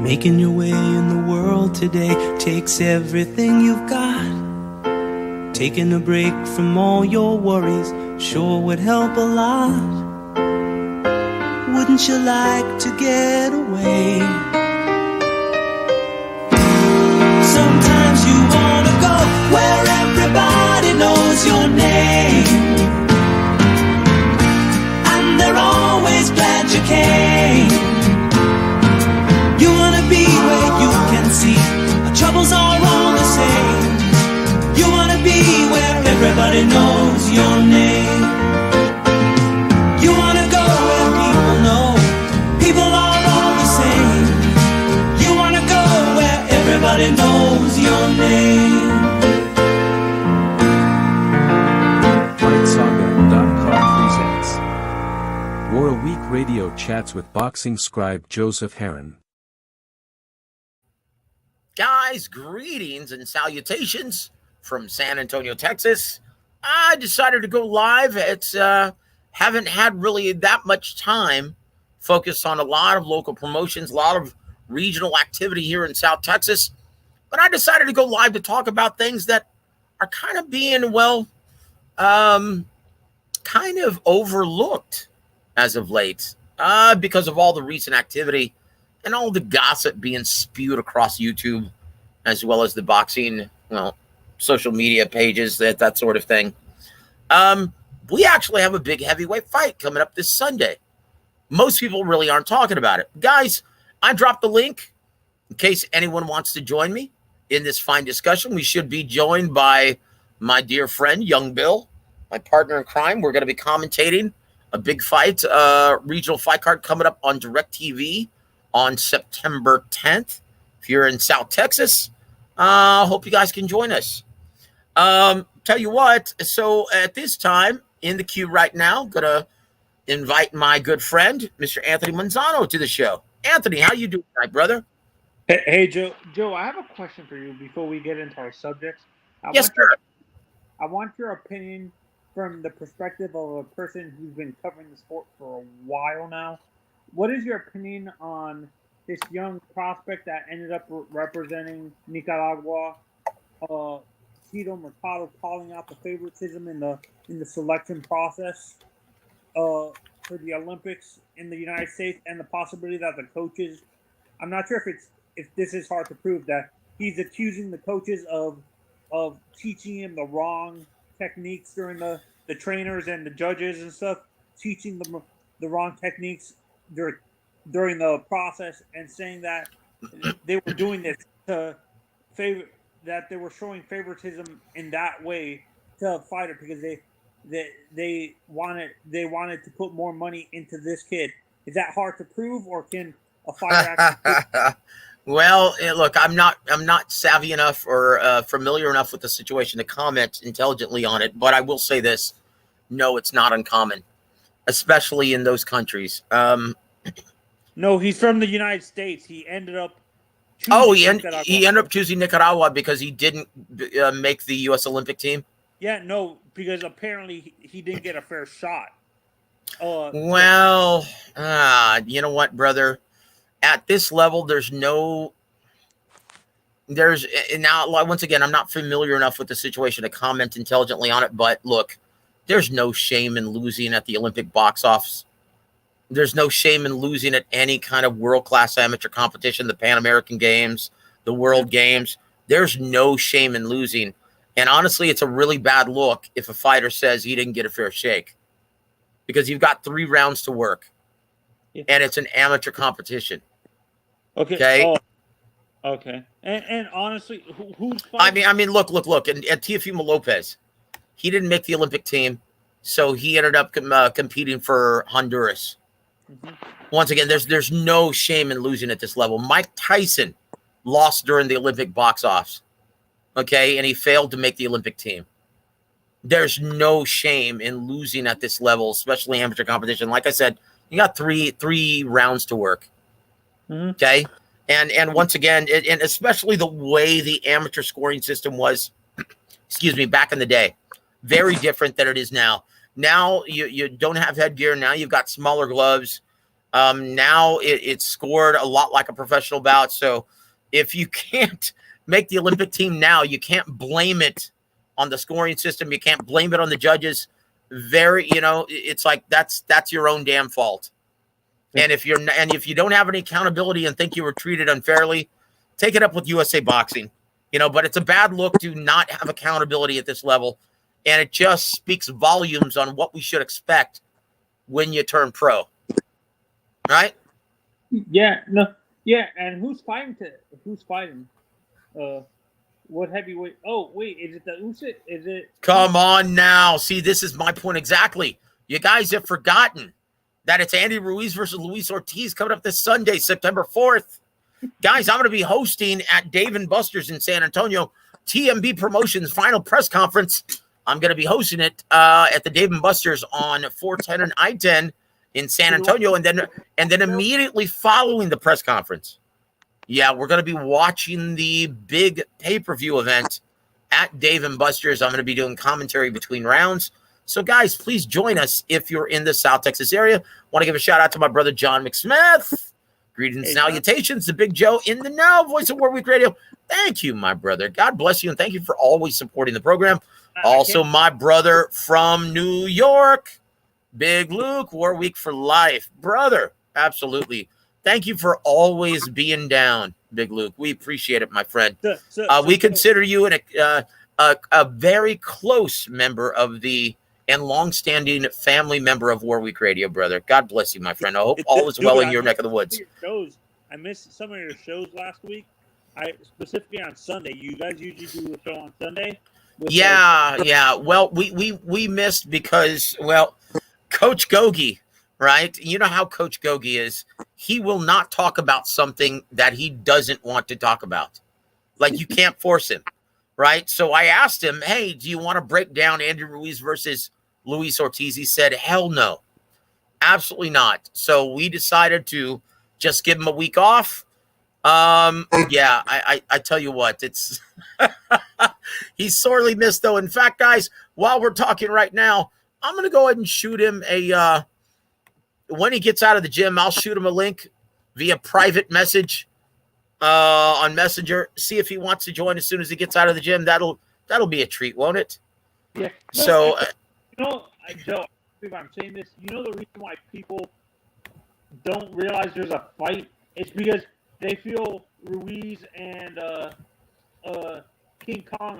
Making your way in the world today takes everything you've got. Taking a break from all your worries sure would help a lot. Wouldn't you like to get away? Sometimes you wanna go where everybody knows your name, and they're always glad you came. You wanna be where you can see our troubles are all the same. You wanna be where everybody knows your name. You wanna go where people know people are all the same. You wanna go where everybody knows your name. FightSaga.com presents WAWR Week Radio Chats with boxing scribe Joseph Heron. Guys, greetings and salutations from San Antonio, Texas. I decided to go live. It's haven't had really that much time focused on a lot of local promotions, a lot of regional activity here in South Texas. But I decided to go live to talk about things that are kind of being, well, kind of overlooked as of late because of all the recent activity and all the gossip being spewed across YouTube, as well as the boxing, well, social media pages, that sort of thing. We actually have a big heavyweight fight coming up this Sunday. Most people really aren't talking about it. Guys, I dropped the link in case anyone wants to join me in this fine discussion. We should be joined by my dear friend, Young Bill, my partner in crime. We're going to be commentating a big fight, regional fight card coming up on DirecTV on September 10th. If you're in South Texas, hope you guys can join us. Tell you what, so at this time in the queue right now, gonna invite my good friend, Mr. Anthony Manzano, to the show. Anthony, how you doing tonight, brother? Hey, Joe. Joe, I have a question for you before we get into our subjects. Yes, sir. I want your opinion from the perspective of a person who's been covering the sport for a while now. What is your opinion on this young prospect that ended up representing Nicaragua, Tito Mercado, calling out the favoritism in the selection process for the Olympics in the United States, and the possibility that the coaches, I'm not sure if this is hard to prove, that he's accusing the coaches of teaching him the wrong techniques during the trainers and the judges and stuff, teaching them the wrong techniques during the process, and saying that they were doing this to favor, that they were showing favoritism in that way to a fighter because they wanted to put more money into this kid. Is that hard to prove, or can a fighter actually Well, look, I'm not savvy enough or familiar enough with the situation to comment intelligently on it, but I will say this: no, it's not uncommon, especially in those countries. No, he's from the United States. He ended up he ended up choosing Nicaragua because he didn't make the U.S. Olympic team. Yeah, no, because apparently he didn't get a fair shot. Well, you know what, brother? At this level, now, once again, I'm not familiar enough with the situation to comment intelligently on it, but look, there's no shame in losing at the Olympic box office. There's no shame in losing at any kind of world-class amateur competition, the Pan American Games, the World Games. There's no shame in losing. And honestly, it's a really bad look if a fighter says he didn't get a fair shake, because you've got 3 rounds to work, and it's an amateur competition. Okay. Oh, okay. And honestly, who's fighting? I mean, look. And Teofimo Lopez, he didn't make the Olympic team, so he ended up competing for Honduras. Mm-hmm. Once again, there's no shame in losing at this level. Mike Tyson lost during the Olympic box office, okay, and he failed to make the Olympic team. There's no shame in losing at this level, especially amateur competition. Like I said, you got three rounds to work. Mm-hmm. Okay. And once again, and especially the way the amateur scoring system was, back in the day, very different than it is now. Now you don't have headgear. Now you've got smaller gloves. Now it's scored a lot like a professional bout. So if you can't make the Olympic team now, you can't blame it on the scoring system. You can't blame it on the judges. It's like that's your own damn fault. And if you don't have any accountability and think you were treated unfairly, take it up with USA Boxing. But it's a bad look to not have accountability at this level, and it just speaks volumes on what we should expect when you turn pro. Right? Yeah, no, yeah, and who's fighting? What heavyweight? Oh, wait, is it the Usyk? Is it? Come on now. See, this is my point exactly. You guys have forgotten that it's Andy Ruiz versus Luis Ortiz coming up this Sunday, September 4th. Guys, I'm going to be hosting at Dave & Buster's in San Antonio, TMB Promotions final press conference. I'm going to be hosting it at the Dave & Buster's on 410 and I-10 in San Antonio, and then immediately following the press conference, we're going to be watching the big pay-per-view event at Dave & Buster's. I'm going to be doing commentary between rounds. So, guys, please join us if you're in the South Texas area. Want to give a shout-out to my brother John McSmith. Greetings and salutations to Big Joe in the know, voice of War Week Radio. Thank you, my brother. God bless you, and thank you for always supporting the program. Also, my brother from New York, Big Luke, War Week for life. Brother, absolutely. Thank you for always being down, Big Luke. We appreciate it, my friend. We consider you a very close member of and longstanding family member of War Week Radio, brother. God bless you, my friend. I hope all is well in your neck of the woods. I missed some of your shows last week. Specifically on Sunday. You guys usually do a show on Sunday? Yeah. Well, we missed because, Coach Gogi, right? You know how Coach Gogi is. He will not talk about something that he doesn't want to talk about. Like, you can't force him, right? So I asked him, hey, do you want to break down Andy Ruiz versus Luis Ortiz? He said, hell no. Absolutely not. So we decided to just give him a week off. I tell you what, it's he's sorely missed, though. In fact, guys, while we're talking right now, I'm going to go ahead and shoot him when he gets out of the gym, I'll shoot him a link via private message on Messenger. See if he wants to join as soon as he gets out of the gym. That'll be a treat, won't it? Yeah. So, Joe, if I'm saying this, the reason why people don't realize there's a fight is because they feel Ruiz and King Kong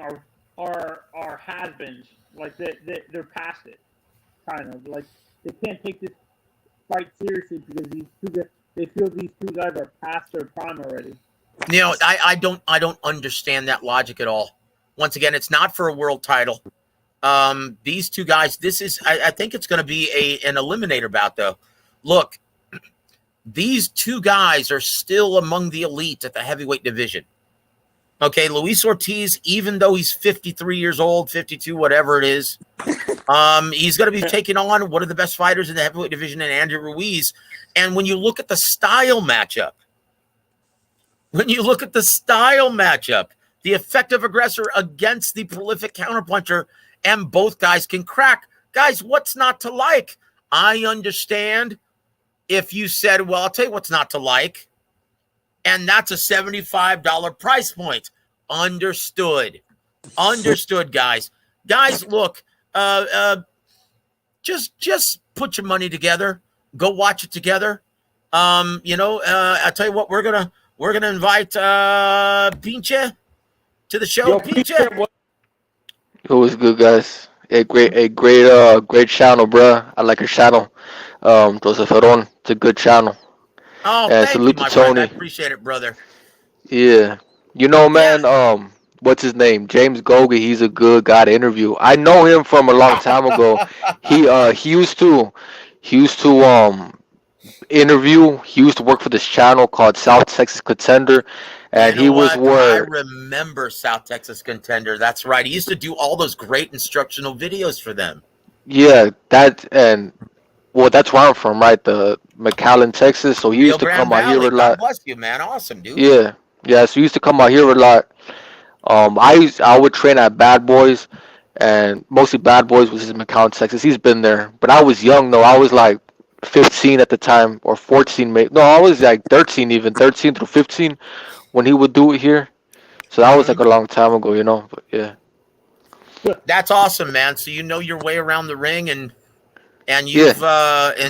are has-beens. Like they're past it, kind of. Like they can't take this fight seriously because they feel these two guys are past their prime already. I don't understand that logic at all. Once again, it's not for a world title. These two guys, I think it's going to be an eliminator bout, though. Look, these two guys are still among the elite at the heavyweight division. Okay, Luis Ortiz, even though he's 53 years old, 52, whatever it is, he's going to be taking on one of the best fighters in the heavyweight division in Andy Ruiz. And when you look at the style matchup, the effective aggressor against the prolific counterpuncher, and both guys can crack. Guys, what's not to like? I understand if you said, well, I'll tell you what's not to like. And that's a $75 price point. Understood, guys. Guys, look, just put your money together. Go watch it together. I'll tell you what, we're gonna invite Pinche to the show. Pinche. It was good, guys. Great channel, bruh. I like your channel. Joseph Heron, it's a good channel. Oh, and thank salute you, my to Tony. friend. I appreciate it, brother. Yeah. Man, what's his name? James Gogi, he's a good guy to interview. I know him from a long time ago. He used to interview. He used to work for this channel called South Texas Contender, and he was where I remember South Texas Contender. That's right. He used to do all those great instructional videos for them. Yeah, that's where I'm from, right? The McAllen, Texas. So he used to come out here a lot. God bless you, man. Awesome, dude. Yeah. So he used to come out here a lot. I would train at Bad Boys, and mostly Bad Boys was in McAllen, Texas. He's been there, but I was young though. I was like 15 at the time, or 14 maybe. No, I was like 13 even, 13 through 15 when he would do it here. So that was Hmm. like a long time ago, you know. But yeah, That's awesome, man. So you know your way around the ring, and yeah,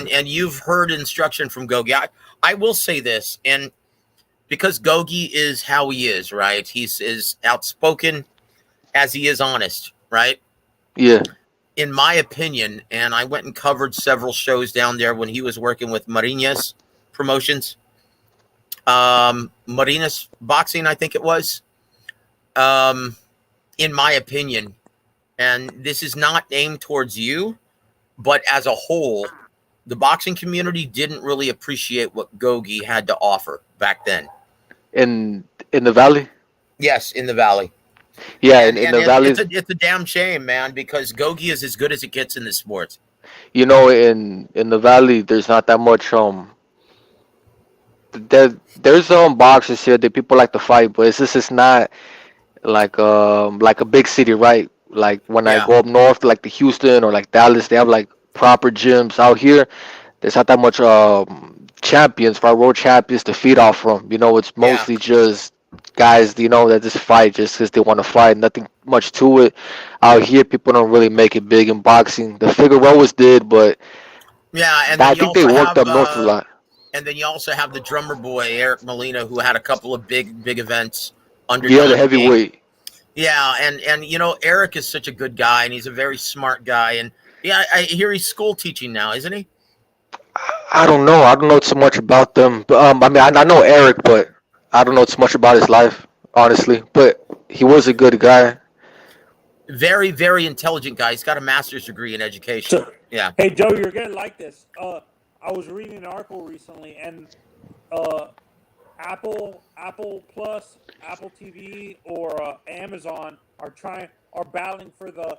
and you've heard instruction from Gogi. I will say this, and because Gogi is how he is, right? He's as outspoken as he is honest, right? yeah, In my opinion, and I went and covered several shows down there when he was working with Marinas Promotions, Marinas Boxing, I think it was. Um, in my opinion, and this is not aimed towards you, but as a whole, the boxing community didn't really appreciate what Gogi had to offer back then. in the valley. Yes, in the valley, Yeah, and in and the it, valley. it's a damn shame, man, because Gogi is as good as it gets in the sport. You know, in the valley, there's not that much. There's boxers here that people like to fight, but it's not like a big city, right? Like when I Yeah, go up north, like the Houston or like Dallas, they have like proper gyms. Out here, there's not that much champions, for world champions to feed off from. You know, it's yeah, mostly just guys, you know, that just fight just because they want to fight. Nothing much to it. Out here, people don't really make it big in boxing. The Figueroas did, but yeah. I think they worked up north a lot. And then you also have the drummer boy Eric Molina, who had a couple of big events under Yeah, the Don King. heavyweight. Yeah, and you know Eric is such a good guy, and he's a very smart guy, and yeah, I hear he's school teaching now, isn't he? I don't know. I don't know too much about them. But, I mean, I know Eric, but I don't know too much about his life, honestly. But he was a good guy. Very intelligent guy. He's got a master's degree in education. So, Yeah. hey Joe, you're gonna like this. I was reading an article recently, and uh, Apple Plus, Apple TV, or Amazon are battling for the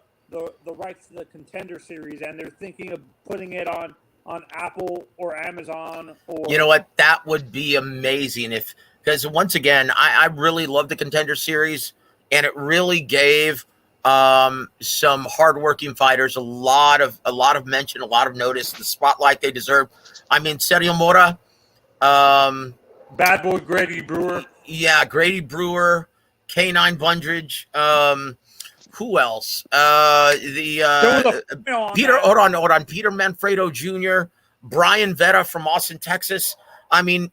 rights to the Contender series, and they're thinking of putting it on Apple or Amazon You know or what? That would be amazing if, because once again, I really love the Contender series, and it really gave some hardworking fighters a lot of mention, a lot of notice, the spotlight they deserve. I mean, Sergio Mora, um, Bad Boy Grady Brewer. yeah, Grady Brewer, K9 Bundridge, who else? The There was a female on Peter, that. hold on, Peter Manfredo Jr., Brian Vetta from Austin, Texas. I mean,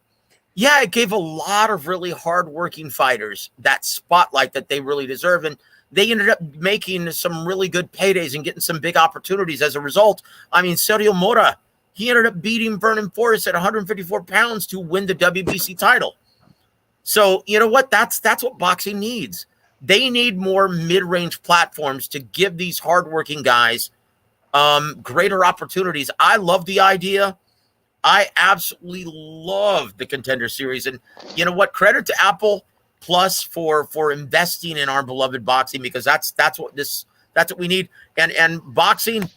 yeah, it gave a lot of really hardworking fighters that spotlight that they really deserve, and they ended up making some really good paydays and getting some big opportunities as a result. I mean, Sergio Mora, he ended up beating Vernon Forrest at 154 pounds to win the WBC title. So you know what? That's what boxing needs. They need more mid-range platforms to give these hardworking guys greater opportunities. I love the idea. I absolutely love the Contender series, and you know what? Credit to Apple Plus for investing in our beloved boxing, because that's what we need. And boxing.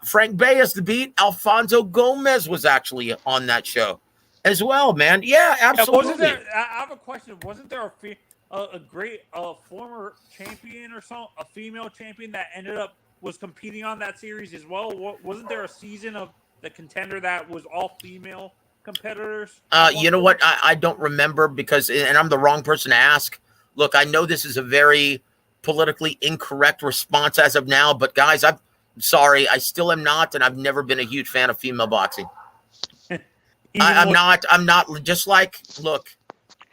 Frank Baez to beat Alfonso Gomez was actually on that show as well, man. Yeah, Yeah, wasn't absolutely. there? I have a question. Wasn't there a great former champion or so, a female champion that was competing on that series as well? Wasn't there a season of the Contender that was all female competitors at one You know point? what? I don't remember because, and I'm the wrong person to ask. Look, I know this is a very politically incorrect response as of now, but guys, I'm sorry, I still am not, and I've never been a huge fan of female boxing. Even I'm with not. I'm not. Just like, look,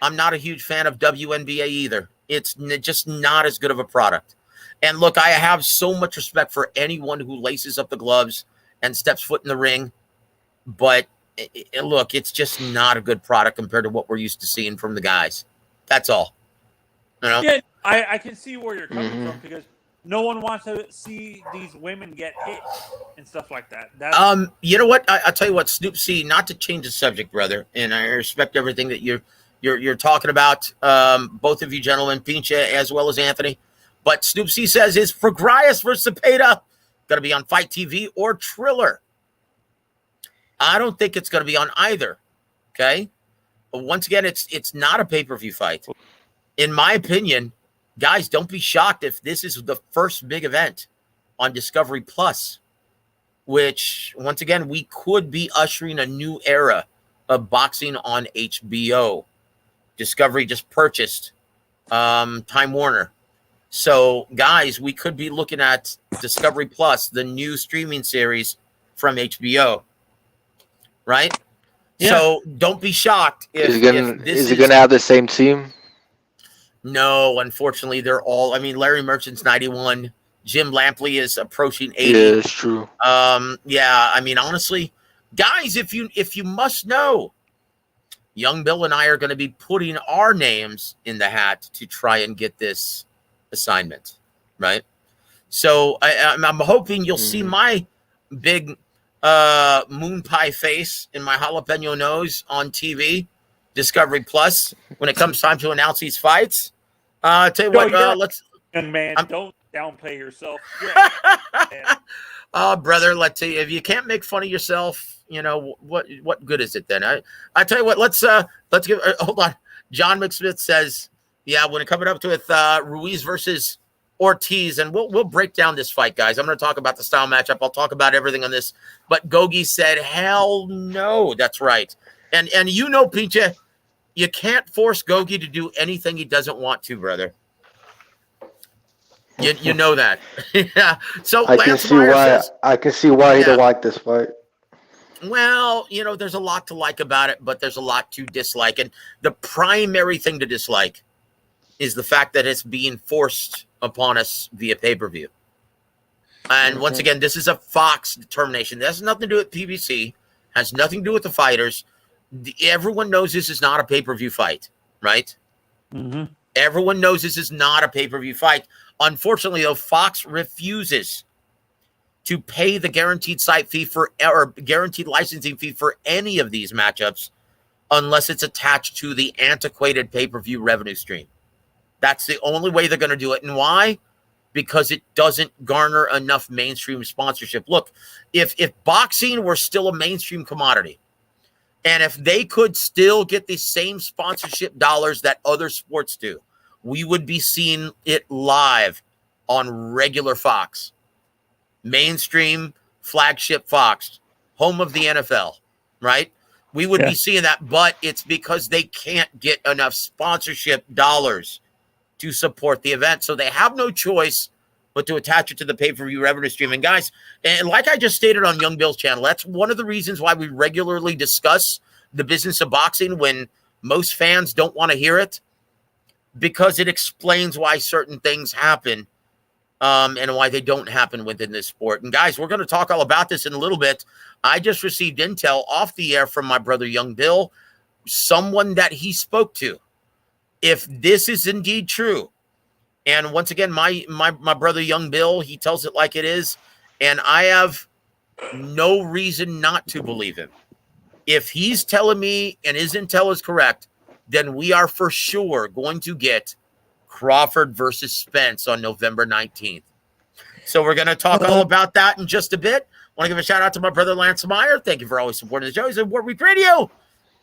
I'm not a huge fan of WNBA either. It's just not as good of a product. And look, I have so much respect for anyone who laces up the gloves and steps foot in the ring, but look, it's just not a good product compared to what we're used to seeing from the guys. That's all. You know. yeah, I can see where you're coming Hmm. from because no one wants to see these women get hit and stuff like that. You know what? I'll tell you what, Snoop C. Not to change the subject, brother, and I respect everything that you're talking about. Both of you gentlemen, Pincha as well as Anthony. But Snoop C says is Fragrias versus Cepeda going to be on Fight TV or Triller? I don't think it's going to be on either. Okay. But once again, it's not a pay-per-view fight. In my opinion, guys, don't be shocked if this is the first big event on Discovery Plus. which once again, we could be ushering a new era of boxing on HBO. Discovery just purchased Time Warner. So, guys, we could be looking at Discovery Plus, the new streaming series from HBO, right? Yeah. So don't be shocked if is it gonna have the same team? No, unfortunately, they're all. I mean, Larry Merchant's 91. Jim Lampley is approaching 80. Yeah, it's true. Yeah, I mean, honestly, guys, if you must know, Young Bill and I are going to be putting our names in the hat to try and get this assignment, right? So I'm hoping you'll see my big moon pie face and my jalapeno nose on TV, Discovery Plus, when it comes time to announce these fights. Tell you what, let's. Young man, don't downplay yourself. Brother, let's see. If you can't make fun of yourself, you know what good is it then? I tell you what. Let's give. Hold on. John McSmith says, yeah, when it coming up to with Ruiz versus Ortiz, and we'll break down this fight, guys. I'm going to talk about the style matchup. I'll talk about everything on this. But Gogi said, hell no. That's right. And you know, Pinche, you can't force Gogi to do anything he doesn't want to, brother. You know that. Yeah. So I can see why he don't like this fight. Well, you know, there's a lot to like about it, but there's a lot to dislike. And the primary thing to dislike is the fact that it's being forced upon us via pay-per-view. And once again, this is a Fox determination. It has nothing to do with PBC, has nothing to do with the fighters. Everyone knows this is not a pay-per-view fight, right? Mm-hmm. Everyone knows this is not a pay-per-view fight. Unfortunately, though, Fox refuses to pay the guaranteed site fee or guaranteed licensing fee for any of these matchups unless it's attached to the antiquated pay-per-view revenue stream. That's the only way they're going to do it. And why? Because it doesn't garner enough mainstream sponsorship. Look, if boxing were still a mainstream commodity, and if they could still get the same sponsorship dollars that other sports do, we would be seeing it live on regular Fox. Mainstream flagship Fox, home of the NFL, right? We would be seeing that, but it's because they can't get enough sponsorship dollars to support the event. So they have no choice but to attach it to the pay-per-view revenue stream. And guys, and like I just stated on Young Bill's channel, that's one of the reasons why we regularly discuss the business of boxing when most fans don't want to hear it, because it explains why certain things happen and why they don't happen within this sport. And guys, we're going to talk all about this in a little bit. I just received intel off the air from my brother Young Bill, someone that he spoke to. If this is indeed true, and once again, my brother Young Bill, he tells it like it is, and I have no reason not to believe him. If he's telling me and his intel is correct, then we are for sure going to get Crawford versus Spence on November 19th. So we're going to talk all about that in just a bit. I want to give a shout out to my brother Lance Meyer. Thank you for always supporting the show. He's at WAWR Week Radio.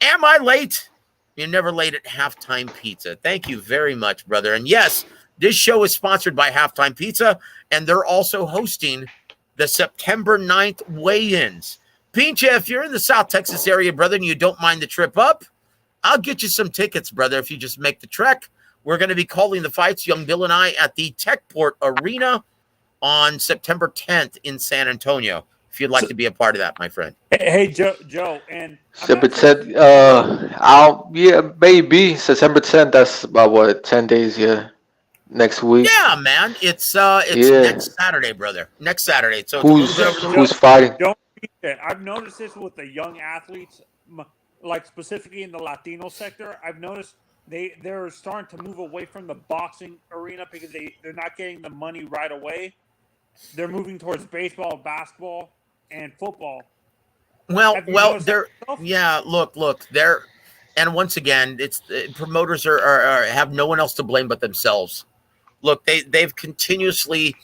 Am I late? You're never late at Halftime Pizza. Thank you very much, brother. And yes, this show is sponsored by Halftime Pizza, and they're also hosting the September 9th weigh-ins. Pincha, if you're in the South Texas area, brother, and you don't mind the trip up, I'll get you some tickets, brother, if you just make the trek. We're going to be calling the fights, Young Bill and I, at the Techport Arena on September 10th in San Antonio, if you'd like to be a part of that, my friend. Hey, Joe, and September 10th, maybe September 10th. That's about 10 days, next week. Yeah, man, it's next Saturday, brother. Next Saturday. So who's fighting? Don't forget, I've noticed this with the young athletes, like specifically in the Latino sector. I've noticed they're starting to move away from the boxing arena because they're not getting the money right away. They're moving towards baseball, basketball, and football. Well, look, they're, and once again, it's promoters are have no one else to blame but themselves. Look, they've continuously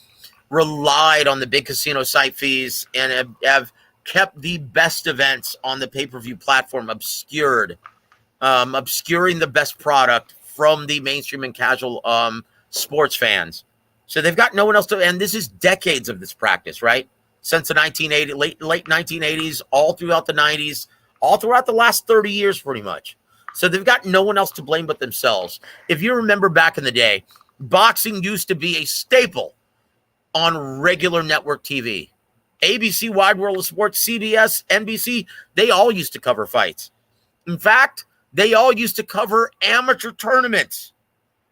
relied on the big casino site fees and have kept the best events on the pay-per-view platform obscuring the best product from the mainstream and casual sports fans. So they've got no one else to, and this is decades of this practice, right? since the 1980 late 1980s, all throughout the 90s, all throughout the last 30 years, pretty much. So they've got no one else to blame but themselves. If you remember back in the day, boxing used to be a staple on regular network TV. ABC, Wide World of Sports, CBS, NBC, they all used to cover fights. In fact, they all used to cover amateur tournaments.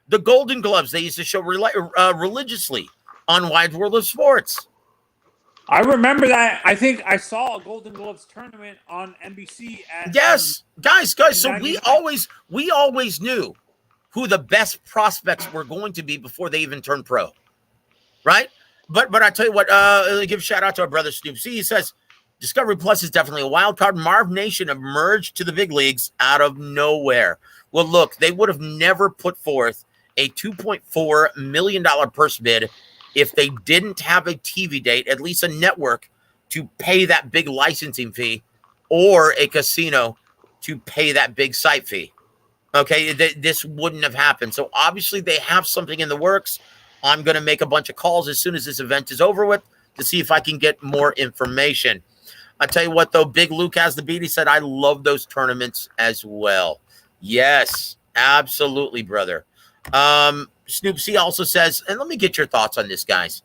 The Golden Gloves, they used to show religiously on Wide World of Sports. I remember that. I think I saw a Golden Gloves tournament on NBC. Yes, guys. So we always knew who the best prospects were going to be before they even turned pro, right? But I tell you what, give a shout out to our brother Snoop C. He says Discovery Plus is definitely a wild card. Marv Nation emerged to the big leagues out of nowhere. Well, look, they would have never put forth a $2.4 million purse bid if they didn't have a TV date, at least a network, to pay that big licensing fee, or a casino to pay that big site fee. Okay, this wouldn't have happened. So obviously they have something in the works. I'm going to make a bunch of calls as soon as this event is over with to see if I can get more information. I tell you what, though, Big Luke has the beat. He said, I love those tournaments as well. Yes, absolutely, brother. Snoop C also says, and let me get your thoughts on this, guys.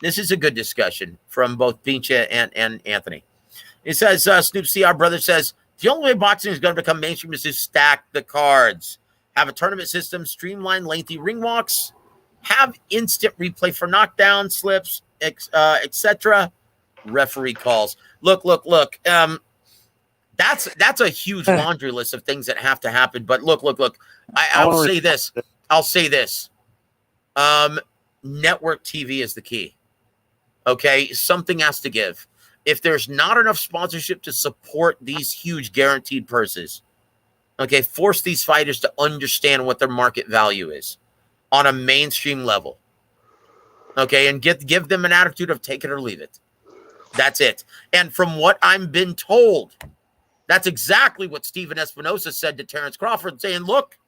This is a good discussion from both Pincha and Anthony. It says, Snoop C, our brother, says, the only way boxing is going to become mainstream is to stack the cards, have a tournament system, streamline lengthy ring walks, have instant replay for knockdown, slips, etc. Referee calls. Look. That's a huge laundry list of things that have to happen. But look. I'll say this. Network TV is the key. Okay, something has to give. If there's not enough sponsorship to support these huge guaranteed purses, okay, force these fighters to understand what their market value is on a mainstream level. Okay, and give them an attitude of take it or leave it. That's it. And from what I'm been told, that's exactly what Stephen Espinosa said to Terrence Crawford, saying, look,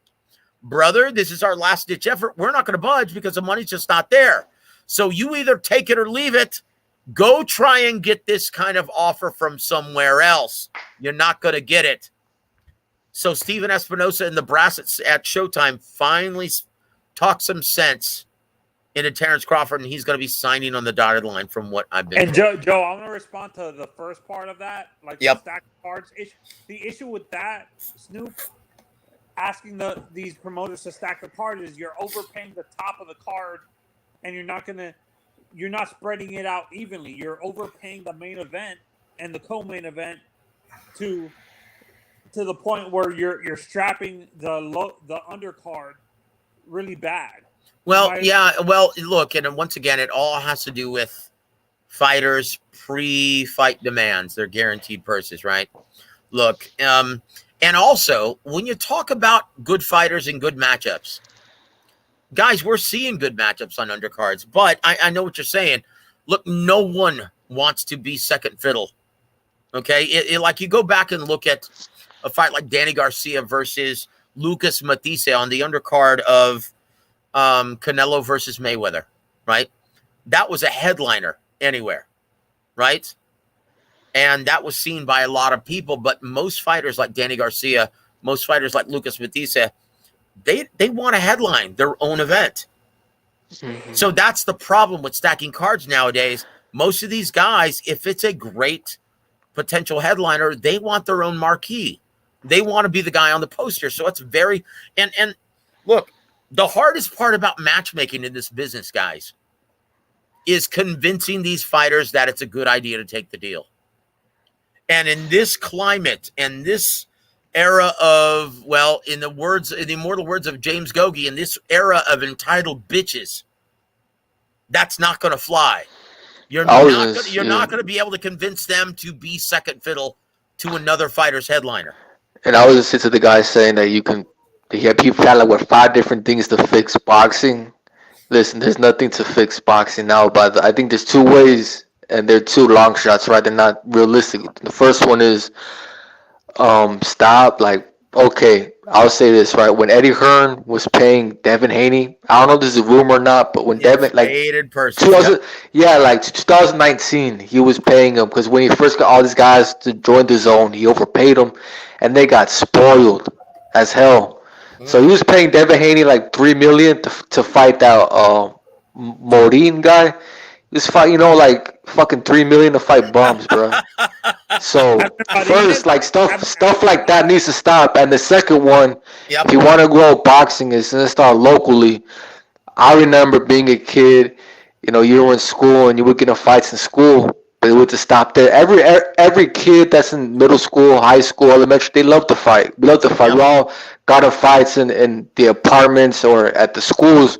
brother, this is our last-ditch effort. We're not going to budge because the money's just not there. So you either take it or leave it. Go try and get this kind of offer from somewhere else. You're not going to get it. So Stephen Espinosa and the brass at Showtime finally talked some sense into Terrence Crawford, and he's going to be signing on the dotted line from what I've been told. Joe, I'm going to respond to the first part of that, like the stack cards issue. The issue with that, Snoop, asking these promoters to stack the card is you're overpaying the top of the card, and you're not spreading it out evenly. You're overpaying the main event and the co-main event to the point where you're strapping the undercard really bad. Well, yeah. Well, look, and once again, it all has to do with fighters' pre-fight demands. They're guaranteed purses, right? Look, and also when you talk about good fighters and good matchups, guys, we're seeing good matchups on undercards. But I know what you're saying. Look, no one wants to be second fiddle. Okay, like you go back and look at a fight like Danny Garcia versus Lucas Matisse on the undercard of Canelo versus Mayweather, right? That was a headliner anywhere, right? And that was seen by a lot of people. But most fighters like Danny Garcia, most fighters like Lucas Matisse, they want to headline their own event. Mm-hmm. So that's the problem with stacking cards nowadays. Most of these guys, if it's a great potential headliner, they want their own marquee. They want to be the guy on the poster. So it's very and look, the hardest part about matchmaking in this business, guys, is convincing these fighters that it's a good idea to take the deal. And in this climate and this era of, well, in the immortal words of James Gogi, in this era of entitled bitches, that's not going to fly. You're not going to be able to convince them to be second fiddle to another fighter's headliner. And I was listening to the guy saying that he had people had like 5 different things to fix boxing. Listen, there's nothing to fix boxing now, but I think there's 2 ways, and they're 2 long shots, right? They're not realistic. The first one is stop. Like, okay, I'll say this, right? When Eddie Hearn was paying Devin Haney, I don't know if this is a rumor or not, but when Devin, like, Inflated person. 2000, yeah, like 2019, he was paying him because when he first got all these guys to join the zone, he overpaid them, and they got spoiled as hell. So he was paying Devin Haney like 3 million to fight that Morin guy. This fight, like fucking 3 million to fight bums, bro. So first, like stuff like that needs to stop. And the second one, Yep. if you want to grow boxing, is to start locally. I remember being a kid, you were in school and you would get in fights in school, but it would to stop there. Every kid that's in middle school, high school, elementary, they love to fight. We love to fight. Yep. We all got in fights in the apartments or at the schools.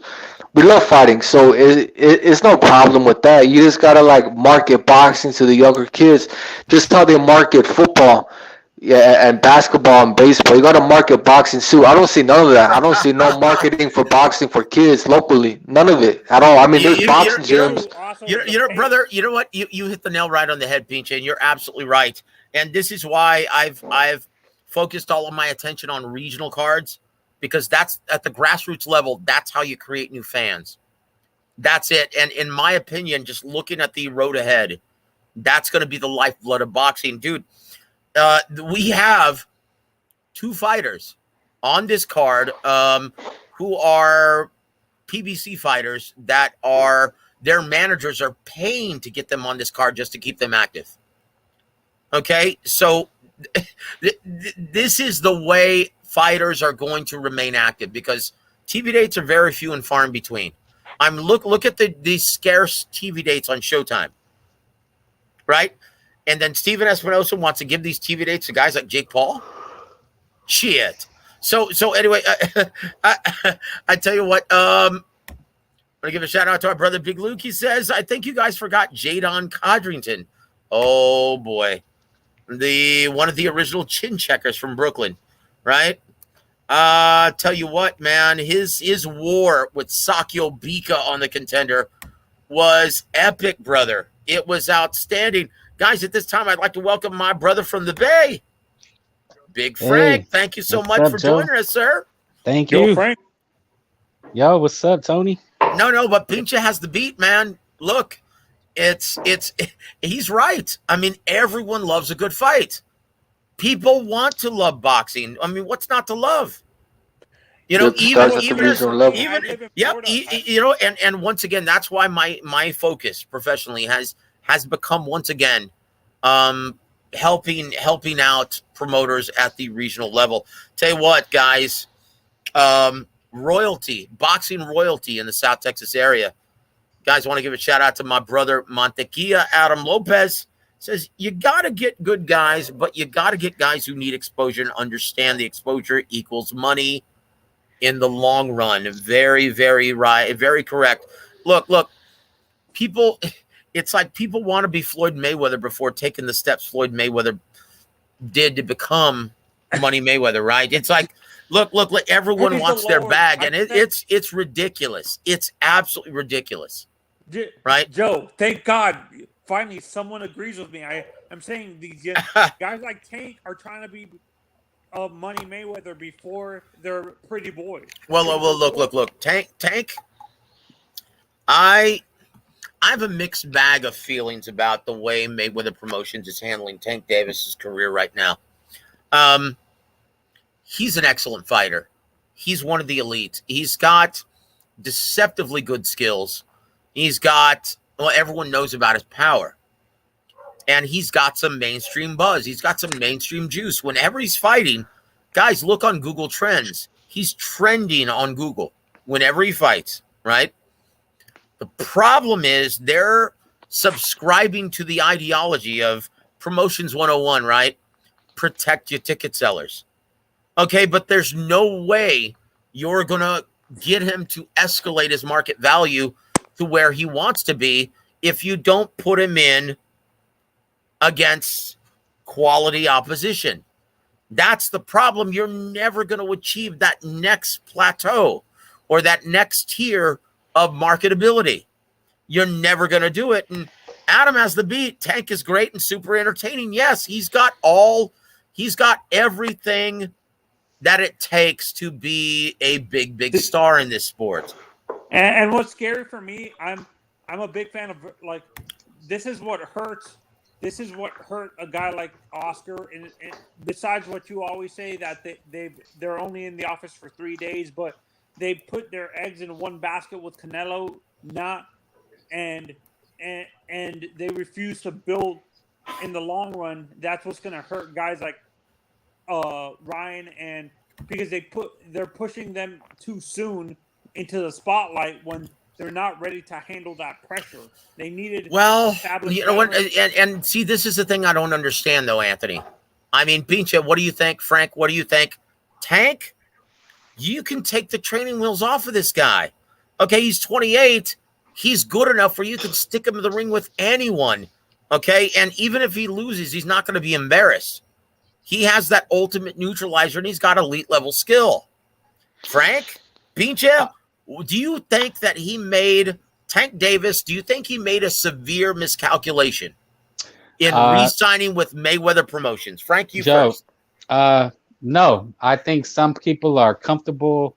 We love fighting, so it's no problem with that. You just gotta like market boxing to the younger kids, just how they market football. Yeah, and basketball and baseball. You got to market boxing too. I don't see none of that. I don't see no marketing for boxing for kids locally. None of it at all. I mean, there's boxing gyms. Brother, you know what? You hit the nail right on the head, Pinche, and you're absolutely right. And this is why I've focused all of my attention on regional cards, because that's at the grassroots level. That's how you create new fans. That's it. And in my opinion, just looking at the road ahead, that's going to be the lifeblood of boxing, dude. We have two fighters on this card who are PBC fighters that their managers are paying to get them on this card just to keep them active. Okay, so this is the way fighters are going to remain active, because TV dates are very few and far in between. Look at the scarce TV dates on Showtime, right? And then Steven Espinosa wants to give these TV dates to guys like Jake Paul. Shit. So anyway, I tell you what. I'm gonna give a shout out to our brother Big Luke. He says, "I think you guys forgot Jadon Codrington. Oh boy, one of the original chin checkers from Brooklyn, right? Tell you what, man, his war with Sakio Bika on the Contender was epic, brother. It was outstanding." Guys, at this time, I'd like to welcome my brother from the Bay, Big Frank. Hey, thank you so what's much up, for Joe? joining us, sir. Thank Yo, you. Frank. Yo, what's up, Tony? No, but Pincha has the beat, man. Look, he's right. I mean, everyone loves a good fight. People want to love boxing. I mean, what's not to love? Even and once again, that's why my focus professionally has become once again helping out promoters at the regional level. Tell you what, guys, boxing royalty in the South Texas area. Guys, I want to give a shout out to my brother Montequilla Adam Lopez. Says you got to get good guys, but you got to get guys who need exposure and understand the exposure equals money in the long run. Very, very right. Very correct. Look, people, it's like people want to be Floyd Mayweather before taking the steps Floyd Mayweather did to become Money Mayweather, right? It's like, look, everyone wants their bag, and it's ridiculous. It's absolutely ridiculous, right? Joe, thank God, finally someone agrees with me. I'm saying these guys like Tank are trying to be Money Mayweather before they're pretty boy. Well, look, Tank. I have a mixed bag of feelings about the way Mayweather Promotions is handling Tank Davis's career right now. He's an excellent fighter. He's one of the elites. He's got deceptively good skills. Everyone knows about his power. And he's got some mainstream buzz. He's got some mainstream juice. Whenever he's fighting, guys, look on Google Trends. He's trending on Google whenever he fights, right? The problem is they're subscribing to the ideology of Promotions 101, right? Protect your ticket sellers. Okay, but there's no way you're going to get him to escalate his market value to where he wants to be if you don't put him in against quality opposition. That's the problem. You're never going to achieve that next plateau or that next tier of marketability. You're never going to do it. And Adam has the beat. Tank is great and super entertaining. Yes, he's got everything that it takes to be a big star in this sport. And what's scary for me, I'm a big fan of, like, this is what hurts. This is what hurt a guy like Oscar. And besides what you always say, that they're only in the office for 3 days, but they put their eggs in one basket with Canelo, and they refuse to build in the long run. That's what's going to hurt guys like Ryan, and because they're pushing them too soon into the spotlight when they're not ready to handle that pressure. They needed you know what, and see, this is the thing I don't understand though, Anthony. I mean, Pinche, what do you think? Frank, what do you think? Tank, you can take the training wheels off of this guy. Okay, he's 28. He's good enough where you can stick him in the ring with anyone. Okay, and even if he loses, he's not going to be embarrassed. He has that ultimate neutralizer, and he's got elite level skill. Frank, Pinche, do you think that he made Tank Davis? Do you think he made a severe miscalculation in re-signing with Mayweather Promotions? Frank, you Joe, first. No, I think some people are comfortable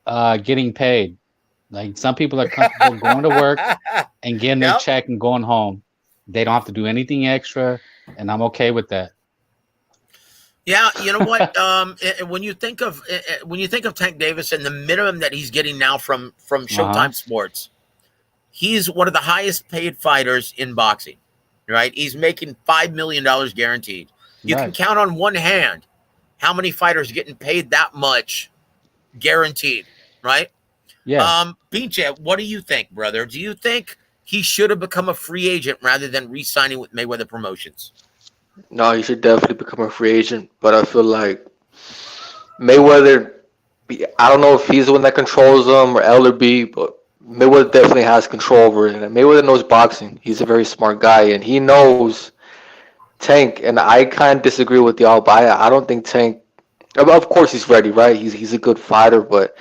getting paid. Like, some people are comfortable going to work and getting their check and going home. They don't have to do anything extra, and I'm okay with that. Yeah, you know what? When you think of Tank Davis and the minimum that he's getting now from Showtime Sports, he's one of the highest paid fighters in boxing. Right? He's making $5 million guaranteed. You can count on one hand how many fighters are getting paid that much guaranteed. Right? Yeah. Pinche, what do you think, brother? Do you think he should have become a free agent rather than re-signing with Mayweather Promotions? No, he should definitely become a free agent. But I feel like Mayweather, I don't know if he's the one that controls him or Ellerby, but Mayweather definitely has control over it. And Mayweather knows boxing. He's a very smart guy, and he knows Tank. And I kind of disagree with y'all, but I don't think Tank. Of course, he's ready, right? He's a good fighter, but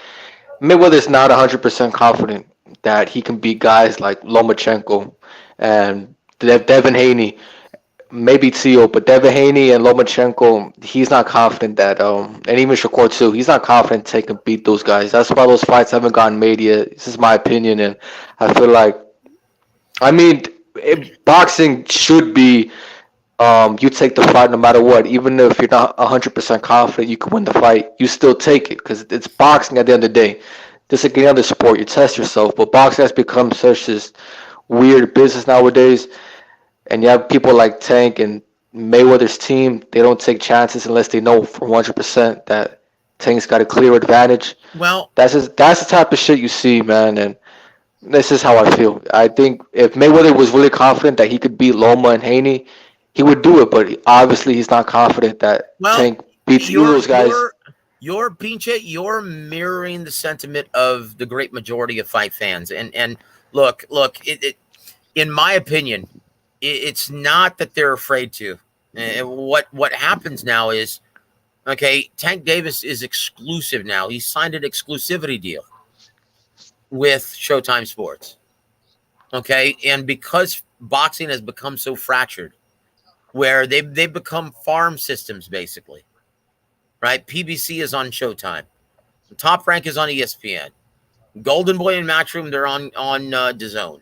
Mayweather's not 100% confident that he can beat guys like Lomachenko and Devin Haney. Maybe Tio, but Devin Haney and Lomachenko, he's not confident that, and even Shakur too, he's not confident Tank can beat those guys. That's why those fights haven't gotten made yet. This is my opinion, and I feel like, I mean, boxing should be, you take the fight no matter what. Even if you're not 100% confident you can win the fight, you still take it because it's boxing at the end of the day. Just like any other sport, you test yourself, but boxing has become such this weird business nowadays. And you have people like Tank and Mayweather's team, they don't take chances unless they know for 100% that Tank's got a clear advantage. Well, that's the type of shit you see, man, and this is how I feel. I think if Mayweather was really confident that he could beat Loma and Haney, he would do it, but obviously he's not confident that Tank beats either of those guys. You're mirroring the sentiment of the great majority of fight fans. And look, in my opinion, it's not that they're afraid to. What happens now is, okay, Tank Davis is exclusive now. He signed an exclusivity deal with Showtime Sports. Okay, and because boxing has become so fractured, where they've become farm systems basically, right? PBC is on Showtime, Top Rank is on ESPN, Golden Boy and Matchroom, they're on DAZN.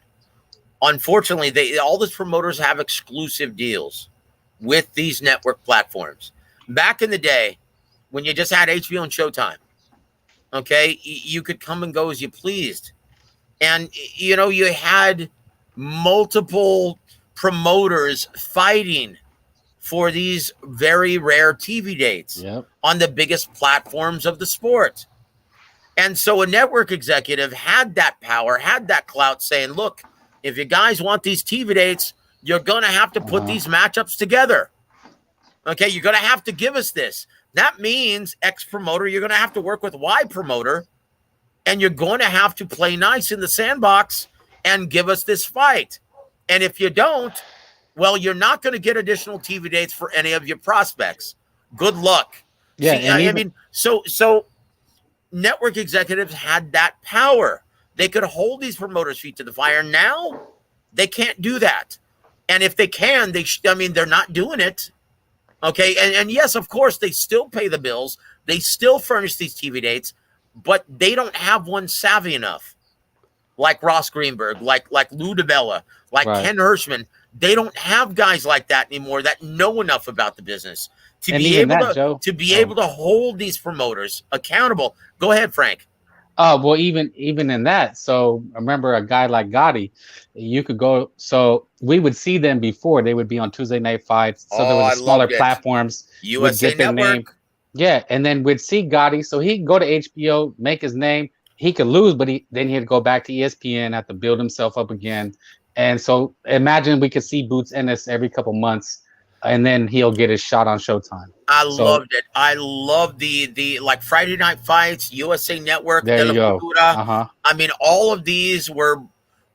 Unfortunately, all these promoters have exclusive deals with these network platforms. Back in the day, when you just had HBO and Showtime, okay, you could come and go as you pleased. And, you know, you had multiple promoters fighting for these very rare TV dates on the biggest platforms of the sport. And so a network executive had that power, had that clout saying, look, if you guys want these TV dates, you're going to have to put these matchups together. Okay, you're going to have to give us this. That means X promoter, you're going to have to work with Y promoter, and you're going to have to play nice in the sandbox and give us this fight. And if you don't, well, you're not going to get additional TV dates for any of your prospects. Good luck. Yeah, see, I mean, so network executives had that power. They could hold these promoters' feet to the fire. Now they can't do that. And if they can, they're not doing it. Okay. And yes, of course, they still pay the bills, They still furnish these TV dates, but they don't have one savvy enough, like Ross Greenberg, like Lou DiBella, like Ken Hirschman. They don't have guys like that anymore that know enough about the business to be able to hold these promoters accountable. Go ahead, Frank. Well, even in that. So remember a guy like Gotti, you could go. So we would see them before. They would be on Tuesday Night Fights. So there was smaller platforms. USA Network. Yeah, and then we'd see Gotti. So he could go to HBO, make his name. He could lose, but then he'd go back to ESPN, have to build himself up again. And so imagine we could see Boots Ennis every couple months, and then he'll get his shot on Showtime. Loved it. I love the like Friday Night Fights, USA Network. There you go. I mean, all of these were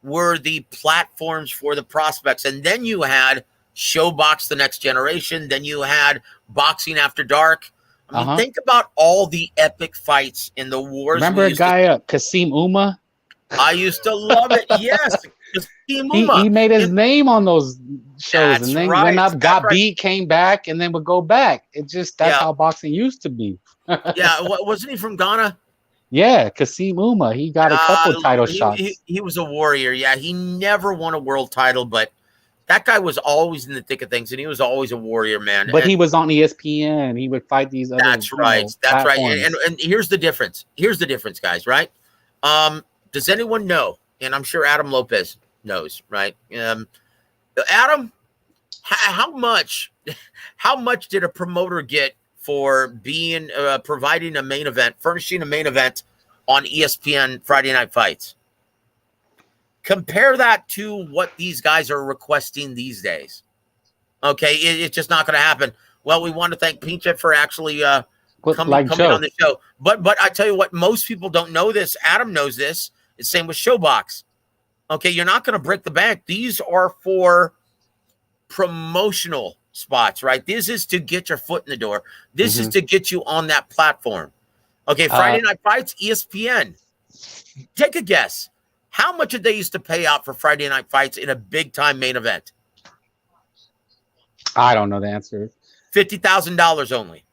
the platforms for the prospects. And then you had Showbox, The Next Generation. Then you had Boxing After Dark. I mean, think about all the epic fights in the wars. Remember a guy, Kasim Uma? I used to love it. Yes. He made his name on those shows, and then went up, got beat, came back, and then would go back. That's how boxing used to be. Yeah, wasn't he from Ghana? Yeah, Kasim Uma. He got a couple title shots. He was a warrior. Yeah, he never won a world title, but that guy was always in the thick of things, and he was always a warrior, man. But he was on ESPN. He would fight these other. That's right. That's right. And here's the difference. Here's the difference, guys. Right? Does anyone know? And I'm sure Adam Lopez knows, right? Adam, how much did a promoter get for being providing a main event, furnishing a main event on ESPN Friday Night Fights? Compare that to what these guys are requesting these days. Okay, it's just not going to happen. Well, we want to thank Pinche for actually coming on the show. But I tell you what, most people don't know this. Adam knows this. It's same with Showbox. Okay, you're not going to break the bank. These are for promotional spots, right? This is to get your foot in the door. This is to get you on that platform. Okay, Friday Night Fights, ESPN. Take a guess. How much did they used to pay out for Friday Night Fights in a big-time main event? I don't know the answer. $50,000 only.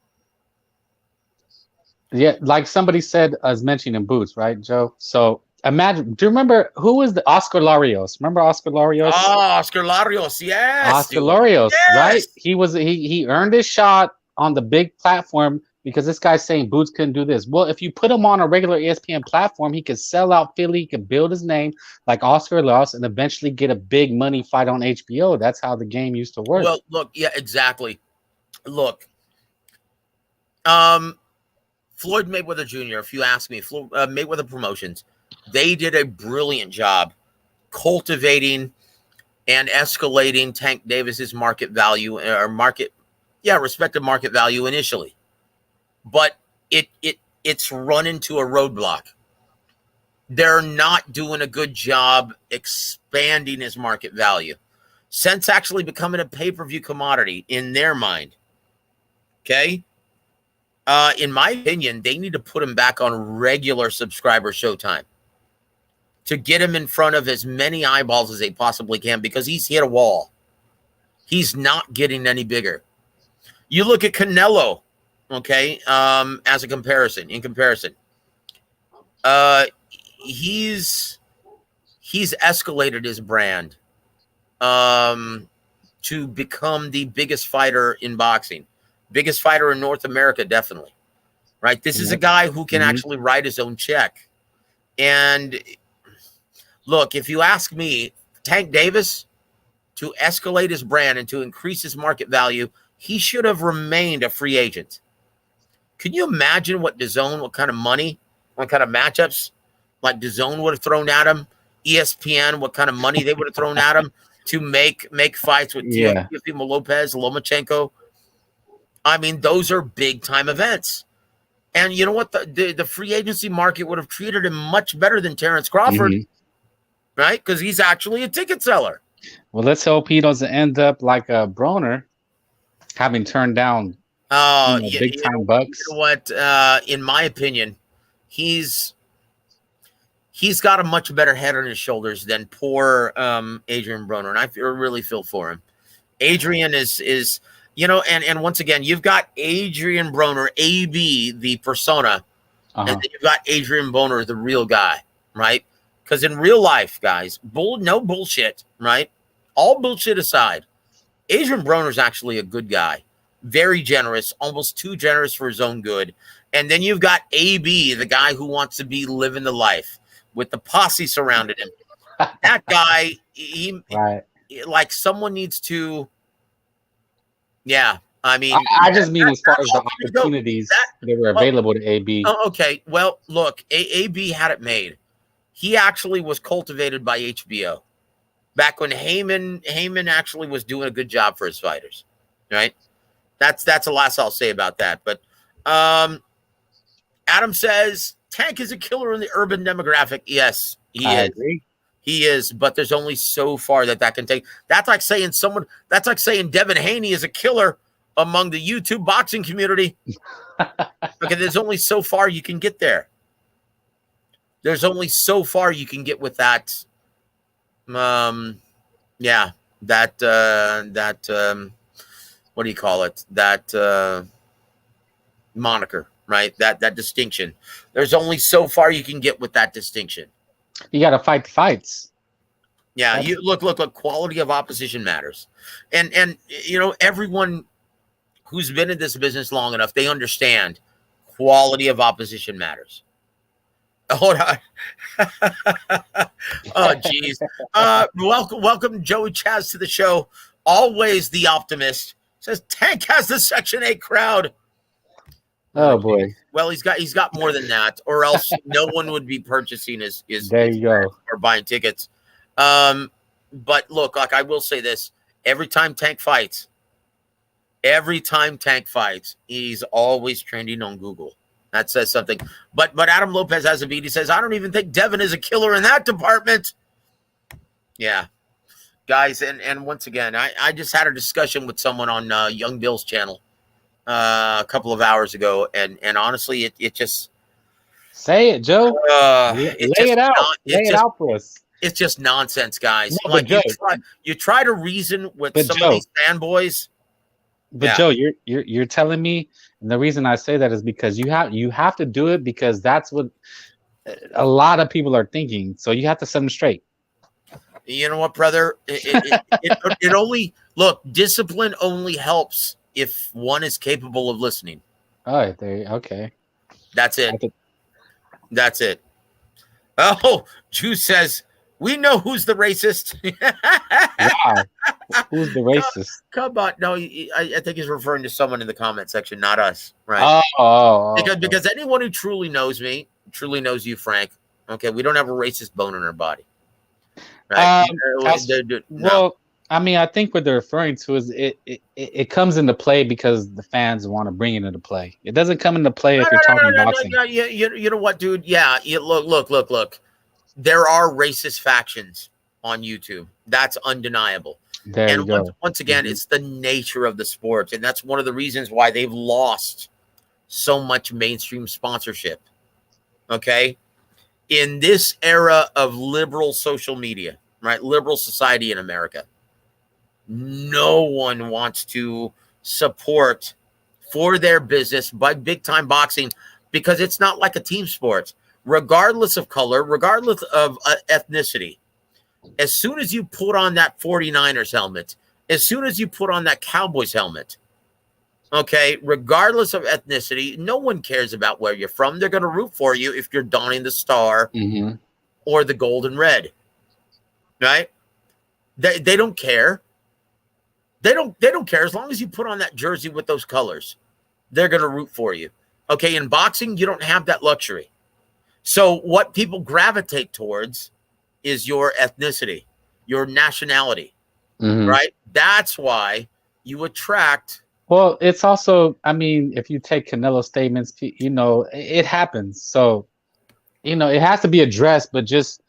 Yeah, like somebody said, as mentioned in Boots, right, Joe? So imagine, do you remember who was the Oscar Larios? Remember Oscar Larios? Oh, Oscar Larios, yes. Oscar Larios, right? He earned his shot on the big platform because this guy's saying Boots couldn't do this. Well, if you put him on a regular ESPN platform, he could sell out Philly, he could build his name like Oscar Larios, and eventually get a big money fight on HBO. That's how the game used to work. Well, look, yeah, exactly. Look, Floyd Mayweather Jr., if you ask me, Mayweather Promotions, they did a brilliant job cultivating and escalating Tank Davis's market value respective market value initially. But it's run into a roadblock. They're not doing a good job expanding his market value. Since actually becoming a pay-per-view commodity in their mind. Okay? In my opinion, they need to put him back on regular subscriber Showtime to get him in front of as many eyeballs as they possibly can, because he's hit a wall. He's not getting any bigger. You look at Canelo, okay, as a comparison. In comparison, he's escalated his brand to become the biggest fighter in boxing. Biggest fighter in North America, definitely. Right? This is a guy who can actually write his own check. And look, if you ask me, Tank Davis, to escalate his brand and to increase his market value, he should have remained a free agent. Can you imagine what kind of money, what kind of matchups like DAZN would have thrown at him? ESPN, what kind of money they would have thrown at him to make fights with Teofimo Lopez, Lomachenko? I mean, those are big time events. And you know what? The free agency market would have treated him much better than Terrence Crawford, right? Because he's actually a ticket seller. Well, let's hope he doesn't end up like a Broner, having turned down big time bucks. You know what? In my opinion, he's got a much better head on his shoulders than poor Adrian Broner, and I really feel for him. Adrian is You know, and once again, you've got Adrian Broner, AB, the persona, and then you've got Adrian Broner, the real guy, right? Because in real life, guys, no bullshit, right? All bullshit aside, Adrian Broner's actually a good guy. Very generous, almost too generous for his own good. And then you've got AB, the guy who wants to be living the life with the posse surrounding him. That guy, he like someone needs to, yeah. I mean, I just mean as far as the opportunities that were available to AB. Oh, okay. Well, look, AB had it made. He actually was cultivated by HBO back when Heyman actually was doing a good job for his fighters, right? That's the last I'll say about that. But Adam says Tank is a killer in the urban demographic. Yes, he is. Agree. He is, but there's only so far that can take. That's like saying Devin Haney is a killer among the YouTube boxing community. Okay, there's only so far you can get there. There's only so far you can get with that. What do you call it? That moniker, right? That distinction. There's only so far you can get with that distinction. You got to fight the fights. Yeah, you look. Quality of opposition matters, and you know, everyone who's been in this business long enough, they understand quality of opposition matters. Hold on. Oh, geez. Welcome, Joey Chaz, to the show. Always the optimist. Says Tank has the Section 8 crowd. Oh boy. Well, he's got more than that, or else no one would be purchasing his there you go, or buying tickets. But look, like I will say this: every time Tank fights, he's always trending on Google. That says something. But Adam Lopez has a beat. He says, I don't even think Devin is a killer in that department. Yeah. Guys, and once again, I just had a discussion with someone on Young Bill's channel a couple of hours ago, and honestly, it just... Say it, Joe. Lay it out for us. It's just nonsense, guys. No, like Joe, you try to reason with some of these fanboys. But yeah. Joe, you're telling me, and the reason I say that is because you have to do it because that's what a lot of people are thinking. So you have to set them straight. You know what, brother? It only discipline only helps if one is capable of listening. Oh, okay. That's it. That's it. Oh, Juice says we know who's the racist. Wow. Who's the racist? Come on. No, I think he's referring to someone in the comment section, not us. Right. Because anyone who truly knows me, truly knows you, Frank. Okay. We don't have a racist bone in our body. Right. Well, I mean, I think what they're referring to is it comes into play because the fans want to bring it into play. It doesn't come into play if you're talking boxing. You know what, dude? Yeah. Look. There are racist factions on YouTube. That's undeniable. Once again, it's the nature of the sport. And that's one of the reasons why they've lost so much mainstream sponsorship. Okay. In this era of liberal social media, right? Liberal society in America, no one wants to support for their business by big time boxing because it's not like a team sport, regardless of color, regardless of ethnicity. As soon as you put on that 49ers helmet, as soon as you put on that Cowboys helmet, okay, regardless of ethnicity, no one cares about where you're from. They're going to root for you if you're donning the star or the gold and red, right? They don't care. They don't care as long as you put on that jersey with those colors. They're going to root for you. Okay, in boxing, you don't have that luxury. So what people gravitate towards is your ethnicity, your nationality, right? That's why you attract. Well, it's also, I mean, if you take Canelo's statements, you know, it happens. So, you know, it has to be addressed, but just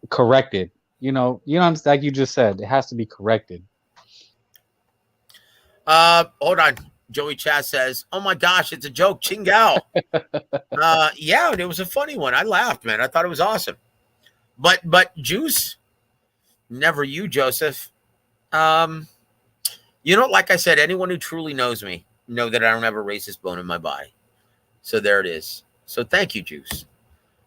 corrected. You know, like you just said, it has to be corrected. Hold on. Joey Chaz says, oh my gosh, it's a joke. Chingao. Yeah, it was a funny one. I laughed, man. I thought it was awesome. But Juice, never you, Joseph. You Like I said, anyone who truly knows me know that I don't have a racist bone in my body. So there it is. So thank you, Juice.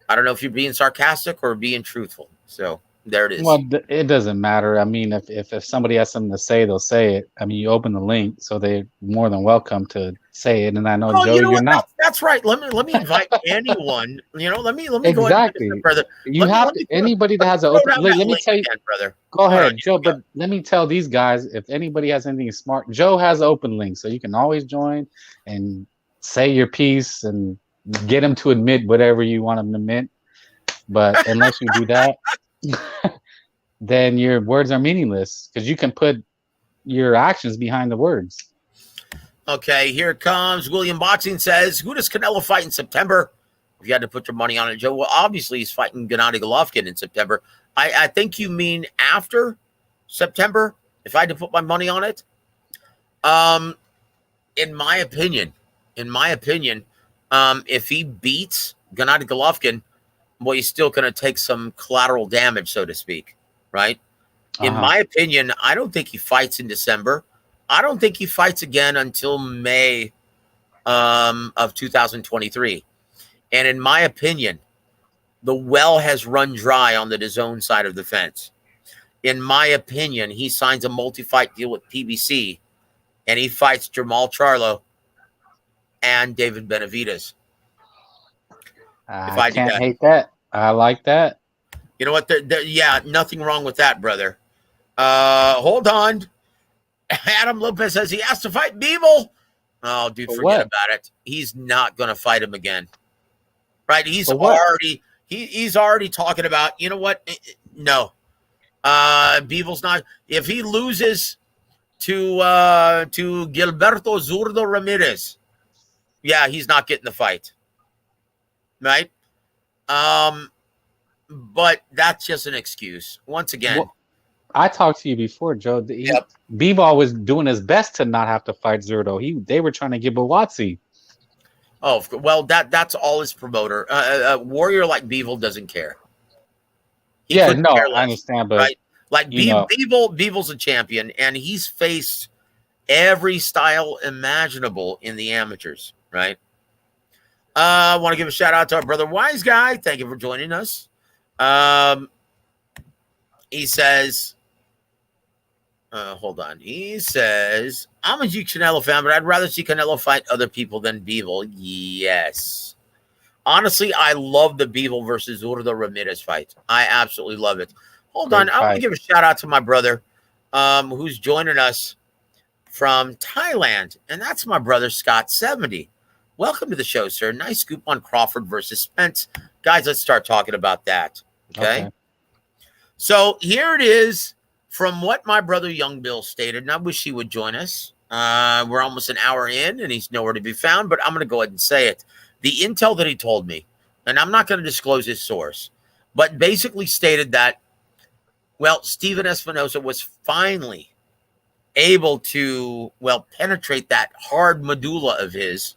I don't know if you're being sarcastic or being truthful. So there it is. Well, it doesn't matter. I mean, if somebody has something to say, they'll say it. I mean, you open the link, so they're more than welcome to say it. And I know, Joe, you're not. That's right. Let me invite anyone. Let me exactly. go ahead and brother. You have to, anybody that has an open. Let me tell you, again, brother. Go ahead, Joe. But let me tell these guys, if anybody has anything smart, Joe has an open link, so you can always join and say your piece and get them to admit whatever you want them to admit. But unless you do that, then your words are meaningless because you can put your actions behind the words. Okay, here it comes. William Boxing says, who does Canelo fight in September? If you had to put your money on it, Joe, well, obviously he's fighting Gennady Golovkin in September. I think you mean after September, if I had to put my money on it. In my opinion, if he beats Gennady Golovkin, well, he's still going to take some collateral damage, so to speak, right? In my opinion, I don't think he fights in December. I don't think he fights again until May of 2023. And in my opinion, the well has run dry on the DAZN side of the fence. In my opinion, he signs a multi-fight deal with PBC, and he fights Jamal Charlo and David Benavidez. I can't hate that. I like that. You know what? Yeah, nothing wrong with that, brother. Hold on. Adam Lopez says he has to fight Bivol. Oh, dude, forget about it. He's not going to fight him again. Right? He's already talking about, you know what? No. Bivol's not. If he loses to Gilberto Zurdo Ramirez, yeah, he's not getting the fight. Right? But that's just an excuse. Once again. Well, I talked to you before, Joe. Bivol was doing his best to not have to fight Zurdo. They were trying to get Bawatsi. Oh, well, that's all his promoter. A warrior like Bivol doesn't care. I understand, but right? Like Bivol's a champion, and he's faced every style imaginable in the amateurs, right? I want to give a shout out to our brother Wise Guy. Thank you for joining us. He says, hold on. He says, I'm a huge Canelo fan, but I'd rather see Canelo fight other people than Bivol. Yes. Honestly, I love the Bivol versus Zurdo Ramirez fight. I absolutely love it. Hold on. I want to give a shout out to my brother who's joining us from Thailand, and that's my brother Scott70. Welcome to the show, sir. Nice scoop on Crawford versus Spence. Guys, let's start talking about that. Okay. So here it is from what my brother Young Bill stated, and I wish he would join us. We're almost an hour in, and he's nowhere to be found, but I'm going to go ahead and say it. The intel that he told me, and I'm not going to disclose his source, but basically stated that, well, Steven Espinosa was finally able to, penetrate that hard medulla of his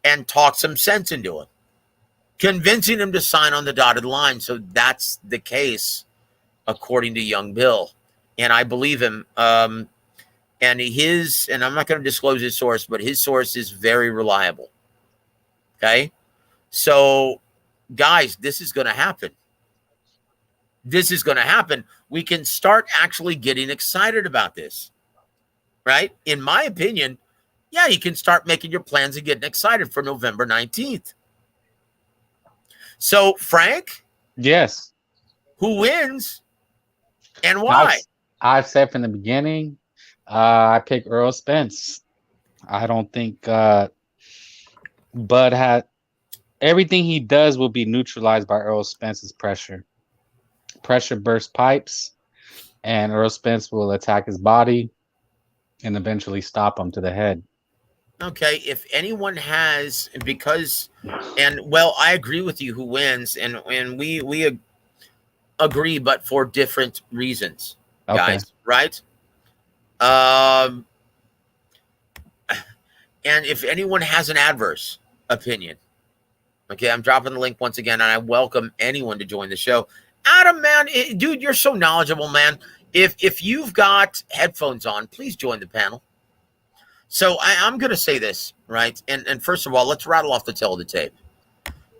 and talk some sense into him, convincing him to sign on the dotted line. So that's the case, according to Young Bill. And I believe him. And I'm not going to disclose his source, but his source is very reliable. Okay? So, guys, this is going to happen. This is going to happen. We can start actually getting excited about this. Right? In my opinion, yeah, you can start making your plans and getting excited for November 19th. So, Frank? Yes. Who wins and why? I've said from the beginning, I pick Earl Spence. I don't think Bud had everything he does will be neutralized by Earl Spence's pressure. Pressure bursts pipes, and Earl Spence will attack his body and eventually stop him to the head. Okay, if anyone has, I agree with you who wins, and we agree, but for different reasons, guys, right? And if anyone has an adverse opinion, okay, I'm dropping the link once again, and I welcome anyone to join the show. Adam, man, dude, you're so knowledgeable, man. If you've got headphones on, please join the panel. So I'm going to say this, right? And first of all, let's rattle off the tail of the tape.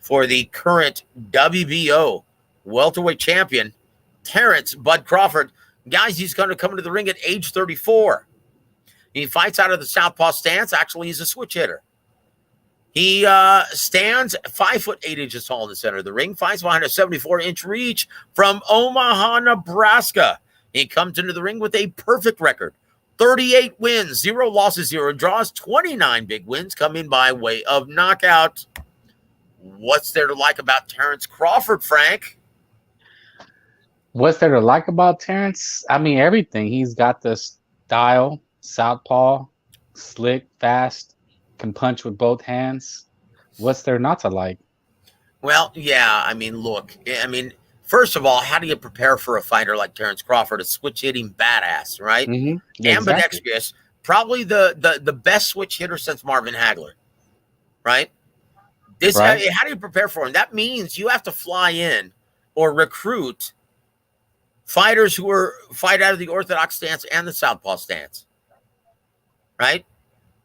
For the current WBO welterweight champion, Terrence Bud Crawford. Guys, he's going to come into the ring at age 34. He fights out of the southpaw stance. Actually, he's a switch hitter. He stands 5'8" tall in the center of the ring, fights behind a 74-inch reach from Omaha, Nebraska. He comes into the ring with a perfect record. 38 wins, 0 losses, 0 draws, 29 big wins coming by way of knockout. What's there to like about Terrence Crawford, Frank? What's there to like about Terrence? I mean, everything. He's got the style, southpaw, slick, fast, can punch with both hands. What's there not to like? Well, yeah, I mean, look, first of all, how do you prepare for a fighter like Terrence Crawford, a switch-hitting badass, right? Mm-hmm. Ambidextrous, probably the best switch hitter since Marvin Hagler, right? Right. How do you prepare for him? That means you have to fly in or recruit fighters who fight out of the orthodox stance and the southpaw stance, right?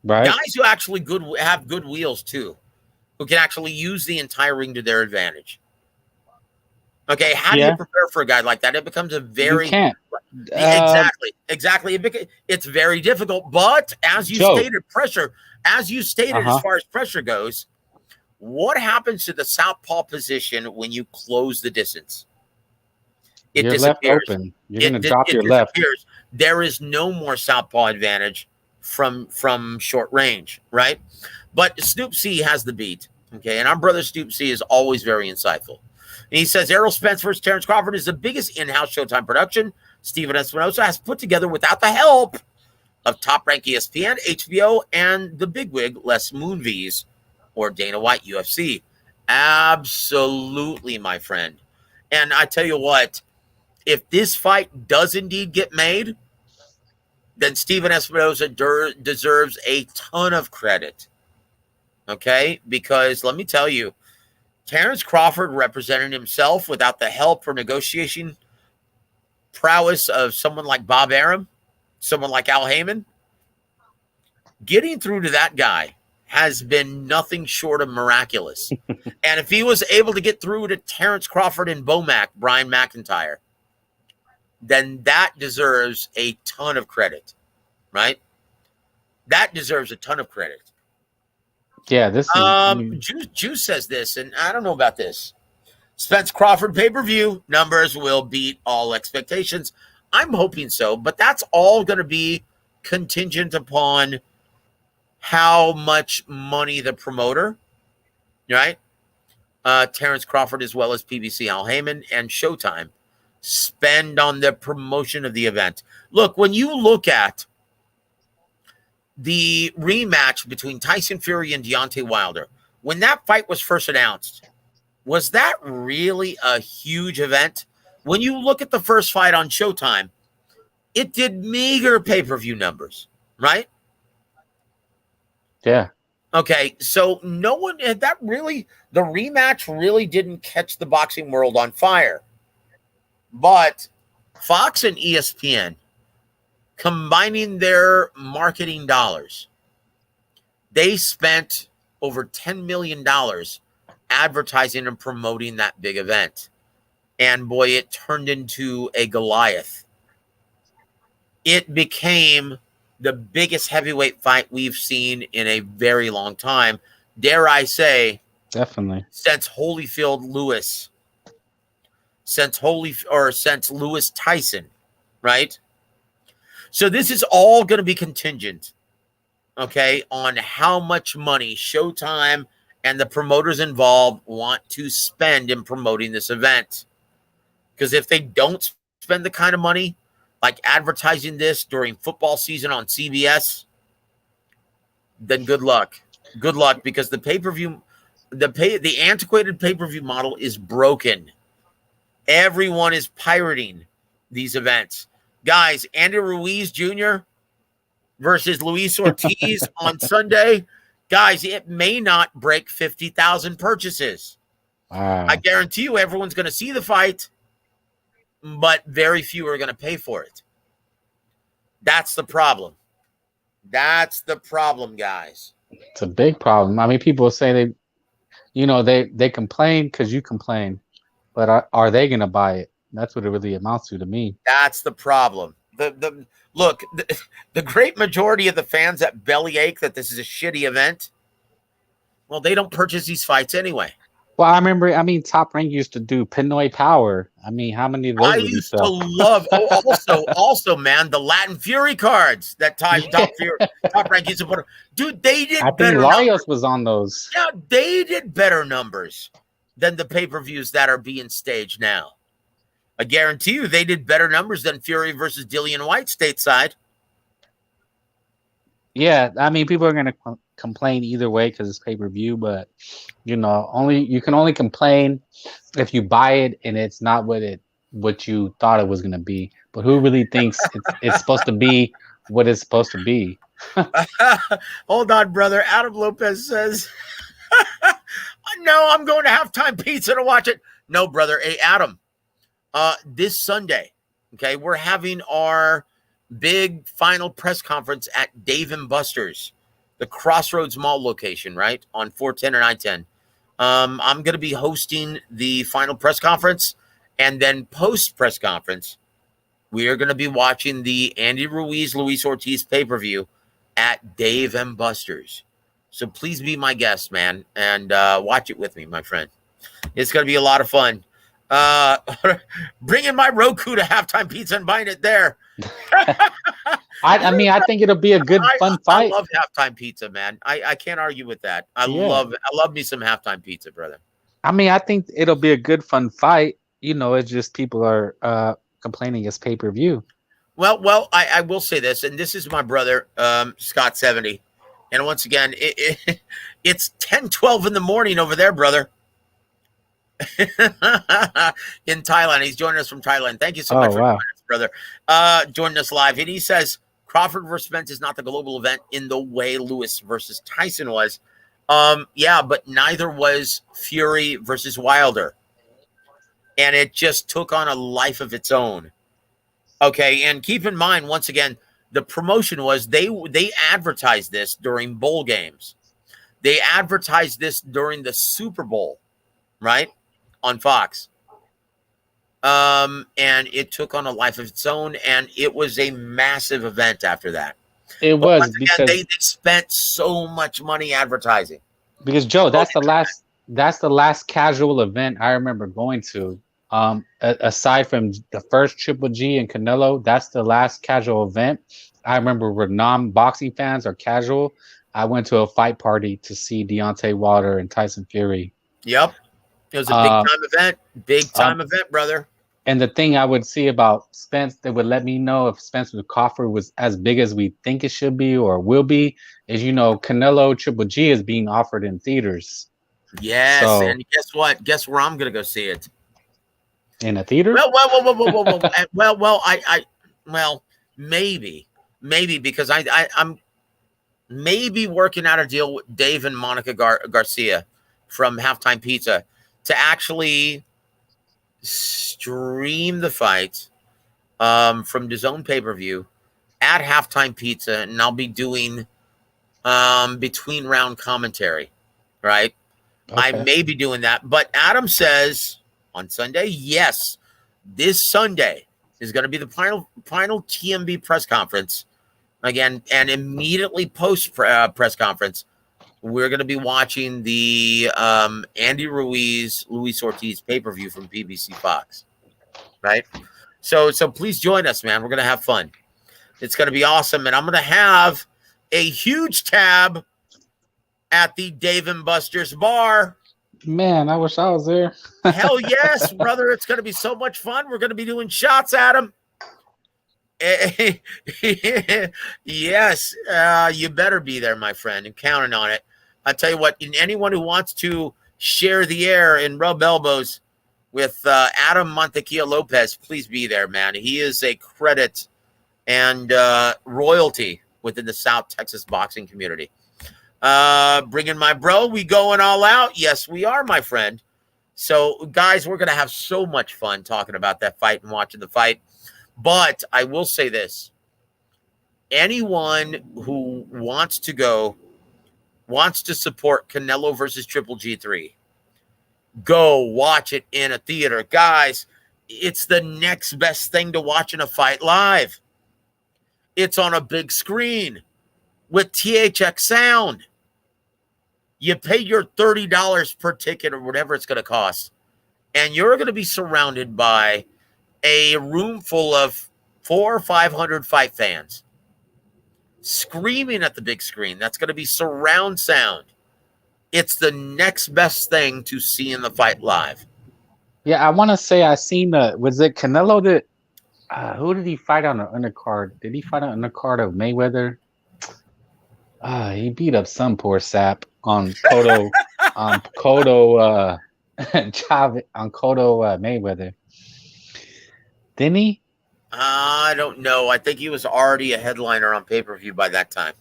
Right. Guys who actually have good wheels too, who can actually use the entire ring to their advantage. Okay, how do you prepare for a guy like that? It becomes a very... You can't. Exactly. It's very difficult, but as you stated, as far as pressure goes, what happens to the southpaw position when you close the distance? It disappears. Left open. You're going to drop your left. There is no more southpaw advantage from short range, right? But Snoop C has the beat, okay? And our brother Snoop C is always very insightful. And he says Errol Spence versus Terrence Crawford is the biggest in-house Showtime production Steven Espinosa has put together without the help of top-ranked ESPN, HBO, and the bigwig Les Moonves or Dana White UFC. Absolutely, my friend. And I tell you what, if this fight does indeed get made, then Steven Espinosa deserves a ton of credit. Okay? Because let me tell you, Terrence Crawford represented himself without the help or negotiation prowess of someone like Bob Arum, someone like Al Heyman. Getting through to that guy has been nothing short of miraculous. And if he was able to get through to Terrence Crawford and Brian McIntyre, then that deserves a ton of credit, right? That deserves a ton of credit. Yeah, this is... Juice says this, and I don't know about this. Spence Crawford pay-per-view numbers will beat all expectations. I'm hoping so, but that's all going to be contingent upon how much money the promoter, right? Terrence Crawford, as well as PBC, Al Heyman, and Showtime spend on the promotion of the event. Look, when you look at the rematch between Tyson Fury and Deontay Wilder, when that fight was first announced, was that really a huge event? When you look at the first fight on Showtime, it did meager pay-per-view numbers, right? Yeah. Okay, so no one had that really, the rematch really didn't catch the boxing world on fire. But Fox and ESPN, combining their marketing dollars, they spent over $10 million advertising and promoting that big event. And boy, it turned into a Goliath. It became the biggest heavyweight fight we've seen in a very long time. Dare I say, definitely since Holyfield Lewis, since Lewis Tyson, right? So this is all going to be contingent, okay, on how much money Showtime and the promoters involved want to spend in promoting this event. Because if they don't spend the kind of money, like advertising this during football season on CBS, then good luck. Good luck, because the pay-per-view, the antiquated pay-per-view model is broken. Everyone is pirating these events. Guys, Andy Ruiz Jr. versus Luis Ortiz on Sunday. Guys, it may not break 50,000 purchases. I guarantee you everyone's going to see the fight. but very few are going to pay for it. That's the problem. That's the problem, guys. It's a big problem. I mean, people say they complain because you complain, but are they going to buy it? That's what it really amounts to me. That's the problem. The great majority of the fans that bellyache that this is a shitty event, well, they don't purchase these fights anyway. Well, I remember. I mean, Top Rank used to do Pinoy Power. I mean, how many of those? I used to love. Also, man, the Latin Fury cards that Top Rank used to put. Dude, they did. I think Larios was on those. Yeah, they did better numbers than the pay-per-views that are being staged now. I guarantee you, they did better numbers than Fury versus Dillian White stateside. Yeah, I mean, people are going to complain either way because it's pay-per-view, but you can only complain if you buy it and it's not what you thought it was going to be. But who really thinks it's supposed to be what it's supposed to be? Hold on, brother. Adam Lopez says, "No, I'm going to Halftime Pizza to watch it." No, brother. Hey, Adam. This Sunday, okay, we're having our big final press conference at Dave & Buster's, the Crossroads Mall location, right, on 410 and I-10. I'm going to be hosting the final press conference, and then post-press conference, we are going to be watching the Andy Ruiz, Luis Ortiz pay-per-view at Dave & Buster's. So please be my guest, man, and watch it with me, my friend. It's going to be a lot of fun. Bringing my Roku to Halftime Pizza and buying it there. I mean, I think it'll be a good, fun fight. I love Halftime Pizza, man. I can't argue with that. I love me some Halftime Pizza, brother. I mean, I think it'll be a good, fun fight. It's just people are complaining it's pay-per-view. Well, I will say this, and this is my brother, Scott 70. And once again, it's 10:12 in the morning over there, brother. In Thailand. He's joining us from Thailand. Thank you so much for joining us, brother. Joining us live. And he says Crawford versus Spence is not the global event in the way Lewis versus Tyson was. Yeah, but neither was Fury versus Wilder. And it just took on a life of its own. Okay, and keep in mind, once again, the promotion was they advertised this during bowl games. They advertised this during the Super Bowl, right? On Fox. And it took on a life of its own, and it was a massive event after that. It was because they spent so much money advertising. Because Joe, that's the last casual event I remember going to. Aside from the first Triple G and Canelo, that's the last casual event I remember where non-boxing fans are casual. I went to a fight party to see Deontay Wilder and Tyson Fury. Yep. It was a big-time event. Big-time event, brother. And the thing I would see about Spence that would let me know if Spence with Crawford was as big as we think it should be or will be is, Canelo Triple G is being offered in theaters. Yes, and guess what? Guess where I'm going to go see it? In a theater? Well, maybe because I'm maybe working out a deal with Dave and Monica Garcia from Halftime Pizza to actually stream the fight from DAZN pay-per-view at Halftime Pizza, and I'll be doing between round commentary, right? Okay. I may be doing that, but Adam says on Sunday, yes, this Sunday is going to be the final TMB press conference again, and immediately post press conference, we're going to be watching the Andy Ruiz, Luis Ortiz pay-per-view from BBC Fox, right? So please join us, man. We're going to have fun. It's going to be awesome, and I'm going to have a huge tab at the Dave & Buster's bar. Man, I wish I was there. Hell yes, brother. It's going to be so much fun. We're going to be doing shots at him. Yes, you better be there, my friend. I'm counting on it. I'll tell you what, anyone who wants to share the air and rub elbows with Adam Montequilla Lopez, please be there, man. He is a credit and royalty within the South Texas boxing community. Bringing my bro, we going all out? Yes, we are, my friend. So, guys, we're going to have so much fun talking about that fight and watching the fight. But I will say this. Anyone who wants to support Canelo versus Triple G3, go watch it in a theater. Guys, it's the next best thing to watching a fight live. It's on a big screen with THX sound. You pay your $30 per ticket or whatever it's going to cost, and you're going to be surrounded by a room full of 400 or 500 fight fans screaming at the big screen. That's going to be surround sound. It's the next best thing to see in the fight live. Yeah, I want to say I seen was it Canelo that who did he fight on the undercard? Did he fight on the undercard of Mayweather? He beat up some poor sap on Cotto Chavez on Cotto Mayweather. Didn't he? I don't know. I think he was already a headliner on pay-per-view by that time.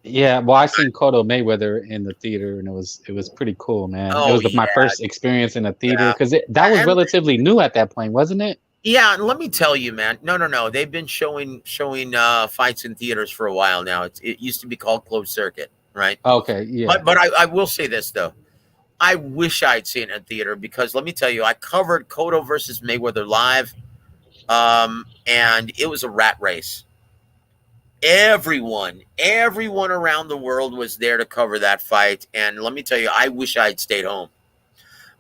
Yeah, well, I seen Cotto Mayweather in the theater, and it was pretty cool, man. It was my first experience in a theater because that was relatively new at that point, wasn't it? Yeah, and let me tell you, man. No. They've been showing fights in theaters for a while now. It used to be called closed circuit, right? Okay, yeah. But I will say this though. I wish I'd seen it in theater because let me tell you, I covered Cotto versus Mayweather live, and it was a rat race. Everyone around the world was there to cover that fight, and let me tell you, I wish I had stayed home.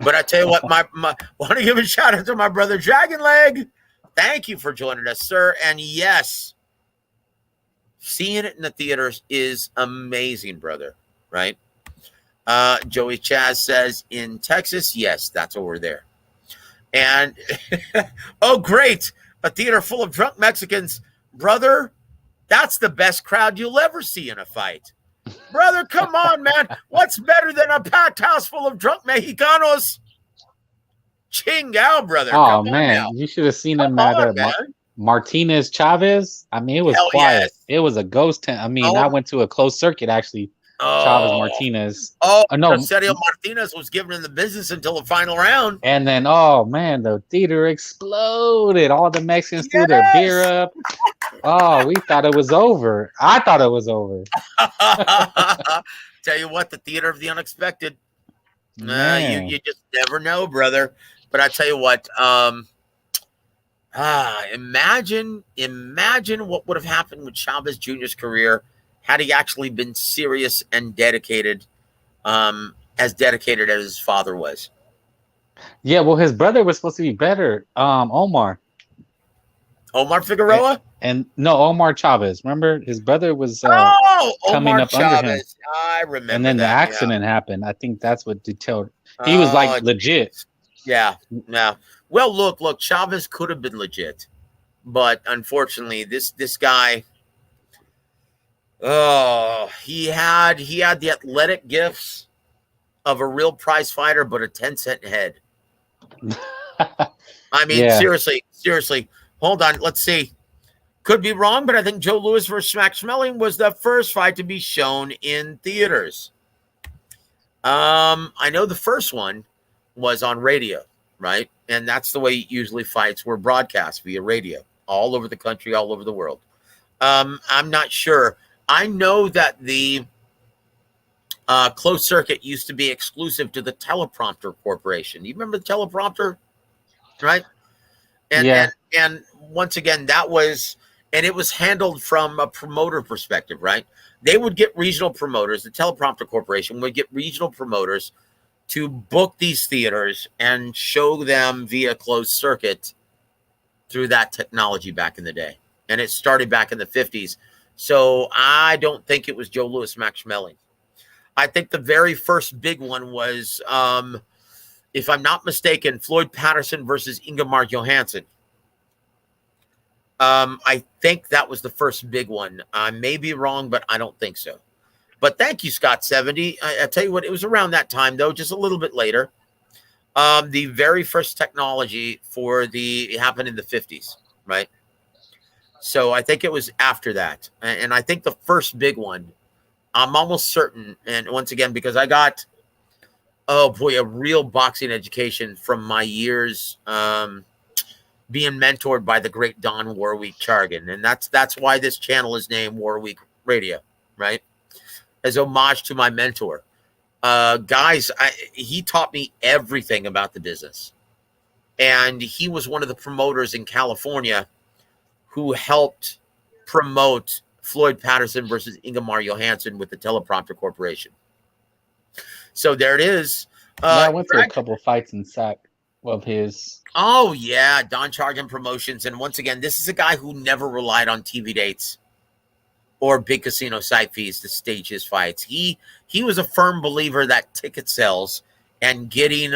But I tell you what, my want to give a shout out to my brother Dragon Leg. Thank you for joining us, sir. And yes, seeing it in the theaters is amazing, brother. Right? Joey Chaz says in Texas, yes, that's where we're there. And oh, great, a theater full of drunk Mexicans, brother. That's the best crowd you'll ever see in a fight. Brother, come on, man. What's better than a packed house full of drunk Mexicanos? Chingao, brother. Oh, man. You should have seen him at Martinez Chavez. I mean, it was quiet. Yes. It was a ghost town. I mean, I went to a closed circuit, actually. Chavez Martinez. No. Sergio Martinez was given in the business until the final round. And then, oh, man, the theater exploded. All the Mexicans threw their beer up. Oh, we thought it was over. I thought it was over. Tell you what, the theater of the unexpected. You just never know, brother. But I tell you what, imagine what would have happened with Chavez Jr.'s career had he actually been serious and dedicated, as dedicated as his father was. Yeah, well, his brother was supposed to be better. Omar Figueroa? And no, Omar Chavez. Remember, his brother was coming Omar up Chavez. under him. I remember. And then the accident happened. I think that's what detailed. He was like legit. Yeah. No. Well, look. Chavez could have been legit, but unfortunately, this guy. Oh, he had the athletic gifts of a real prize fighter, but a 10-cent head. I mean, seriously. Hold on. Let's see. Could be wrong, but I think Joe Louis versus Max Schmeling was the first fight to be shown in theaters. I know the first one was on radio, right? And that's the way usually fights were broadcast via radio all over the country, all over the world. I'm not sure. I know that the closed circuit used to be exclusive to the Teleprompter Corporation. You remember the Teleprompter, right? And once again, it was handled from a promoter perspective, right? They would get regional promoters. The Teleprompter Corporation would get regional promoters to book these theaters and show them via closed circuit through that technology back in the day. And it started back in the 50s. So I don't think it was Joe Louis, Max Schmeling. I think the very first big one was, if I'm not mistaken, Floyd Patterson versus Ingemar Johansson. I think that was the first big one. I may be wrong, but I don't think so. But thank you, Scott70. I tell you what, it was around that time, though, just a little bit later. The very first technology it happened in the 50s, right? So I think it was after that. And I think the first big one, I'm almost certain, and once again, because I got Oh boy, a real boxing education from my years being mentored by the great Don Warwick Chargan, and that's why this channel is named Warwick Radio, right? As homage to my mentor. Guys, he taught me everything about the business, and he was one of the promoters in California who helped promote Floyd Patterson versus Ingemar Johansson with the Teleprompter Corporation. So there it is. I went to a couple of fights in SAC of his. Oh, yeah, Don Chargan Promotions. And once again, this is a guy who never relied on TV dates or big casino site fees to stage his fights. He was a firm believer that ticket sales and getting,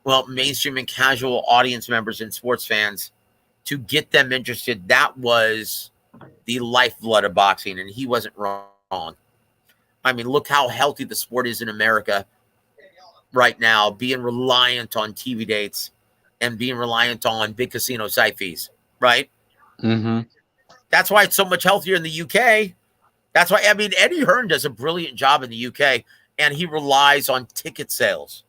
well, mainstream and casual audience members and sports fans to get them interested, that was the lifeblood of boxing, and he wasn't wrong. I mean, look how healthy the sport is in America right now, being reliant on TV dates and being reliant on big casino site fees, right? Mm-hmm. That's why it's so much healthier in the UK. That's why, I mean, Eddie Hearn does a brilliant job in the UK, and he relies on ticket sales,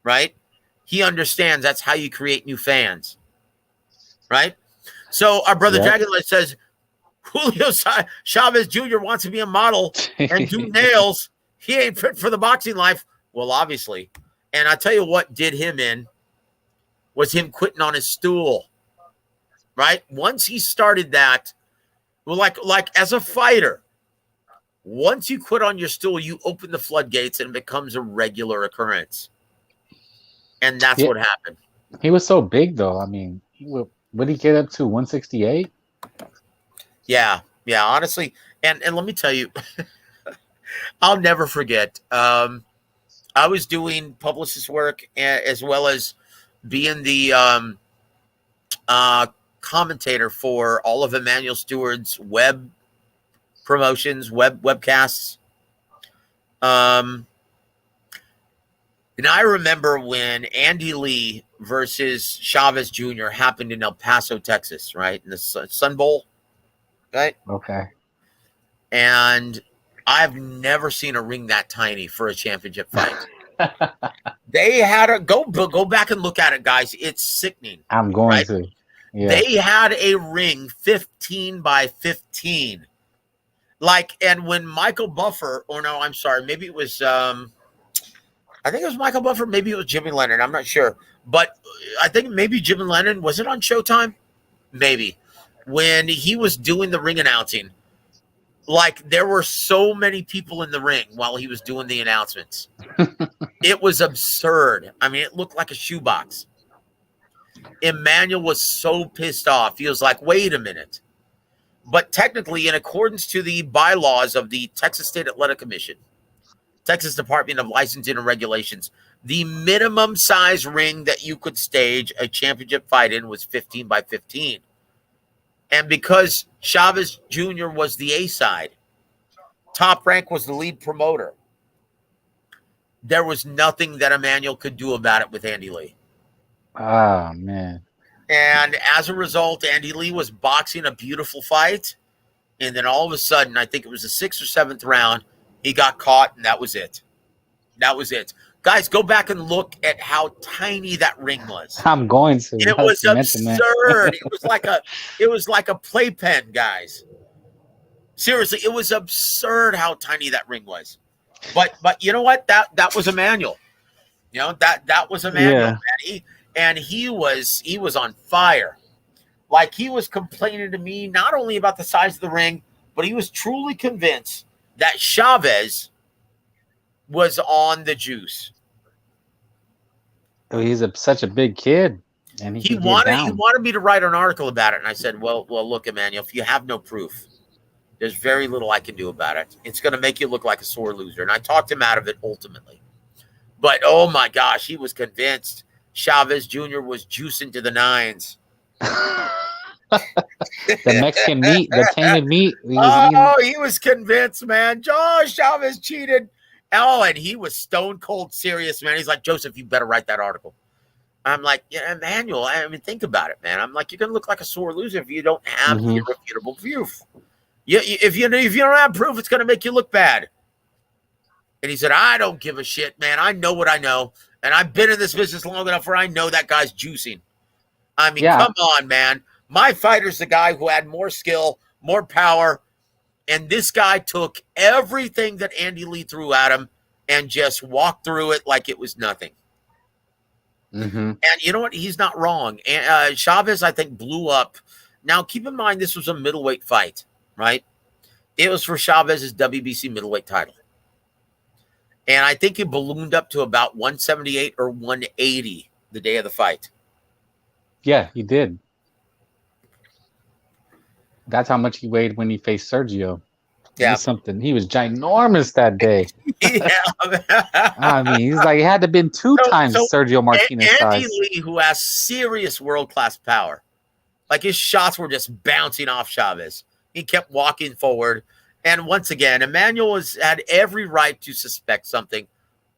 right? He understands that's how you create new fans, right? So our brother Dragonlight says, Julio Chavez Jr. wants to be a model and do nails. He ain't fit for the boxing life. Well, obviously. And I tell you what did him in was him quitting on his stool, right? Once he started that, well, like as a fighter, once you quit on your stool, you open the floodgates and it becomes a regular occurrence. And that's what happened. He was so big, though. I mean, what did he get up to, 168? Yeah, honestly. And let me tell you, I'll never forget. I was doing publicist work as well as being the commentator for all of Emmanuel Stewart's web promotions, webcasts. And I remember when Andy Lee versus Chavez Jr. happened in El Paso, Texas, right? In the Sun Bowl, right? Okay. And I've never seen a ring that tiny for a championship fight. They had a go back and look at it, guys. It's sickening. I'm going to. Yeah. They had a ring 15 by 15. And when Michael Buffer, or no, I'm sorry, maybe it was I think it was Michael Buffer, maybe it was Jimmy Lennon, I'm not sure. But I think maybe Jimmy Lennon, was it on Showtime? Maybe. When he was doing the ring announcing, there were so many people in the ring while he was doing the announcements. It was absurd. I mean, it looked like a shoebox. Emmanuel was so pissed off. He was like, wait a minute. But technically, in accordance to the bylaws of the Texas State Athletic Commission, Texas Department of Licensing and Regulations, the minimum size ring that you could stage a championship fight in was 15 by 15. And because Chavez Jr. was the A side, Top Rank was the lead promoter, there was nothing that Emmanuel could do about it with Andy Lee. Oh, man. And as a result, Andy Lee was boxing a beautiful fight. And then all of a sudden, I think it was the 6th or 7th round, he got caught, and that was it. That was it. Guys, go back and look at how tiny that ring was. I'm going to. It was absurd. It was like a playpen, guys. Seriously, it was absurd how tiny that ring was. But you know what? That was Emmanuel. You know, that was Emmanuel. Yeah. He was on fire. He was complaining to me not only about the size of the ring, but he was truly convinced that Chavez was on the juice. Oh, he's such a big kid, and he wanted me to write an article about it, and I said, well, look, Emmanuel, if you have no proof, there's very little I can do about it. It's going to make you look like a sore loser, and I talked him out of it ultimately. But oh my gosh, he was convinced Chavez Jr. was juicing to the nines. The Mexican meat, the tainted meat. He was convinced, man. Chavez cheated. Oh, and he was stone cold serious, man. He's like, Joseph, you better write that article. I'm like, yeah, Emmanuel, I mean, think about it, man. I'm like, you're going to look like a sore loser if you don't have irrefutable proof. If you don't have proof, it's going to make you look bad. And he said, I don't give a shit, man. I know what I know. And I've been in this business long enough where I know that guy's juicing. I mean, come on, man. My fighter's the guy who had more skill, more power. And this guy took everything that Andy Lee threw at him and just walked through it like it was nothing. Mm-hmm. And you know what? He's not wrong. And Chavez, I think, blew up. Now, keep in mind, this was a middleweight fight, right? It was for Chavez's WBC middleweight title. And I think he ballooned up to about 178 or 180 the day of the fight. Yeah, he did. That's how much he weighed when he faced Sergio. Yeah. He was ginormous that day. Yeah. I mean, he's like, he had to have been two times Sergio Martinez Andy size. Lee, who has serious world-class power. Like, his shots were just bouncing off Chavez. He kept walking forward. And once again, Emmanuel had every right to suspect something,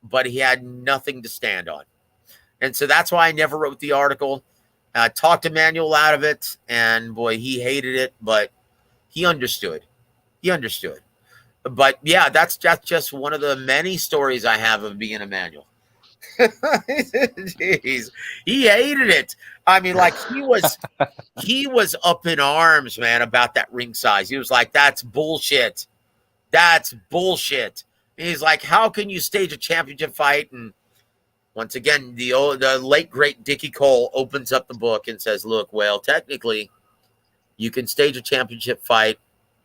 but he had nothing to stand on. And so that's why I never wrote the article. I talked Emmanuel out of it, and boy, he hated it, but he understood. He understood. But yeah, that's just one of the many stories I have of being Emmanuel. Jeez, he hated it. I mean, like, he was up in arms, man, about that ring size. He was like, "That's bullshit. That's bullshit." And he's like, "How can you stage a championship fight?" And once again, the late great Dickie Cole opens up the book and says, "Look, well, technically, you can stage a championship fight.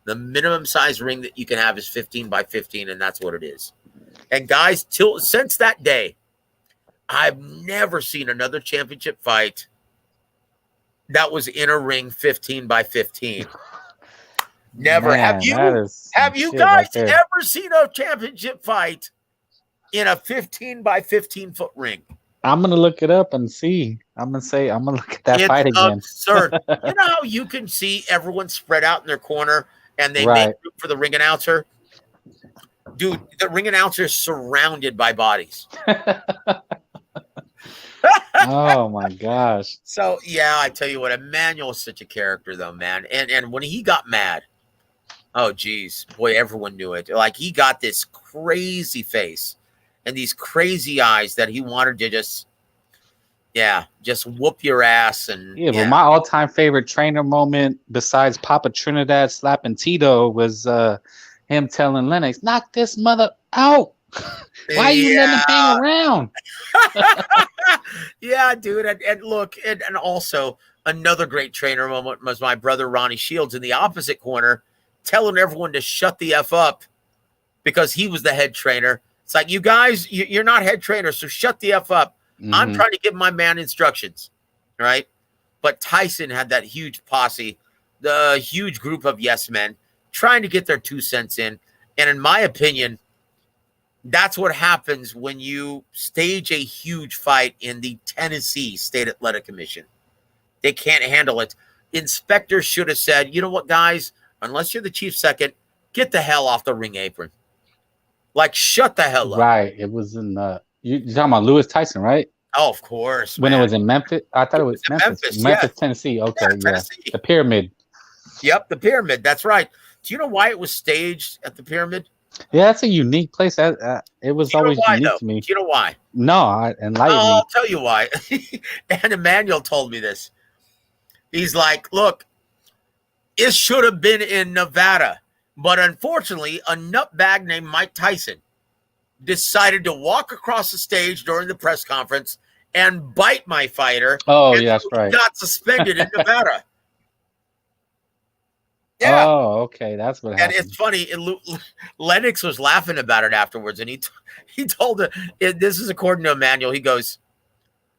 The minimum size ring that you can have is 15 by 15, and that's what it is." And guys, since that day, I've never seen another championship fight that was in a ring 15 by 15. Never. Man, have you guys ever seen a championship fight in a 15 by 15 foot ring? I'm gonna look it up and see. I'm gonna look at that fight again. It's absurd. You know how you can see everyone spread out in their corner and they make room for the ring announcer? Dude, the ring announcer is surrounded by bodies. Oh my gosh. So yeah, I tell you what, Emmanuel is such a character though, man. And when he got mad, oh geez, boy, everyone knew it. Like, he got this crazy face and these crazy eyes that he wanted to just whoop your ass. And but my all-time favorite trainer moment, besides Papa Trinidad slapping Tito, was him telling Lennox, "Knock this mother out. Why are you letting him hang around?" Yeah, dude. And look, and also another great trainer moment was my brother Ronnie Shields in the opposite corner telling everyone to shut the F up because he was the head trainer. It's like, you guys, you're not head trainers, so shut the F up. Mm-hmm. I'm trying to give my man instructions, right? But Tyson had that huge posse, the huge group of yes men trying to get their 2 cents in. And in my opinion, that's what happens when you stage a huge fight in the Tennessee State Athletic Commission. They can't handle it. Inspectors should have said, "You know what, guys? Unless you're the chief second, get the hell off the ring apron." Like, shut the hell up. Right. It was in you're talking about Lewis Tyson, right? Oh, of course. When it was in Memphis? I thought it was Memphis. Memphis, Tennessee. Okay, yeah. Tennessee. The Pyramid. Yep, the Pyramid. That's right. Do you know why it was staged at the Pyramid? Yeah, that's a unique place. It was always unique to me. Do you know why? No, enlighten me. I'll tell you why. And Emmanuel told me this. He's like, "Look, it should have been in Nevada, but unfortunately, a nutbag named Mike Tyson decided to walk across the stage during the press conference and bite my fighter." Oh, yeah, that's right. He got suspended in Nevada. Yeah. Oh, okay, that's what happened. And it's funny. Lennox was laughing about it afterwards, and he told her, this is according to Emmanuel. He goes,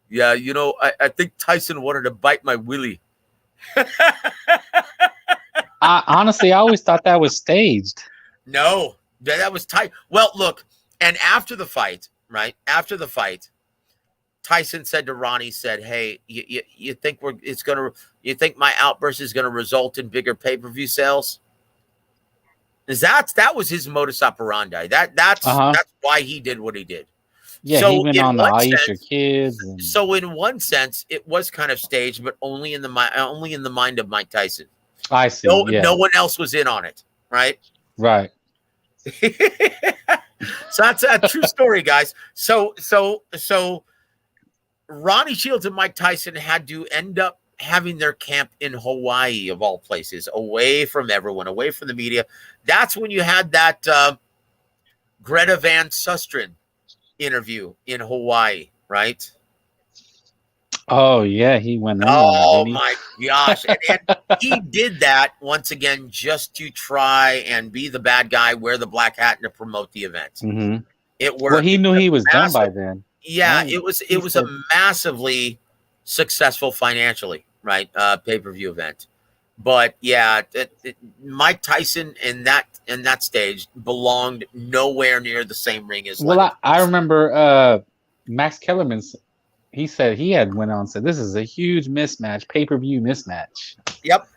"Yeah, you know, I think Tyson wanted to bite my willy." Honestly, I always thought that was staged. No, that was tight. Well, look, and after the fight, right? After the fight, Tyson said to Ronnie, said, "Hey, you think you think my outburst is gonna result in bigger pay-per-view sales?" That was his modus operandi. That's why he did what he did. Yeah, so he went on the "I Eat Your Kids." So in one sense, it was kind of staged, but only in the mind of Mike Tyson. I see. No one else was in on it, right? Right. So that's a true story, guys. So Ronnie Shields and Mike Tyson had to end up having their camp in Hawaii, of all places, away from everyone, away from the media. That's when you had that Greta Van Susteren interview in Hawaii, right? Oh yeah, he went in on that, Oh didn't he? my gosh. And he did that once again just to try and be the bad guy, wear the black hat, and to promote the event. Mm-hmm. It worked. Well, he knew he was done by massive. then. Yeah, Right. it was He a said- massively successful financially, right? Pay-per-view event. But yeah, Mike Tyson in that stage belonged nowhere near the same ring as Well, Leonard. I remember Max Kellerman's. He said he had went on and said this is a huge mismatch, pay-per-view mismatch. Yep.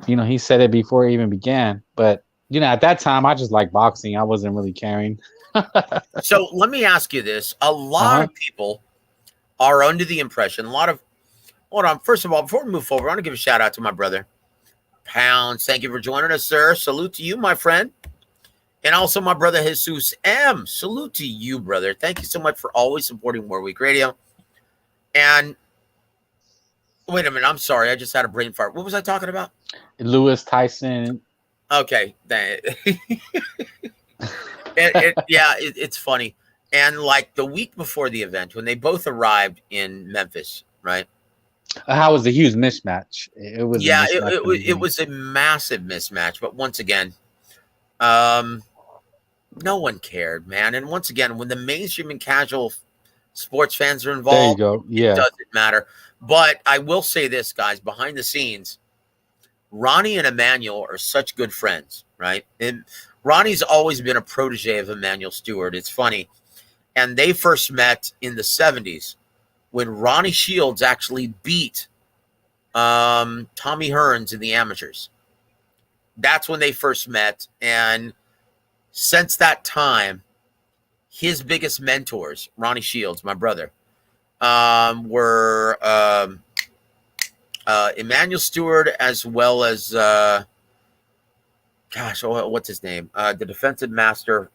You know, he said it before it even began. But you know, at that time, I just liked boxing. I wasn't really caring. So let me ask you this: a lot of people are under the impression. Hold on. First of all, before we move forward, I want to give a shout out to my brother Pounds. Thank you for joining us, sir. Salute to you, my friend. And also my brother Jesus M. Salute to you, brother. Thank you so much for always supporting War Week Radio. And wait a minute. I'm sorry. I just had a brain fart. What was I talking about? Lewis Tyson. Okay. It's funny. And like the week before the event, when they both arrived in Memphis, right? How was a huge mismatch? It was. Yeah, it was a massive mismatch. But once again, no one cared, man. And once again, when the mainstream and casual sports fans are involved, there you go. Yeah, it doesn't matter. But I will say this, guys, behind the scenes, Ronnie and Emmanuel are such good friends, right? And Ronnie's always been a protege of Emmanuel Stewart. It's funny. And they first met in the 70s when Ronnie Shields actually beat Tommy Hearns in the amateurs. That's when they first met. And since that time, his biggest mentors, Ronnie Shields, my brother, were Emmanuel Stewart, as well as what's his name? The defensive master.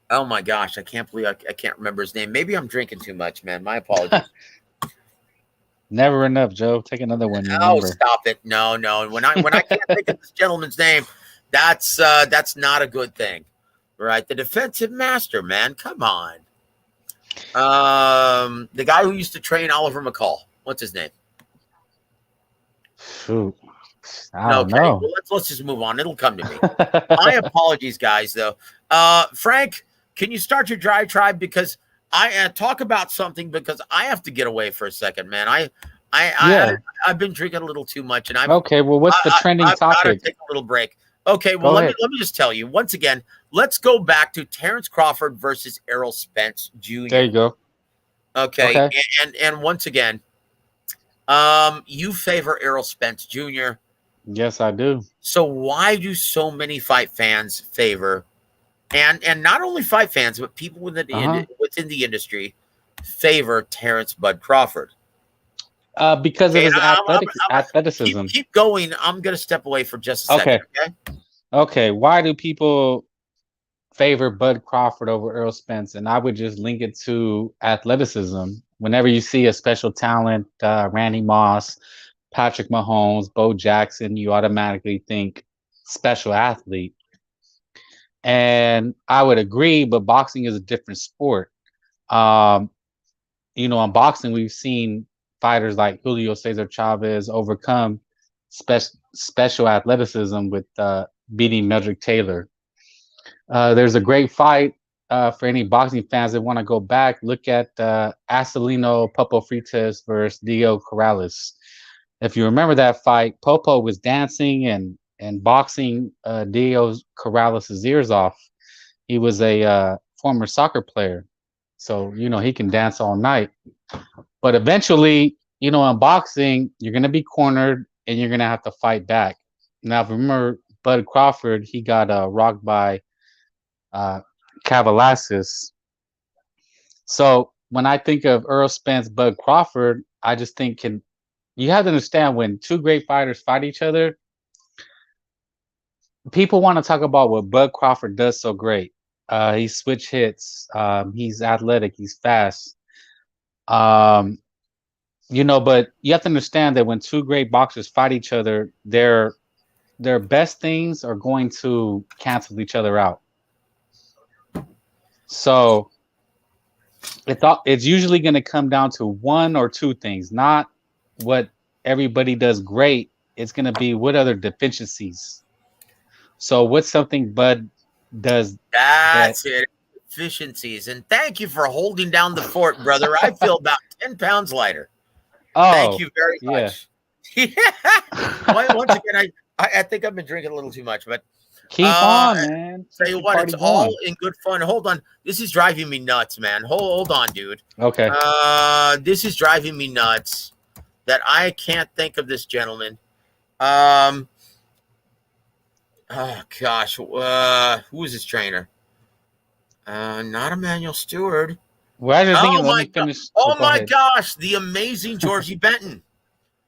Oh my gosh, I can't believe I can't remember his name. Maybe I'm drinking too much, man. My apologies. never enough, Joe. Take another one. Oh, stop it! No. When I can't think of this gentleman's name, that's not a good thing, right? The defensive master, man. Come on. The guy who used to train Oliver McCall. What's his name? Shoot. I don't know. Well, let's just move on. It'll come to me. My apologies, guys. Though, Frank, can you start your diatribe, because I talk about something, because I have to get away for a second, man. I've been drinking a little too much, and okay. Well, what's the trending I've got to topic? take a little break. Okay. Well, let me just tell you once again. Let's go back to Terrence Crawford versus Errol Spence Jr. There you go. Okay. And once again, you favor Errol Spence Jr. Yes, I do. So why do so many fight fans favor, and not only fight fans, but people within the industry favor Terrence Bud Crawford? Because of his athleticism. Keep going. I'm going to step away for just a second. Okay. Why do people favor Bud Crawford over Errol Spence? And I would just link it to athleticism. Whenever you see a special talent, Randy Moss, Patrick Mahomes, Bo Jackson, you automatically think special athlete. And I would agree, but boxing is a different sport. In boxing, we've seen fighters like Julio Cesar Chavez overcome special athleticism with beating Mildred Taylor. There's a great fight for any boxing fans that want to go back. Look at Acelino Popo Freitas versus Diego Corrales. If you remember that fight, Popo was dancing and boxing Diego Corrales' ears off. He was a former soccer player, so he can dance all night. But eventually, in boxing, you're going to be cornered and you're going to have to fight back. Now, if you remember Bud Crawford, he got rocked by Cavalasis. So when I think of Errol Spence, Bud Crawford, I just think you have to understand, when two great fighters fight each other, people want to talk about what Bud Crawford does so great. He switch hits. He's athletic. He's fast. But you have to understand that when two great boxers fight each other, their best things are going to cancel each other out. So it's usually going to come down to one or two things, not what everybody does great. It's going to be what other deficiencies. So what's something Bud does? That's it. Efficiencies. And thank you for holding down the fort, brother. I feel about 10 pounds lighter. Oh, thank you very much. Yeah. Once again, I think I've been drinking a little too much, but keep on, man. Tell you what, it's all in good fun. Hold on. This is driving me nuts, man. Hold on, dude. Okay. This is driving me nuts that I can't think of this gentleman. Oh gosh. Who is his trainer? Not Emmanuel Stewart. Well, I was thinking, let me finish. Oh my gosh, the amazing Georgie Benton.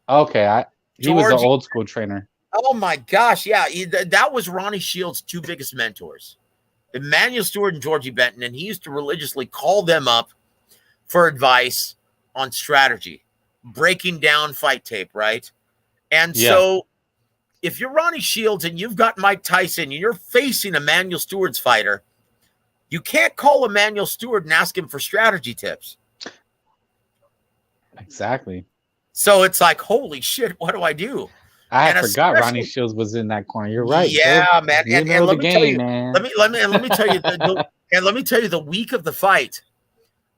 Okay, he was an old school trainer. Oh my gosh, yeah, that was Ronnie Shields' two biggest mentors, Emmanuel Stewart and Georgie Benton, and he used to religiously call them up for advice on strategy, breaking down fight tape, right? And so, if you're Ronnie Shields and you've got Mike Tyson and you're facing Emmanuel Stewart's fighter, you can't call Emmanuel Stewart and ask him for strategy tips. Exactly. So it's like, holy shit, what do I do? I forgot Ronnie Shields was in that corner. You're right. Yeah, man. And let me tell you, man. Let me tell you the week of the fight.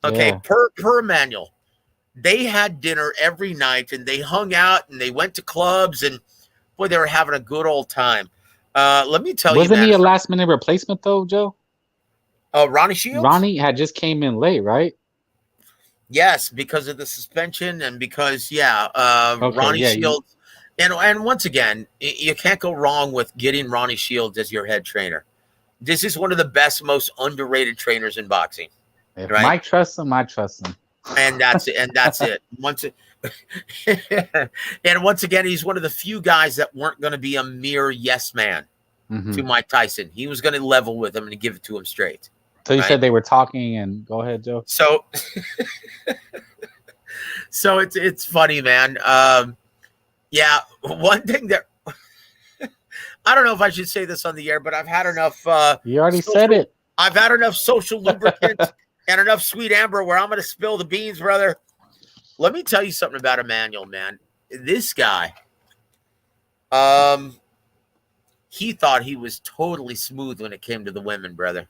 Okay, per Emmanuel, they had dinner every night and they hung out and they went to clubs and boy, they were having a good old time. Let me tell you, wasn't he a last minute replacement though, Joe? Ronnie Shields? Ronnie had just came in late, right? Yes, because of the suspension and because, Ronnie Shields. And once again, you can't go wrong with getting Ronnie Shields as your head trainer. This is one of the best, most underrated trainers in boxing. If Mike trusts him, I trust him. And that's it. And that's it. And once again, he's one of the few guys that weren't going to be a mere yes man to Mike Tyson. He was going to level with him and give it to him straight. So you said they were talking, and go ahead, Joe. So, it's funny, man. One thing that I don't know if I should say this on the air, but I've had enough. You already said it. I've had enough social lubricant and enough sweet amber where I'm going to spill the beans, brother. Let me tell you something about Emmanuel, man. This guy, he thought he was totally smooth when it came to the women, brother.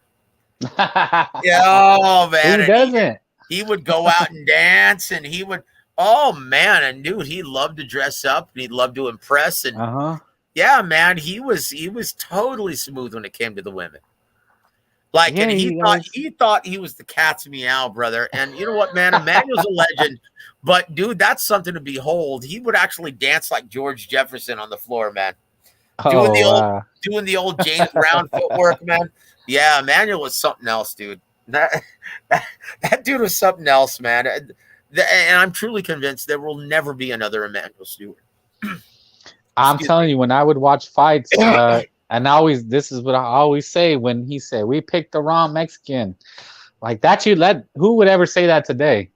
Oh man, who doesn't? He would go out and dance, and he would. Oh man, and dude, he loved to dress up, and he loved to impress, and yeah, man, he was totally smooth when it came to the women. Like, and he thought he was the cat's meow, brother. And you know what, man, Emmanuel's a legend, but dude, that's something to behold. He would actually dance like George Jefferson on the floor, man. Doing the old James Brown footwork, man. Yeah, Emmanuel was something else, dude. That dude was something else, man. And I'm truly convinced there will never be another Emmanuel Stewart. I'm telling you, when I would watch fights, and this is what I always say when he said, we picked the wrong Mexican. Like that, who would ever say that today?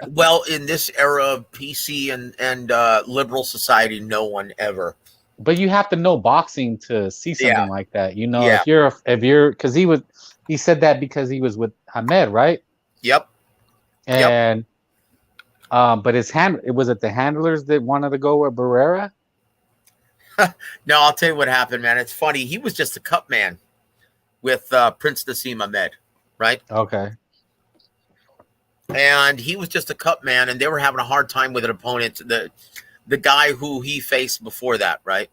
Well, in this era of PC and liberal society, no one ever. But you have to know boxing to see something like that. You know, if you're, because he said that because he was with Hamed, right? Yep. And, but was it the handlers that wanted to go with Barrera? No, I'll tell you what happened, man. It's funny. He was just a cup man with Prince Nassim Ahmed, right? Okay. And he was just a cup man, and they were having a hard time with an opponent, the guy who he faced before that, right?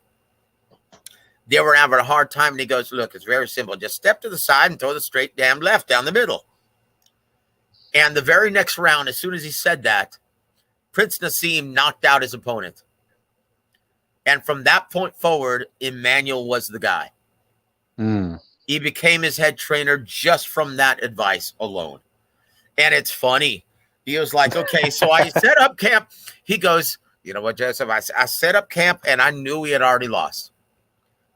They were having a hard time, and he goes, look, it's very simple. Just step to the side and throw the straight damn left down the middle. And the very next round, as soon as he said that, Prince Nassim knocked out his opponent. And from that point forward, Emmanuel was the guy. He became his head trainer just from that advice alone. And it's funny. He was like, okay, so I set up camp. He goes, You know what, Joseph? I set up camp and I knew he had already lost.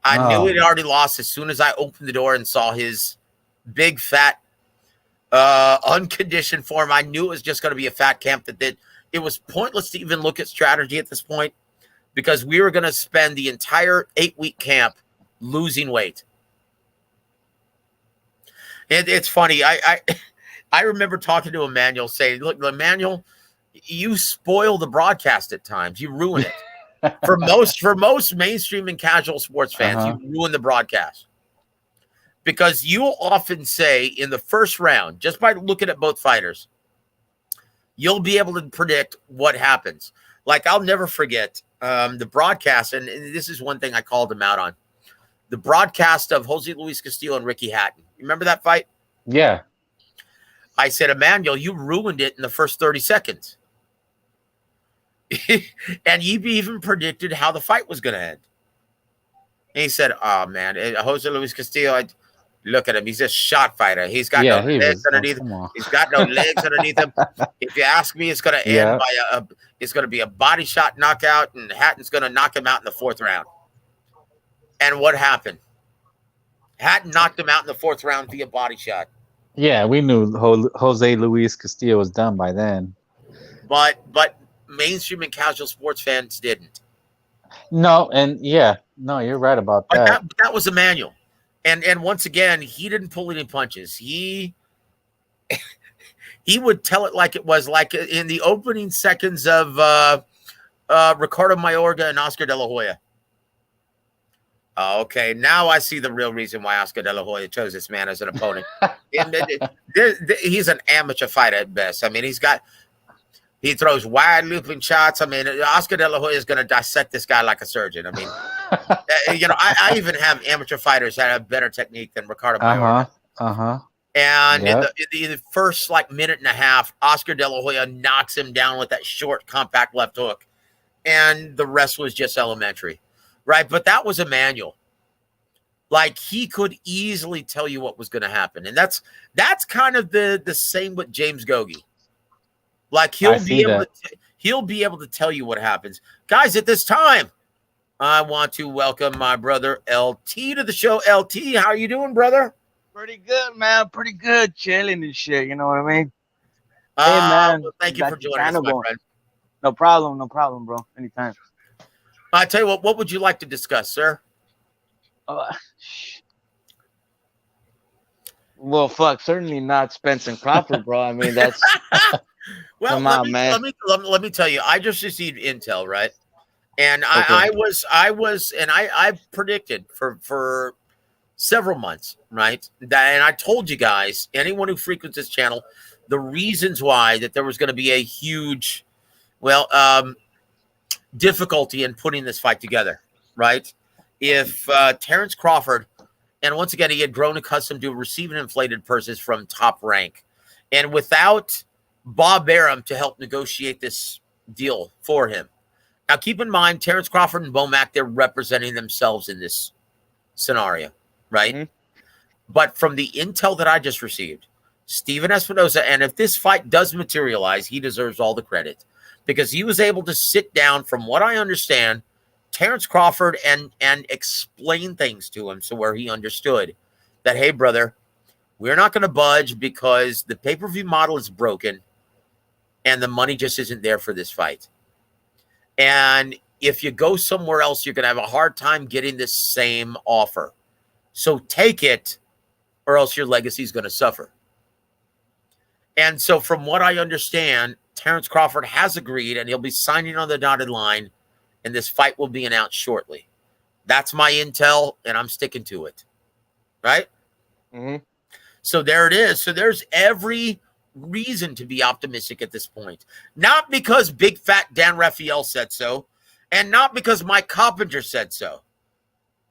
I knew he had already lost as soon as I opened the door and saw his big, fat, unconditioned form. I knew it was just going to be a fat camp that it was pointless to even look at strategy at this point because we were going to spend the entire 8-week camp losing weight. And it's funny. I remember talking to Emmanuel saying, look, Emmanuel, you spoil the broadcast at times. You ruin it. For most mainstream and casual sports fans, you ruin the broadcast. Because you'll often say in the first round, just by looking at both fighters, you'll be able to predict what happens. Like, I'll never forget the broadcast, and this is one thing I called him out on. The broadcast of Jose Luis Castillo and Ricky Hatton. You remember that fight? Yeah. I said, Emmanuel, you ruined it in the first 30 seconds. And you even predicted how the fight was going to end. And he said, oh, man, Jose Luis Castillo, look at him. He's a shot fighter. He's got no legs underneath him. He's got no legs underneath him. If you ask me, it's going to end by it's going to be a body shot knockout, and Hatton's going to knock him out in the 4th round. And what happened? Hatton knocked him out in the 4th round via body shot. Yeah, we knew Jose Luis Castillo was done by then. But mainstream and casual sports fans didn't. No, and you're right about that. That was Emmanuel. And once again, he didn't pull any punches. He would tell it like it was, like in the opening seconds of Ricardo Mayorga and Oscar De La Hoya. Okay, now I see the real reason why Oscar De La Hoya chose this man as an opponent. He's an amateur fighter at best. I mean, he throws wide looping shots. I mean, Oscar De La Hoya is going to dissect this guy like a surgeon. I mean, I even have amateur fighters that have better technique than Ricardo Mayorga. And in the first minute and a half, Oscar De La Hoya knocks him down with that short, compact left hook. And the rest was just elementary. Right, but that was Emmanuel. Like, he could easily tell you what was going to happen, and that's kind of the same with James Gogi. Like, he'll be able to tell you what happens, guys. At this time, I want to welcome my brother LT to the show. LT, how are you doing, brother? Pretty good, man. Pretty good, chilling and shit. You know what I mean? Hey, man. Well, thank you for joining us, my friend. No problem, bro. Anytime. I tell you what would you like to discuss, sir? Well, fuck, certainly not Spence and Crawford, bro. I mean, that's well. Come on, man. Let me tell you. I just received intel, right? And I predicted for several months, right? And I told you guys, anyone who frequents this channel, the reasons why that there was going to be a huge, difficulty in putting this fight together, right? If Terrence Crawford, and once again, he had grown accustomed to receiving inflated purses from Top Rank, and without WAWR to help negotiate this deal for him. Now, keep in mind, Terrence Crawford and Bomac, they're representing themselves in this scenario, right? Mm-hmm. But from the intel that I just received, Steven Espinosa, and if this fight does materialize, he deserves all the credit, because he was able to sit down, from what I understand, Terrence Crawford and explain things to him, so where he understood that, hey, brother, we're not going to budge because the pay-per-view model is broken and the money just isn't there for this fight. And if you go somewhere else, you're going to have a hard time getting this same offer. So take it, or else your legacy is going to suffer. And so from what I understand, Terrence Crawford has agreed, and he'll be signing on the dotted line, and this fight will be announced shortly. That's my intel, and I'm sticking to it. Right? Mm-hmm. So there it is. So there's every reason to be optimistic at this point. Not because big fat Dan Raphael said so, and not because Mike Coppinger said so,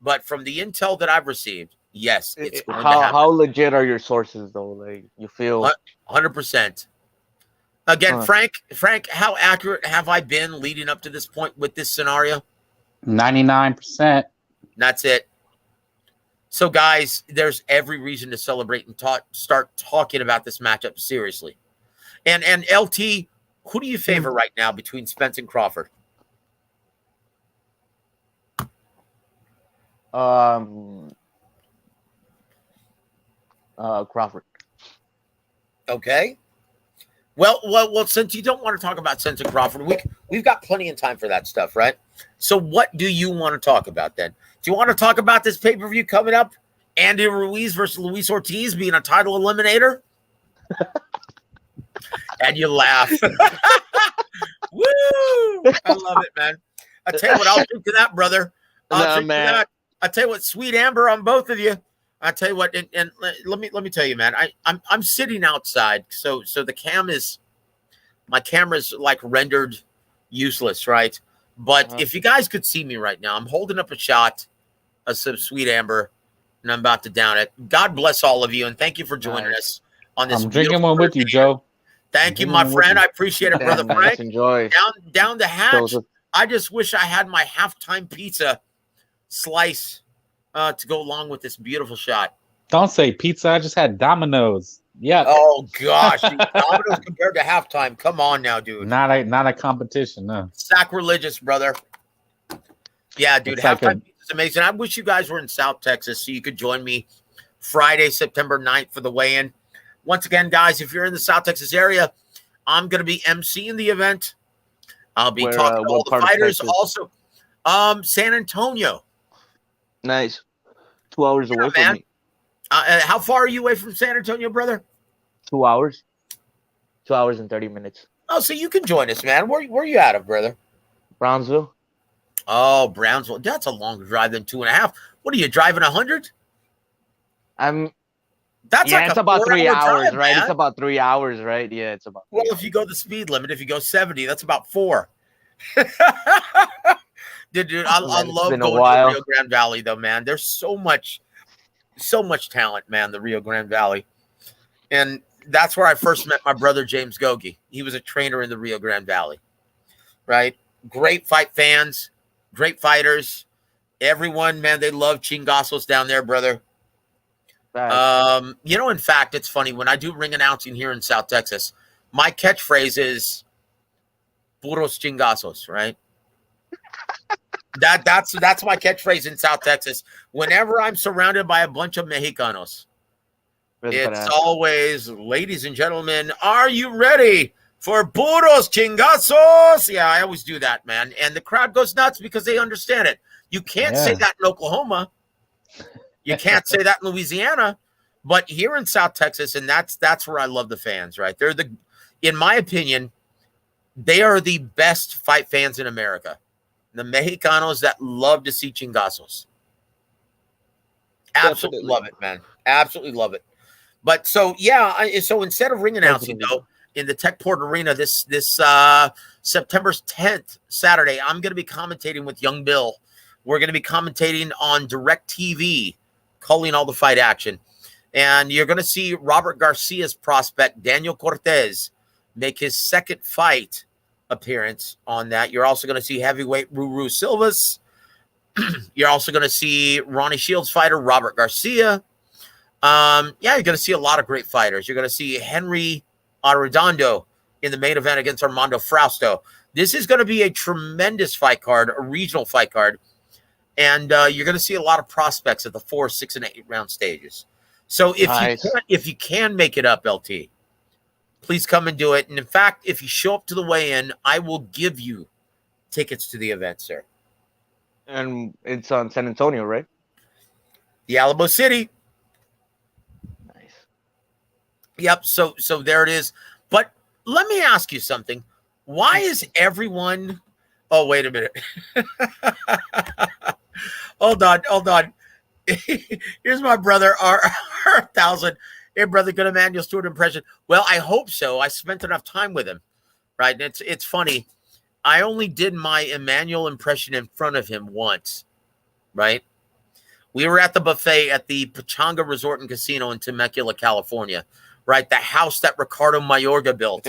but from the intel that I've received, yes, it's going to happen. How legit are your sources, though? Like, you feel 100%. Again, Frank, how accurate have I been leading up to this point with this scenario? 99%. That's it. So, guys, there's every reason to celebrate and start talking about this matchup seriously. And LT, who do you favor right now between Spence and Crawford? Crawford. Okay. Well. Since you don't want to talk about Spence and Crawford, we've got plenty of time for that stuff, right? So, what do you want to talk about then? Do you want to talk about this pay-per-view coming up? Andy Ruiz versus Luis Ortiz being a title eliminator? And you laugh. Woo! I love it, man. I tell you what, I'll drink to that, brother. I'll drink to that. I tell you what, sweet amber on both of you. I tell you what, and let me tell you, man. I'm sitting outside, so my camera's like rendered useless, right? But if you guys could see me right now, I'm holding up a shot of some sweet amber, and I'm about to down it. God bless all of you, and thank you for joining us on this. I'm drinking one with you, Joe. Thank you, my friend. I appreciate it, brother Frank. Enjoy. Down the hatch. Joseph. I just wish I had my halftime pizza slice to go along with this beautiful shot. Don't say pizza. I just had Domino's. Yeah. Oh gosh, Domino's compared to halftime. Come on now, dude. Not a competition, no. Sacrilegious, brother. Yeah, dude. Halftime pizza is amazing. I wish you guys were in South Texas so you could join me Friday, September 9th for the weigh-in. Once again, guys, if you're in the South Texas area, I'm going to be emceeing the event. I'll be talking to all the fighters. Also, San Antonio. Nice. 2 hours away from me. How far are you away from San Antonio, brother? 2 hours. 2 hours and 30 minutes. Oh, so you can join us, man. Where are you out of, brother? Brownsville. Oh, Brownsville. That's a longer drive than 2.5. What are you driving 100? It's about 3 hours, drive, right? Man. It's about 3 hours, right? Yeah, it's about. Well, if you go the speed limit, if you go 70, that's about 4. Dude, I love going to the Rio Grande Valley, though, man. There's so much talent, man. The Rio Grande Valley, and that's where I first met my brother James Gogi. He was a trainer in the Rio Grande Valley, right? Great fight fans, great fighters. Everyone, man, they love chingazos down there, brother. In fact, it's funny when I do ring announcing here in South Texas, my catchphrase is "puros chingazos," right? That's my catchphrase in South Texas. Whenever I'm surrounded by a bunch of Mexicanos, it's always, "Ladies and gentlemen, are you ready for puros chingazos?" Yeah, I always do that, man, and the crowd goes nuts because they understand it. You can't say that in Oklahoma. You can't say that in Louisiana, but here in South Texas, and that's where I love the fans, right? In my opinion, they are the best fight fans in America. The Mexicanos that love to see chingazos. Absolutely love it, man. Absolutely love it. But so instead of ring announcing, though, in the Techport Arena this September 10th, Saturday, I'm going to be commentating with Young Bill. We're going to be commentating on DirecTV, calling all the fight action. And you're going to see Robert Garcia's prospect, Daniel Cortez, make his second fight appearance on that. You're also going to see heavyweight Ruru Silvas. You're also going to see Ronnie Shields' fighter, Robert Garcia. You're going to see a lot of great fighters. You're going to see Henry Arredondo in the main event against Armando Frausto. This is going to be a tremendous fight card, a regional fight card. And you're going to see a lot of prospects at the 4, 6, and 8 round stages. So if you can make it up, LT, please come and do it. And in fact, if you show up to the weigh-in, I will give you tickets to the event, sir. And it's on San Antonio, right? The Alamo City. Nice. Yep. So there it is. But let me ask you something. Why is everyone? Oh, wait a minute. Hold on. Here's my brother, R1000. Hey, brother, good Emmanuel Stewart impression. Well, I hope so. I spent enough time with him, right? And it's funny. I only did my Emmanuel impression in front of him once, right? We were at the buffet at the Pachanga Resort and Casino in Temecula, California, right? The house that Ricardo Mayorga built,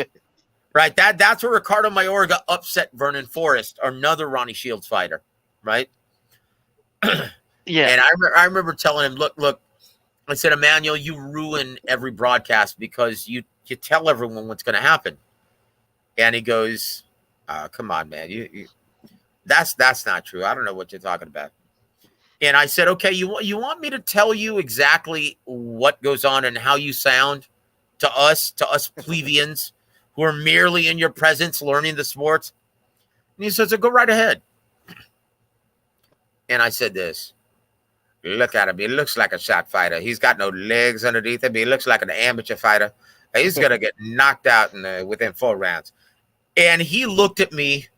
right? That's where Ricardo Mayorga upset Vernon Forrest, another Ronnie Shields fighter, right? Yeah. And I remember telling him, look, I said, Emmanuel, you ruin every broadcast because you tell everyone what's going to happen. And he goes, come on, man. You that's not true. I don't know what you're talking about. And I said, okay, you want me to tell you exactly what goes on and how you sound to us plebeians who are merely in your presence learning the sport? And he says, go right ahead. And I said this, look at him. He looks like a shot fighter. He's got no legs underneath him. He looks like an amateur fighter. He's going to get knocked out within 4 rounds. And he looked at me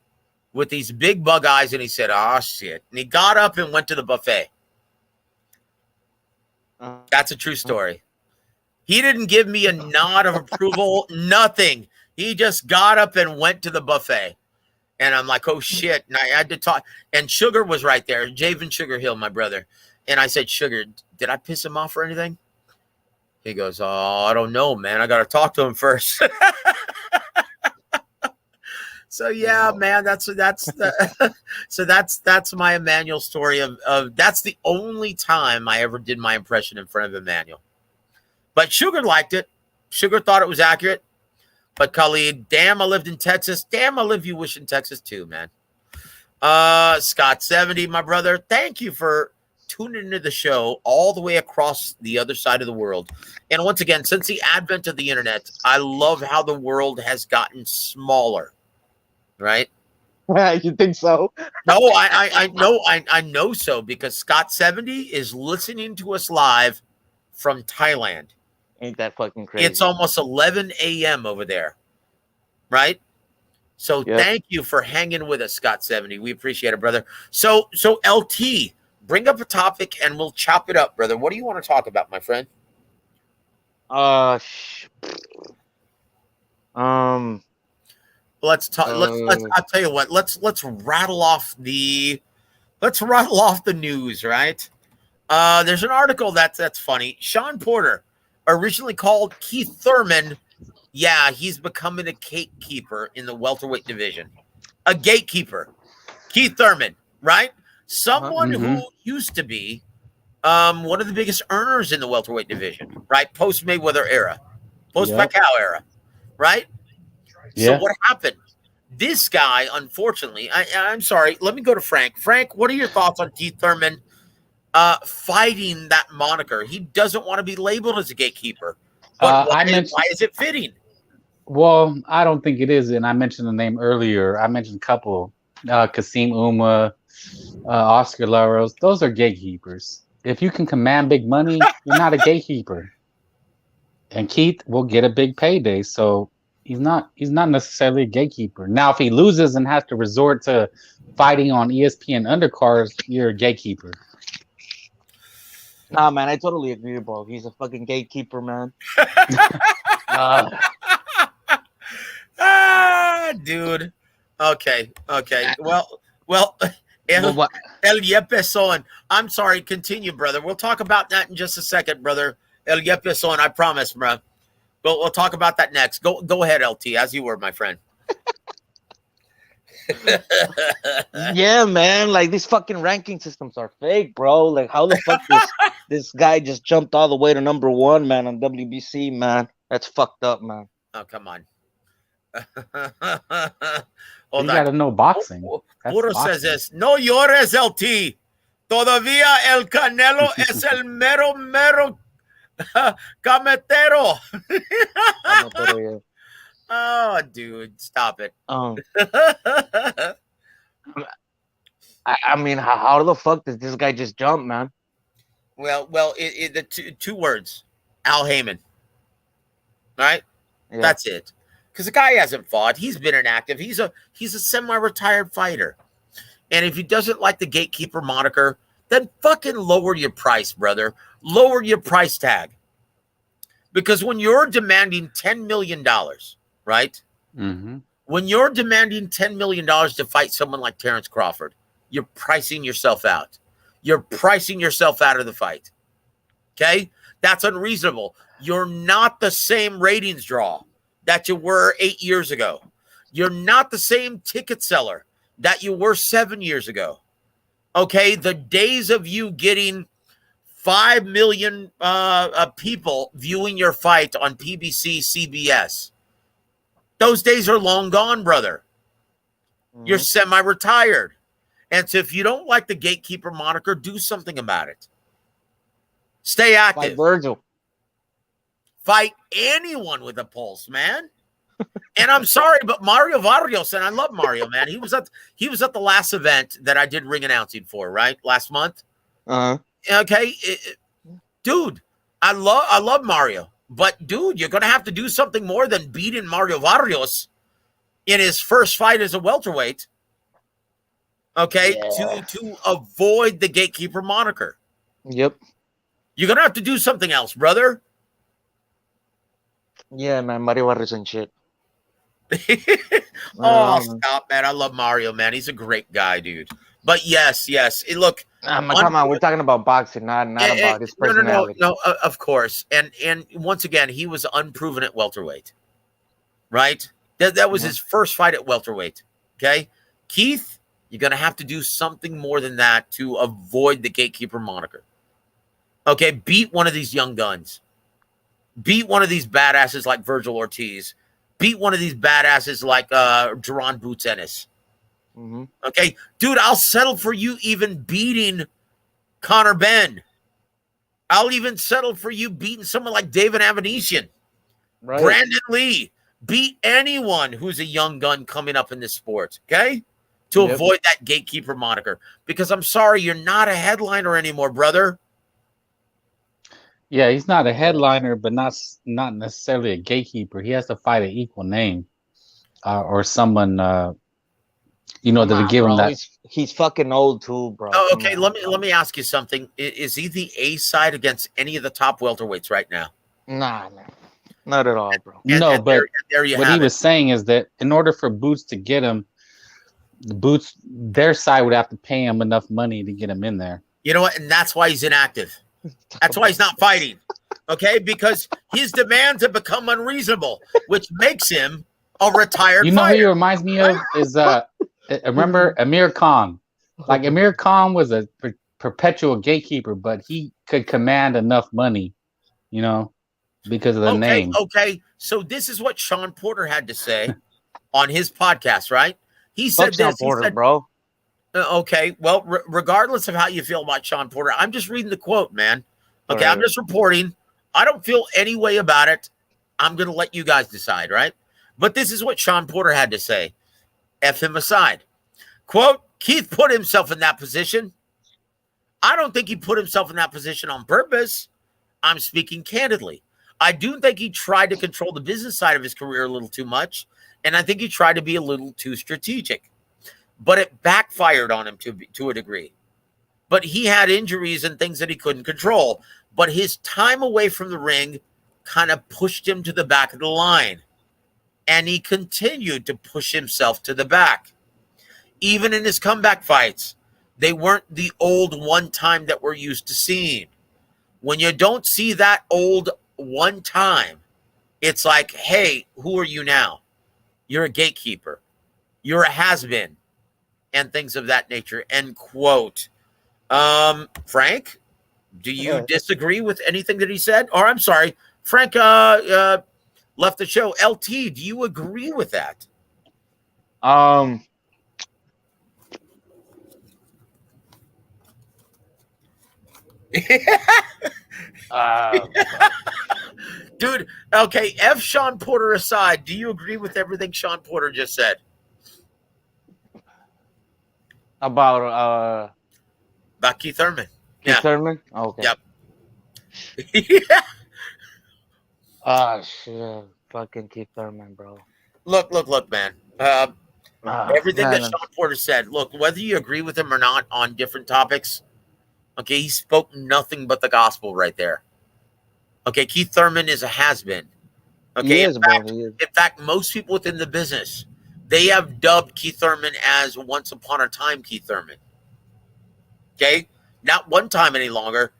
with these big bug eyes and he said, oh, shit. And he got up and went to the buffet. That's a true story. He didn't give me a nod of approval, nothing. He just got up and went to the buffet. And I'm like, oh, shit. And I had to talk. And Sugar was right there, Javen Sugar Hill, my brother. And I said, Sugar, did I piss him off or anything? He goes, oh, I don't know, man. I got to talk to him first. So yeah, man, that's my Emmanuel story of that's the only time I ever did my impression in front of Emmanuel. But Sugar liked it. Sugar thought it was accurate. But Khalid, damn, I lived in Texas. Damn, I live you wish in Texas too, man. Scott 70, my brother, thank you for tuning into the show all the way across the other side of the world. And once again, since the advent of the internet, I love how the world has gotten smaller. Right? You think so? No, I know so because Scott 70 is listening to us live from Thailand. Ain't that fucking crazy? It's almost 11 a.m. over there. Right? So Thank you for hanging with us, Scott 70. We appreciate it, brother. So LT, bring up a topic and we'll chop it up, brother. What do you want to talk about, my friend? Let's talk. I'll tell you what. Let's rattle off the news. Right. There's an article that's funny. Sean Porter, originally called Keith Thurman. Yeah, he's becoming a gatekeeper in the welterweight division. A gatekeeper, Keith Thurman. Right. Someone who used to be one of the biggest earners in the welterweight division. Right. Post Mayweather era, post Pacquiao era. Right. So what happened? This guy, unfortunately, I'm sorry. Let me go to Frank. Frank, what are your thoughts on Keith Thurman fighting that moniker? He doesn't want to be labeled as a gatekeeper. But why is it fitting? Well, I don't think it is. And I mentioned the name earlier. I mentioned a couple. Kasim Uma, Oscar Laros. Those are gatekeepers. If you can command big money, you're not a gatekeeper. And Keith will get a big payday. So he's not necessarily a gatekeeper. Now, if he loses and has to resort to fighting on ESPN undercards, you're a gatekeeper. Nah, man, I totally agree, bro. He's a fucking gatekeeper, man. Dude. Okay. Well, El Yepeson. I'm sorry. Continue, brother. We'll talk about that in just a second, brother. El Yepeson, I promise, bro. But we'll talk about that next. Go ahead, LT, as you were, my friend. Yeah, man. Like, these fucking ranking systems are fake, bro. Like, how the fuck this guy just jumped all the way to number 1, man, on WBC, man? That's fucked up, man. Oh, come on. You got to know boxing. Puro says this. No llores, LT. Todavía el Canelo es el mero cametero. Oh, dude, stop it. I mean, how the fuck does this guy just jump, man? Well, the two words, Al Heyman. Right? Yeah. That's it. Because the guy hasn't fought. He's been inactive. He's a semi-retired fighter. And if he doesn't like the gatekeeper moniker, then fucking lower your price, brother. Lower your price tag. Because when you're demanding $10 million, right? Mm-hmm. When you're demanding $10 million to fight someone like Terrence Crawford, you're pricing yourself out. You're pricing yourself out of the fight. Okay? That's unreasonable. You're not the same ratings draw that you were 8 years ago. You're not the same ticket seller that you were 7 years ago. Okay? The days of you getting 5 million people viewing your fight on PBC, CBS. Those days are long gone, brother. Mm-hmm. You're semi-retired. And so if you don't like the gatekeeper moniker, do something about it. Stay active. Like Virgil. Fight anyone with a pulse, man. And I'm sorry, but Mario Vargas, and I love Mario, man. He was at the last event that I did ring announcing for, right? Last month. Okay. Dude, I love Mario. But dude, you're gonna have to do something more than beating Mario Vargas in his first fight as a welterweight. Okay, to avoid the gatekeeper moniker. Yep. You're gonna have to do something else, brother. Yeah, man, Mario Vargas and shit. Stop, man. I love Mario, man. He's a great guy, dude. But yes. Look, come on, we're talking about boxing, not about his personality. No, of course. And once again, he was unproven at welterweight, right? That was his first fight at welterweight. Okay, Keith, you're gonna have to do something more than that to avoid the gatekeeper moniker. Okay, beat one of these young guns. Beat one of these badasses like Virgil Ortiz. Beat one of these badasses like Duran Boots Ennis. Okay, dude, I'll settle for you even beating Conor Benn. I'll even settle for you beating someone like David Avanesian, right? Brandon Lee. Beat anyone who's a young gun coming up in this sport, okay? To avoid that gatekeeper moniker. Because I'm sorry, you're not a headliner anymore, brother. Yeah, he's not a headliner, but not necessarily a gatekeeper. He has to fight an equal name or someone, that'll give him that. He's fucking old too, bro. Oh, okay, let me ask you something. Is he the A side against any of the top welterweights right now? Nah, not at all, bro. But there you what he was saying is that in order for Boots to get him, their side would have to pay him enough money to get him in there. You know what? And that's why he's inactive. That's why he's not fighting. Okay? Because his demands have become unreasonable, which makes him a retired fighter. Who he reminds me of is remember Amir Khan. Like Amir Khan was a perpetual gatekeeper, but he could command enough money, because of the name. Okay. So this is what Sean Porter had to say on his podcast, right? He said Sean Porter, bro. Okay, well, regardless of how you feel about Sean Porter, I'm just reading the quote, man. Okay, right. I'm just reporting. I don't feel any way about it. I'm going to let you guys decide, right? But this is what Sean Porter had to say. F him aside. Quote, Keith put himself in that position. I don't think he put himself in that position on purpose. I'm speaking candidly. I do think he tried to control the business side of his career a little too much, and I think he tried to be a little too strategic. But it backfired on him to a degree. But he had injuries and things that he couldn't control. But his time away from the ring kind of pushed him to the back of the line. And he continued to push himself to the back. Even in his comeback fights, they weren't the old one time that we're used to seeing. When you don't see that old one time, it's like, hey, who are you now? You're a gatekeeper. You're a has-been. And things of that nature, end quote. Frank, do you disagree with anything that he said? Or I'm sorry, Frank left the show. LT, do you agree with that? Dude, okay, F Sean Porter aside, do you agree with everything Sean Porter just said? About Keith Thurman. Keith Thurman? Okay. Yep. Shit. Fucking Keith Thurman, bro. Look, man. Everything that Sean Porter said, look, whether you agree with him or not on different topics, okay, he spoke nothing but the gospel right there. Okay, Keith Thurman is a has-been. Okay, in fact, most people within the business, they have dubbed Keith Thurman as once upon a time Keith Thurman. Okay? Not one time any longer.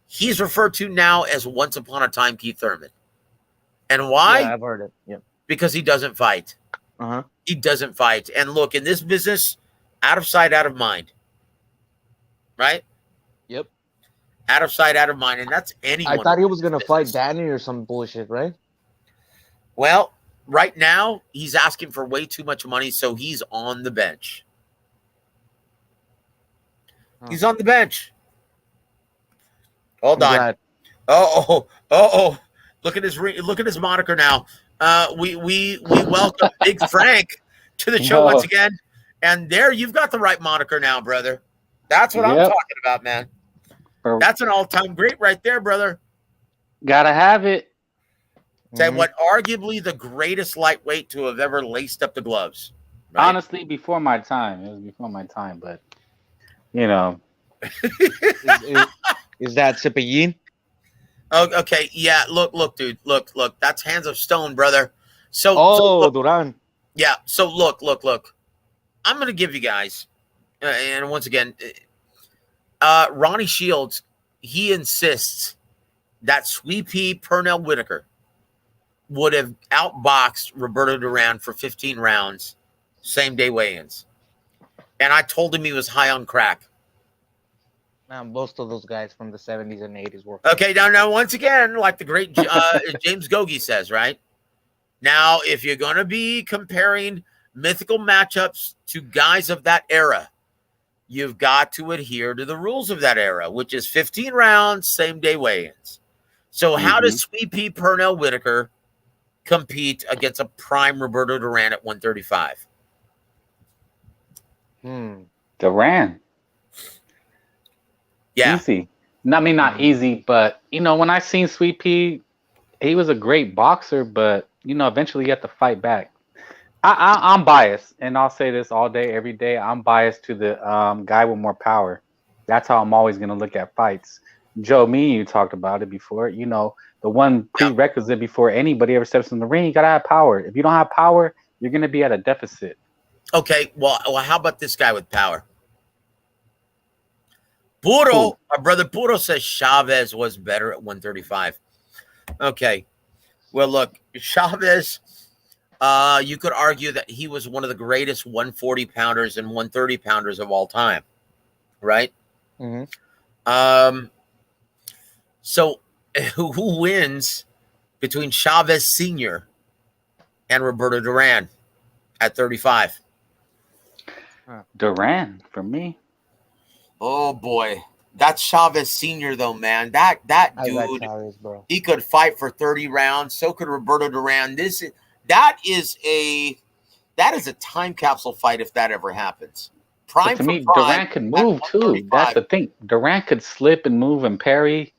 He's referred to now as once upon a time Keith Thurman. And why? Yeah, I've heard it. Yep. Because he doesn't fight. He doesn't fight. And look, in this business, out of sight, out of mind. Right? Yep. Out of sight, out of mind. And that's anyone. I thought he was going to fight Danny or some bullshit, right? Well, right now, he's asking for way too much money, so he's on the bench. He's on the bench. Hold on. Glad. Oh! Look at his moniker now. We welcome Big Frank to the show once again. And there, you've got the right moniker now, brother. That's what I'm talking about, man. That's an all-time great right there, brother. Gotta have it. Say what? Arguably the greatest lightweight to have ever laced up the gloves. Right? Honestly, before my time. It was before my time, but you know. Is that Cepillín? Oh, okay. Yeah. Look, dude. Look. That's Hands of Stone, brother. So Duran. Yeah. So look. I'm going to give you guys, and once again, Ronnie Shields, he insists that Sweepy Pernell Whitaker would have outboxed Roberto Duran for 15 rounds, same day weigh-ins. And I told him he was high on crack. Man, most of those guys from the 70s and 80s were. Okay, now, once again, like the great James Gogi says, right? Now, if you're going to be comparing mythical matchups to guys of that era, you've got to adhere to the rules of that era, which is 15 rounds, same day weigh-ins. So how does Sweet Pea Pernell Whitaker compete against a prime Roberto Duran at 135? Duran. Yeah. Easy. I mean, not easy, but, when I seen Sweet Pea, he was a great boxer, but, eventually you have to fight back. I'm biased, and I'll say this all day, every day. I'm biased to the guy with more power. That's how I'm always going to look at fights. Joe, me and you talked about it before. The one prerequisite before anybody ever steps in the ring, you got to have power. If you don't have power, you're going to be at a deficit. Okay, well, how about this guy with power? Puro, our brother Puro says Chavez was better at 135. Okay, well, look, Chavez, you could argue that he was one of the greatest 140 pounders and 130 pounders of all time, right? So who wins between Chavez Sr. and Roberto Duran at 35? Duran for me. Oh boy, that's Chavez Sr. though, man. That dude, Chavez, bro. He could fight for 30 rounds. So could Roberto Duran. That is a time capsule fight if that ever happens. Prime to me, Duran could move too. That's the thing. Duran could slip and move and parry.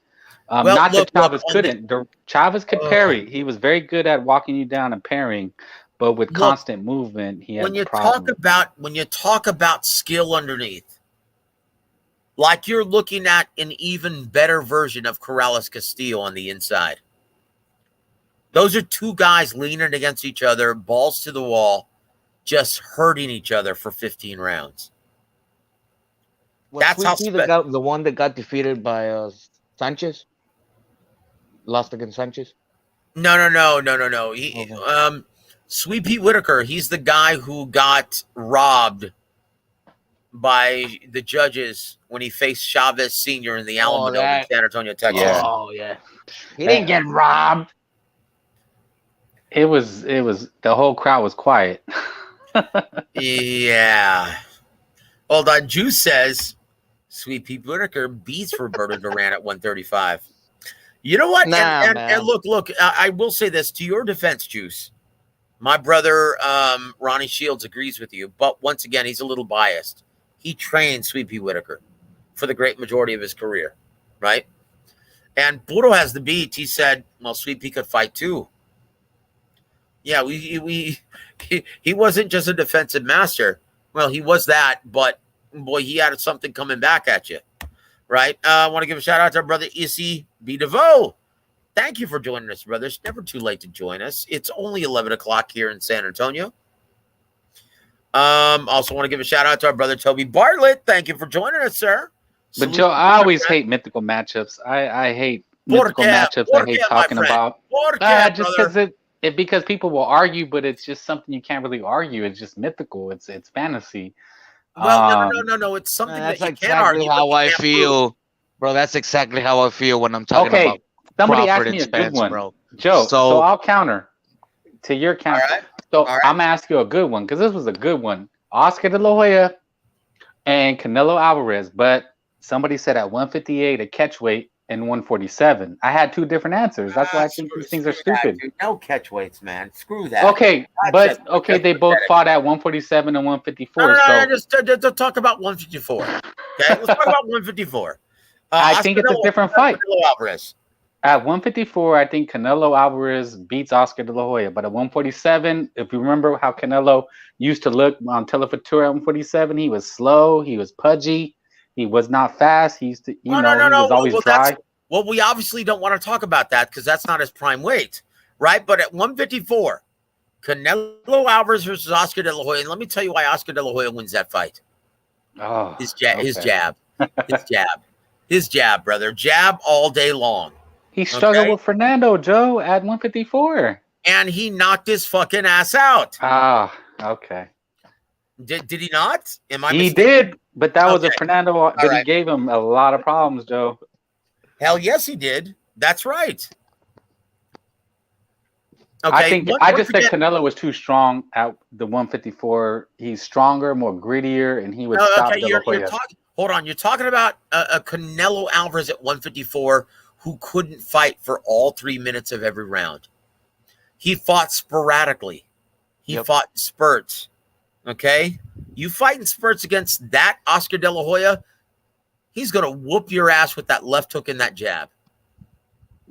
Not that Chavez couldn't. Chavez could parry. He was very good at walking you down and parrying, but with constant movement, he had when you talk about skill underneath, like you're looking at an even better version of Corrales Castillo on the inside. Those are two guys leaning against each other, balls to the wall, just hurting each other for 15 rounds. That's how the one that got defeated by Sanchez. Lost against Sanchez. No. Sweet Pea Whitaker, he's the guy who got robbed by the judges when he faced Chavez Sr. in the Alamo Dome in San Antonio, Texas. Yeah. Oh yeah, he didn't get robbed. It was the whole crowd was quiet. Yeah. Hold on. Juice says Sweet Pea Whitaker beats Roberto Duran at 135. You know what? And look, I will say this to your defense, Juice. My brother, Ronnie Shields, agrees with you. But once again, he's a little biased. He trained Sweet Pea Whitaker for the great majority of his career, right? And Puro has the beat. He said, well, Sweet Pea could fight too. Yeah, he wasn't just a defensive master. Well, he was that, but boy, he had something coming back at you, right? I want to give a shout out to our brother Issy B. DeVoe. Thank you for joining us, brother. It's never too late to join us. It's only 11 o'clock here in San Antonio. Also want to give a shout out to our brother Toby Bartlett. Thank you for joining us, sir. But Joe, I always hate mythical matchups. I hate mythical matchups. I hate talking about. Just because people will argue, but it's just something you can't really argue. It's just mythical. It's fantasy. Well, no. It's something that you can't argue. How I feel, bro. That's exactly how I feel when I'm talking about. Somebody Crawford asked me and Spence, a good one, bro. Joe. So I'll counter to your counter. All right. So I'm gonna ask you a good one because this was a good one. Oscar De La Hoya and Canelo Alvarez, but somebody said at 158 a catch weight and 147. I had two different answers. That's why I think these things are stupid. Dude. No catch weights, man. Screw that. Okay, but okay, they both fought at 147 and 154. No, just talk about 154. Okay, let's talk about 154. I think it's a different fight. Alvarez. At 154, I think Canelo Alvarez beats Oscar De La Hoya. But at 147, if you remember how Canelo used to look on Telefutura at 147, he was slow, he was pudgy, he was not fast. He used to, he was always dry. Well, we obviously don't want to talk about that because that's not his prime weight, right? But at 154, Canelo Alvarez versus Oscar De La Hoya, and let me tell you why Oscar De La Hoya wins that fight. Oh, his jab, brother, jab all day long. He struggled with Fernando, Joe, at 154. And he knocked his fucking ass out. Ah, okay. Did he not? Am I He mistaken? did, but that was a Fernando that right. he gave him a lot of problems, Joe. Hell yes, he did. That's right. Okay, I just said Canelo was too strong at the 154. He's stronger, more grittier, and he would stop De La Hoya. Hold on. You're talking about a Canelo Alvarez at 154 who couldn't fight for all 3 minutes of every round. He fought sporadically. He fought in spurts. Okay? You fight in spurts against that Oscar De La Hoya, he's going to whoop your ass with that left hook and that jab.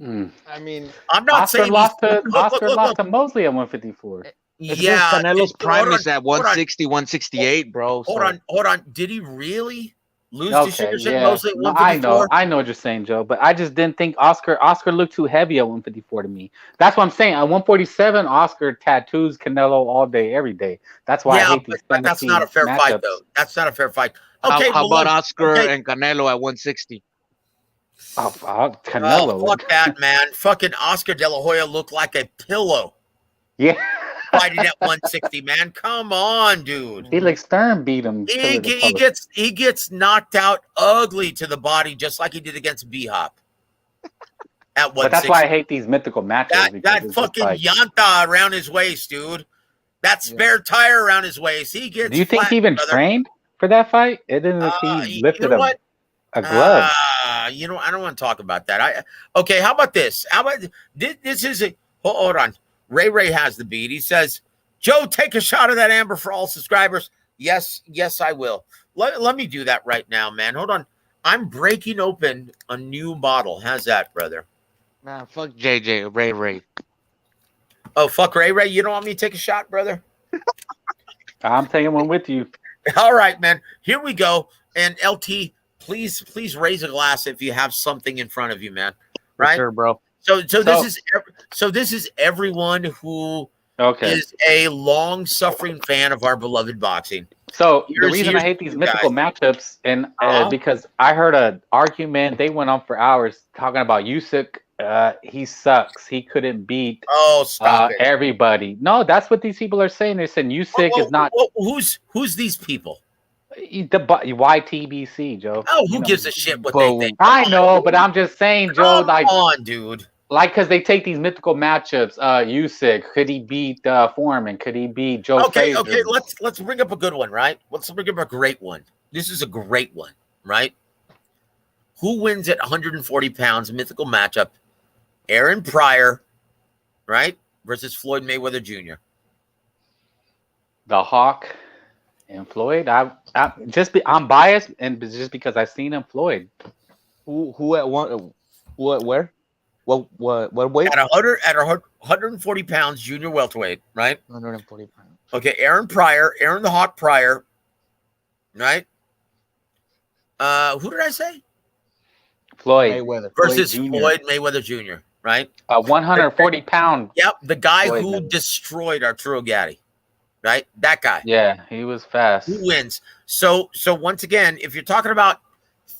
I mean, I'm not Oscar saying lost to Mosley at 154. Yeah, Canelo's prime is at 160, 168, bro. Hold on. Did he really lose to Sugar Mosley at 154? I know what you're saying, Joe, but I just didn't think Oscar looked too heavy at 154 to me. That's what I'm saying. At 147, Oscar tattoos Canelo all day, every day. That's why I hate these but that's not a fair fight, though. That's not a fair fight. Okay, how about Oscar and Canelo at 160? Canelo. Fuck that, man. Fucking Oscar De La Hoya looked like a pillow. Yeah. Fighting at 160, man. Come on, dude. Felix Stern beat him. He gets knocked out ugly to the body, just like he did against B-Hop. At 160. But that's why I hate these mythical matches. That fucking llanta around his waist, dude. That spare tire around his waist. He gets. Do you think he even trained for that fight? It didn't. He lifted a glove. I don't want to talk about that. Okay, how about this? This is a hold on. Ray has the beat. He says, Joe, take a shot of that amber for all subscribers. Yes, I will. Let me do that right now, man. Hold on. I'm breaking open a new bottle. How's that, brother? Nah, fuck JJ, Ray. Oh, fuck Ray. You don't want me to take a shot, brother? I'm taking one with you. All right, man. Here we go. And LT, please raise a glass if you have something in front of you, man. Right? Sure, bro. So this is everyone who is a long-suffering fan of our beloved boxing. So the reason I hate these mythical matchups, and because I heard an argument, they went on for hours talking about Usyk. He sucks. He couldn't beat everybody. No, that's what these people are saying. They're saying Usyk is not. Who's these people? The YTBC, Joe. Oh, who gives a shit what they think? I know, but I'm just saying, Joe. Come on, dude. Like, because they take these mythical matchups. Usyk, could he beat Foreman? Could he beat Joe? Frazier? Okay. Let's bring up a good one, right? Let's bring up a great one. This is a great one, right? Who wins at 140 pounds? Mythical matchup: Aaron Pryor, right, versus Floyd Mayweather Jr. The Hawk and Floyd. I'm biased, and just because I've seen him, Floyd. Who at one? What? Where? What weight? At 140 pounds, junior welterweight, right? 140 pounds. Okay, Aaron the Hawk Pryor, right? Who did I say? Floyd Mayweather versus Floyd Mayweather Jr., right? 140 pound. Yep, the guy Floyd who destroyed Arturo Gatti, right? That guy. Yeah, he was fast. Who wins? So once again, if you're talking about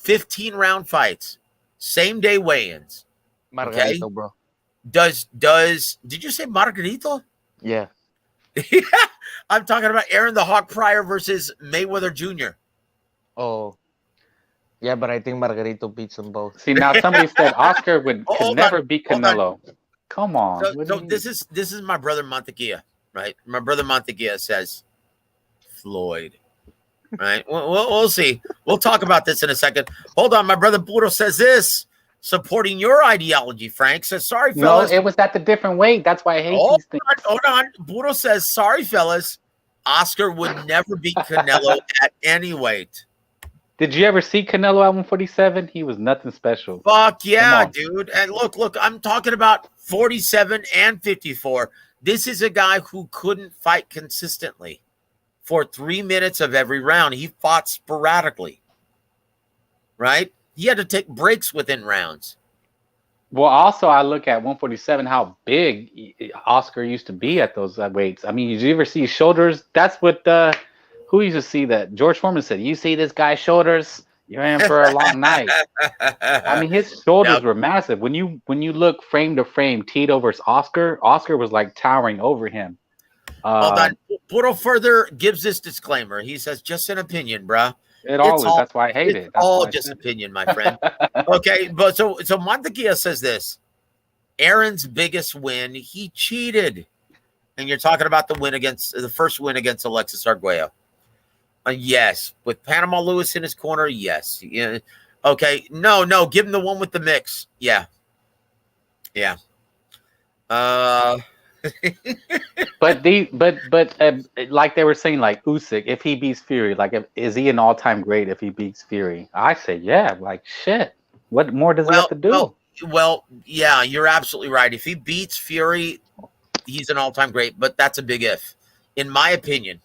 15-round fights, same day weigh-ins. Margarito, bro. Did you say Margarito? Yeah. I'm talking about Aaron the Hawk Pryor versus Mayweather Jr. Oh. Yeah, but I think Margarito beats them both. See, now somebody said Oscar could never beat Canelo. Come on. So this is my brother Monteguia, right? My brother Monteguia says Floyd. Right? We'll see. We'll talk about this in a second. Hold on. My brother Pluto says this, supporting your ideology, Frank. Says, sorry, No, fellas. it was at the different weight. That's why I hate these things. Hold on. Pluto says, sorry, fellas. Oscar would never beat Canelo at any weight. Did you ever see Canelo at 147? He was nothing special. Fuck yeah, dude. And look, I'm talking about 47 and 54. This is a guy who couldn't fight consistently for 3 minutes of every round. He fought sporadically, right? He had to take breaks within rounds. Well, also, I look at 147, how big Oscar used to be at those weights. I mean, did you ever see his shoulders? That's what, who used to see that? George Foreman said, you see this guy's shoulders? You're in for a long night. I mean, his shoulders were massive. When you look frame to frame, Tito versus Oscar was like towering over him. Hold on. Puro further gives this disclaimer. He says, just an opinion, bruh. That's why I hate it. That's all just opinion, my friend. Okay, but so Montequilla says this. Aaron's biggest win, he cheated. And you're talking about the first win against Alexis Arguello. Yes. With Panama Lewis in his corner, yes. Yeah. Okay. No, give him the one with the mix. Yeah. Yeah. But like they were saying, like Usyk, if he beats Fury, like is he an all-time great if he beats Fury? I say yeah. Like shit. What more does he have to do? Well, yeah, you're absolutely right. If he beats Fury, he's an all-time great. But that's a big if. In my opinion,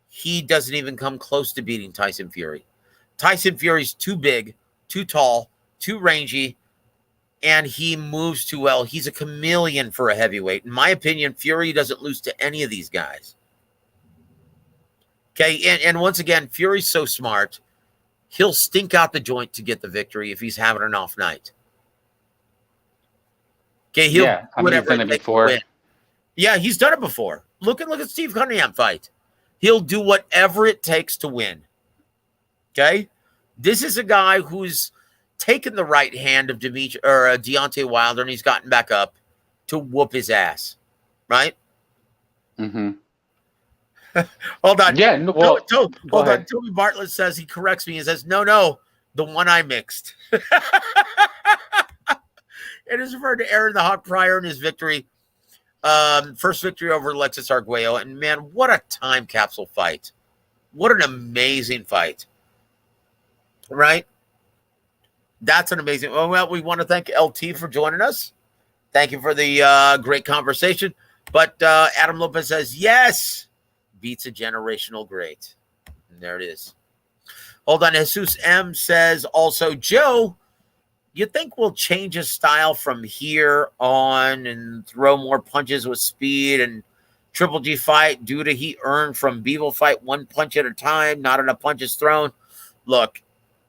he doesn't even come close to beating Tyson Fury. Tyson Fury's too big, too tall, too rangy. And he moves too well. He's a chameleon for a heavyweight. In my opinion, Fury doesn't lose to any of these guys. Okay, and once again, Fury's so smart, he'll stink out the joint to get the victory if he's having an off night. Okay, he's done it before. Yeah, he's done it before. Look at Steve Cunningham fight. He'll do whatever it takes to win. Okay, this is a guy who's taken the right hand of Deontay Wilder, and he's gotten back up to whoop his ass, right? Mm-hmm. Hold on. Yeah. Hold on. Toby Bartlett says, he corrects me. He says, no, the one I mixed. It is referred to Aaron the Hawk Pryor in his victory, first victory over Alexis Arguello. And man, what a time capsule fight! What an amazing fight, right? That's an amazing. Well, we want to thank LT for joining us. Thank you for the great conversation. But Adam Lopez says, yes, beats a generational great. And there it is. Hold on. Jesus M says also, Joe, you think we'll change his style from here on and throw more punches with speed and Triple G fight due to he earned from Bivol fight one punch at a time, not enough punches thrown? Look,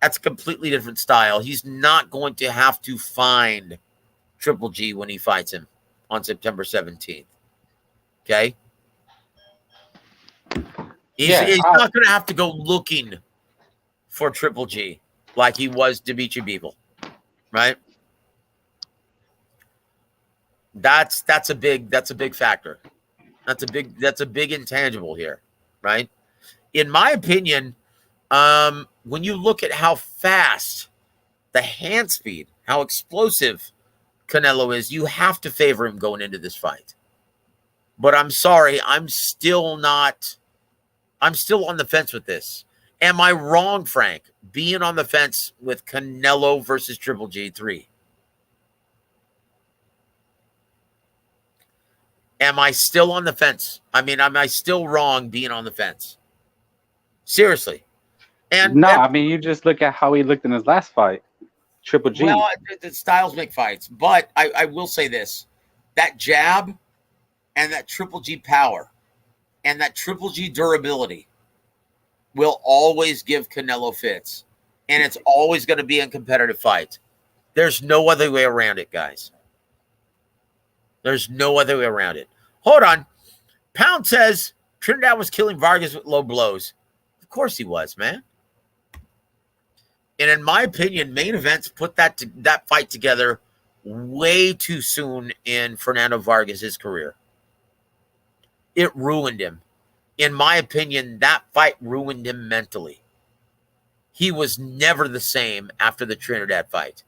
that's a completely different style. He's not going to have to find Triple G when he fights him on September 17th. Okay? He's not going to have to go looking for Triple G like he was Dimitri Bivol, right? That's a big factor. That's a big intangible here, right? In my opinion, when you look at how fast the hand speed, how explosive Canelo is, you have to favor him going into this fight. But I'm sorry, I'm still on the fence with this. Am I wrong, Frank, being on the fence with Canelo versus Triple G3? Am I still on the fence? I mean, am I still wrong being on the fence? Seriously. I mean, you just look at how he looked in his last fight. Triple G. Well, the styles make fights. But I will say this. That jab and that Triple G power and that Triple G durability will always give Canelo fits. And it's always going to be a competitive fight. There's no other way around it, guys. There's no other way around it. Hold on. Pound says Trinidad was killing Vargas with low blows. Of course he was, man. And in my opinion, main events put that fight together way too soon in Fernando Vargas' career. It ruined him. in my opinion, that fight ruined him mentally. He was never the same after the Trinidad fight.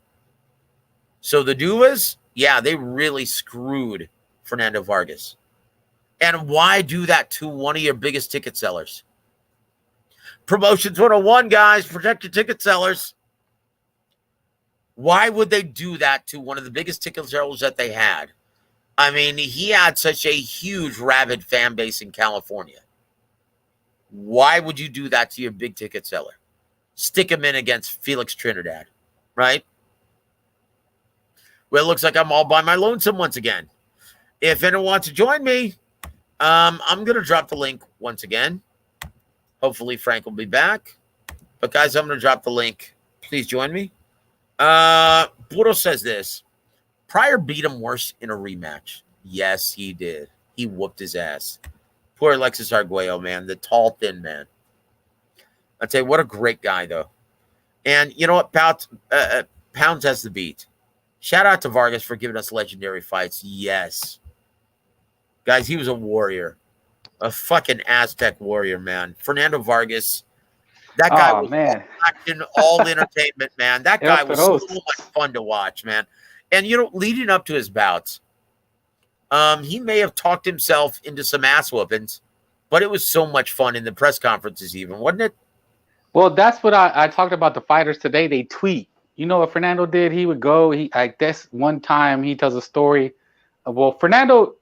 So the Duvas, yeah, they really screwed Fernando Vargas. And why do that to one of your biggest ticket sellers? Promotions 101, guys, protect your ticket sellers. Why would they do that to one of the biggest ticket sellers that they had? I mean, he had such a huge, rabid fan base in California. Why would you do that to your big ticket seller? Stick him in against Felix Trinidad, right? Well, it looks like I'm all by my lonesome once again. If anyone wants to join me, I'm going to drop the link once again. Hopefully Frank will be back. But guys, I'm going to drop the link. Please join me. Puro says this. Pryor beat him worse in a rematch. Yes, he did. He whooped his ass. Poor Alexis Arguello, man. The tall, thin man. I tell you, what a great guy, though. And you know what? Pounds has the beat. Shout out to Vargas for giving us legendary fights. Yes. Guys, he was a warrior. A fucking Aztec warrior, man. Fernando Vargas. That guy was all action, all entertainment, man. That guy was so much fun to watch, man. And, you know, leading up to his bouts, he may have talked himself into some ass whoopings, but it was so much fun in the press conferences even, wasn't it? Well, that's what I talked about the fighters today. They tweet. You know what Fernando did? He would go. I guess one time he tells a story. Well, Fernando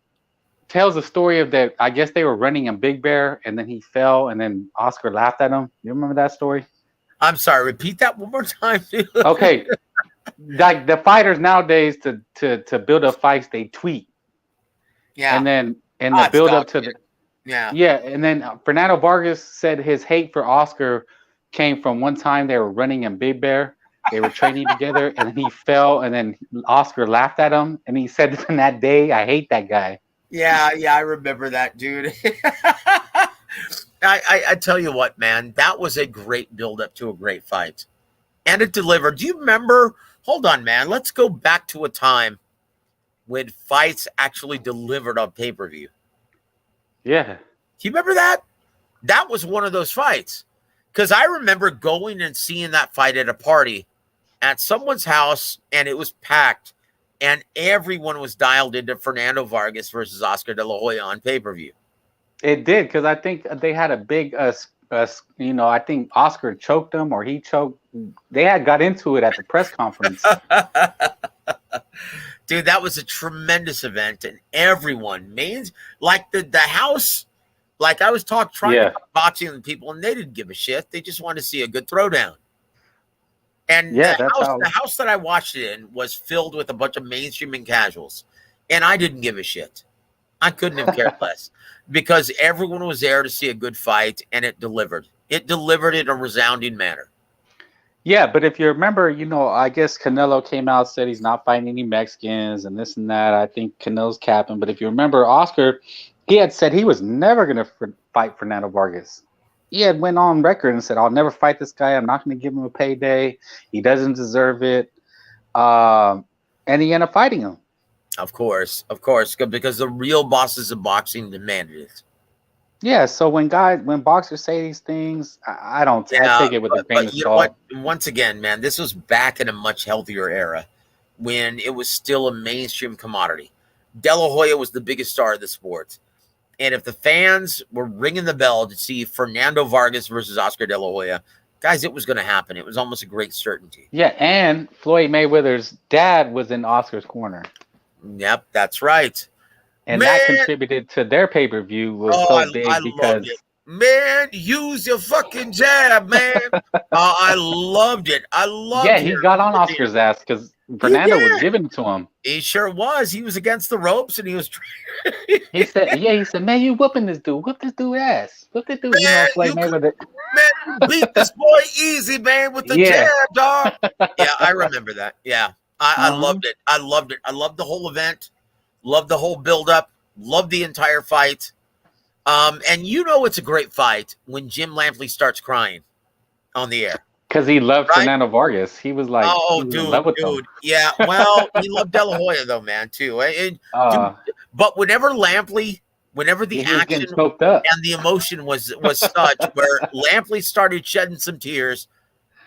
tells a story of that. I guess they were running in Big Bear, and then he fell, and then Oscar laughed at him. You remember that story? I'm sorry. Repeat that one more time. Okay. Like the fighters nowadays to build up fights, they tweet. Yeah. And then the build up to the yeah. And then Fernando Vargas said his hate for Oscar came from one time they were running in Big Bear. They were training together, and then he fell, and then Oscar laughed at him, and he said from that day, "I hate that guy." Yeah, I remember that, dude. I tell you what, man, that was a great build-up to a great fight. And it delivered. Do you remember? Hold on, man. Let's go back to a time when fights actually delivered on pay-per-view. Yeah. Do you remember that? That was one of those fights. Because I remember going and seeing that fight at a party at someone's house, and it was packed. And everyone was dialed into Fernando Vargas versus Oscar De La Hoya on pay-per-view. It did, because I think they had a big, I think Oscar choked him or he choked. They had got into it at the press conference. Dude, that was a tremendous event, and everyone, like the house, like I was trying to talk boxing with people, and they didn't give a shit. They just wanted to see a good throwdown. And the house that I watched it in was filled with a bunch of mainstream and casuals. And I didn't give a shit. I couldn't have cared less. Because everyone was there to see a good fight, and it delivered. It delivered in a resounding manner. Yeah, but if you remember, I guess Canelo came out, said he's not fighting any Mexicans and this and that. I think Canelo's capping. But if you remember, Oscar, he had said he was never going to fight Fernando Vargas. He had went on record and said, I'll never fight this guy. I'm not going to give him a payday. He doesn't deserve it. And he ended up fighting him. Of course, because the real bosses of boxing demanded it. Yeah, so when boxers say these things, I take it with a grain of salt. You know what? Once again, man, this was back in a much healthier era when it was still a mainstream commodity. De La Hoya was the biggest star of the sport. And if the fans were ringing the bell to see Fernando Vargas versus Oscar De La Hoya, guys, it was going to happen. It was almost a great certainty. Yeah, and Floyd Mayweather's dad was in Oscar's corner. Yep, that's right. And that contributed to their pay-per-view was so big because... Man, use your fucking jab, man. I loved it. Yeah, he got on Oscar's ass because Fernando was giving it to him. He sure was. He was against the ropes, and he was... he said, man, you whooping this dude. Whoop this dude ass. Whoop this dude. Man, Mayweather. Man, beat this boy easy, man, with the jab, dog. Yeah, I remember that. Yeah, I loved it. I loved it. I loved the whole event. Loved the whole build-up. Loved the entire fight. And it's a great fight when Jim Lampley starts crying on the air. Because he loved Fernando Vargas. He was like, dude. Yeah, well, he loved De La Hoya, though, man, too. But whenever Lampley whenever the He was action getting choked up. and the emotion was such where Lampley started shedding some tears,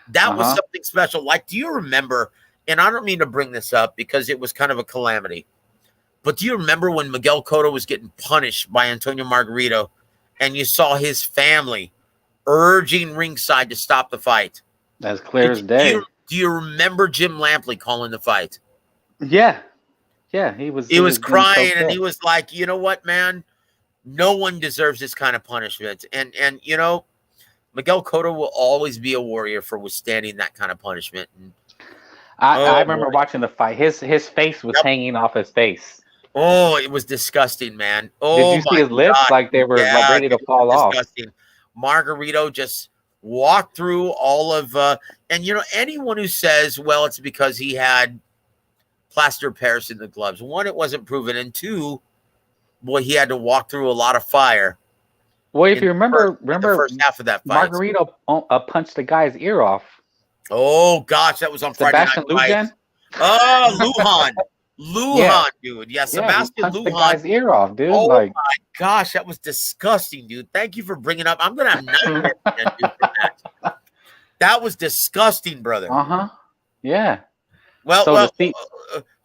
that was something special. Like, do you remember, and I don't mean to bring this up because it was kind of a calamity, but do you remember when Miguel Cotto was getting punished by Antonio Margarito and you saw his family urging ringside to stop the fight? That's clear as day. Do you remember Jim Lampley calling the fight? Yeah. Yeah, he was crying, and he was like, you know what, man? No one deserves this kind of punishment. And you know, Miguel Cotto will always be a warrior for withstanding that kind of punishment. And, I remember watching the fight. His face was hanging off his face. Oh, it was disgusting, man. Oh, did you see his lips? Like they were like ready to fall off. Disgusting. Margarito just walked through all of and you know, anyone who says, well, it's because he had plaster of Paris in the gloves. One, it wasn't proven, and two, boy, he had to walk through a lot of fire. Well, if you remember the first half of that fight, Margarito punched the guy's ear off. Oh gosh, that was on Sebastian Friday night. Lujan? Oh, Lujan, dude. Yeah, Sebastian he punched Lujan. the guy's ear off, dude. Oh like, my gosh, that was disgusting, dude. Thank you for bringing up. I'm gonna have nightmares again, dude, from that. That was disgusting, brother. Yeah. Well, so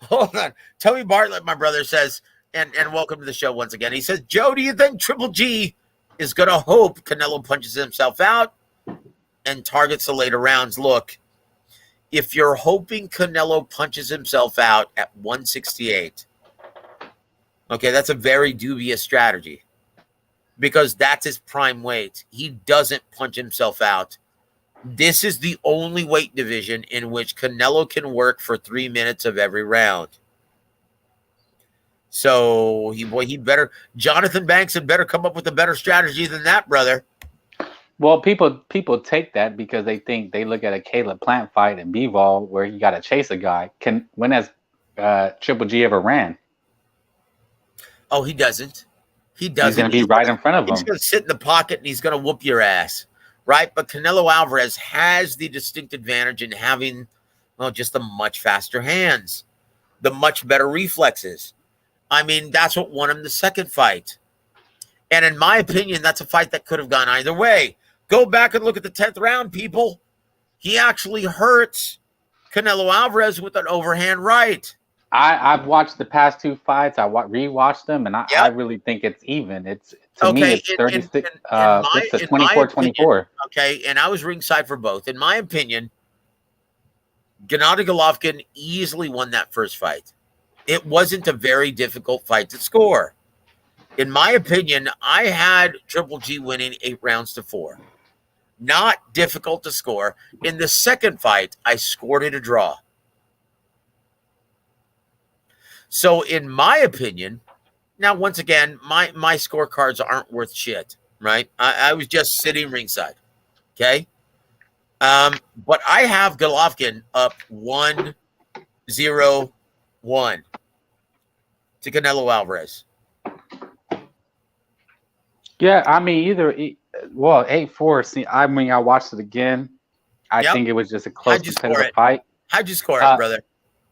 hold on. Toby Bartlett, my brother, says, and welcome to the show once again. He says, Joe, do you think Triple G is going to hope Canelo punches himself out and targets the later rounds? Look, if you're hoping Canelo punches himself out at 168, okay, that's a very dubious strategy because that's his prime weight. He doesn't punch himself out. This is the only weight division in which Canelo can work for 3 minutes of every round. So he better, Jonathan Banks had better come up with a better strategy than that, brother. Well, people take that because they think they look at a Caleb Plant fight in B-Vol where he got to chase a guy. When has Triple G ever ran? Oh, he doesn't. He doesn't. He's going to be right in front of him. He's going to sit in the pocket and he's going to whoop your ass. Right, but Canelo Alvarez has the distinct advantage in having, well, just the much faster hands, the much better reflexes. I mean, that's what won him the second fight. And in my opinion, that's a fight that could have gone either way. Go back and look at the 10th round, people. He actually hurts Canelo Alvarez with an overhand right. I've watched the past two fights. I rewatched them, and I really think it's even. It's to me, it's 36. It's a 24-24. Okay, and I was ringside for both. In my opinion, Gennady Golovkin easily won that first fight. It wasn't a very difficult fight to score. In my opinion, I had Triple G winning 8-4. Not difficult to score. In the second fight, I scored it a draw. So in my opinion, now once again, my scorecards aren't worth shit, right? I was just sitting ringside, okay? But I have Golovkin up 1-0-1 to Canelo Alvarez. Yeah, I mean, 8-4. See, I mean, I watched it again. I think it was just a close competitive fight. How'd you score it, brother?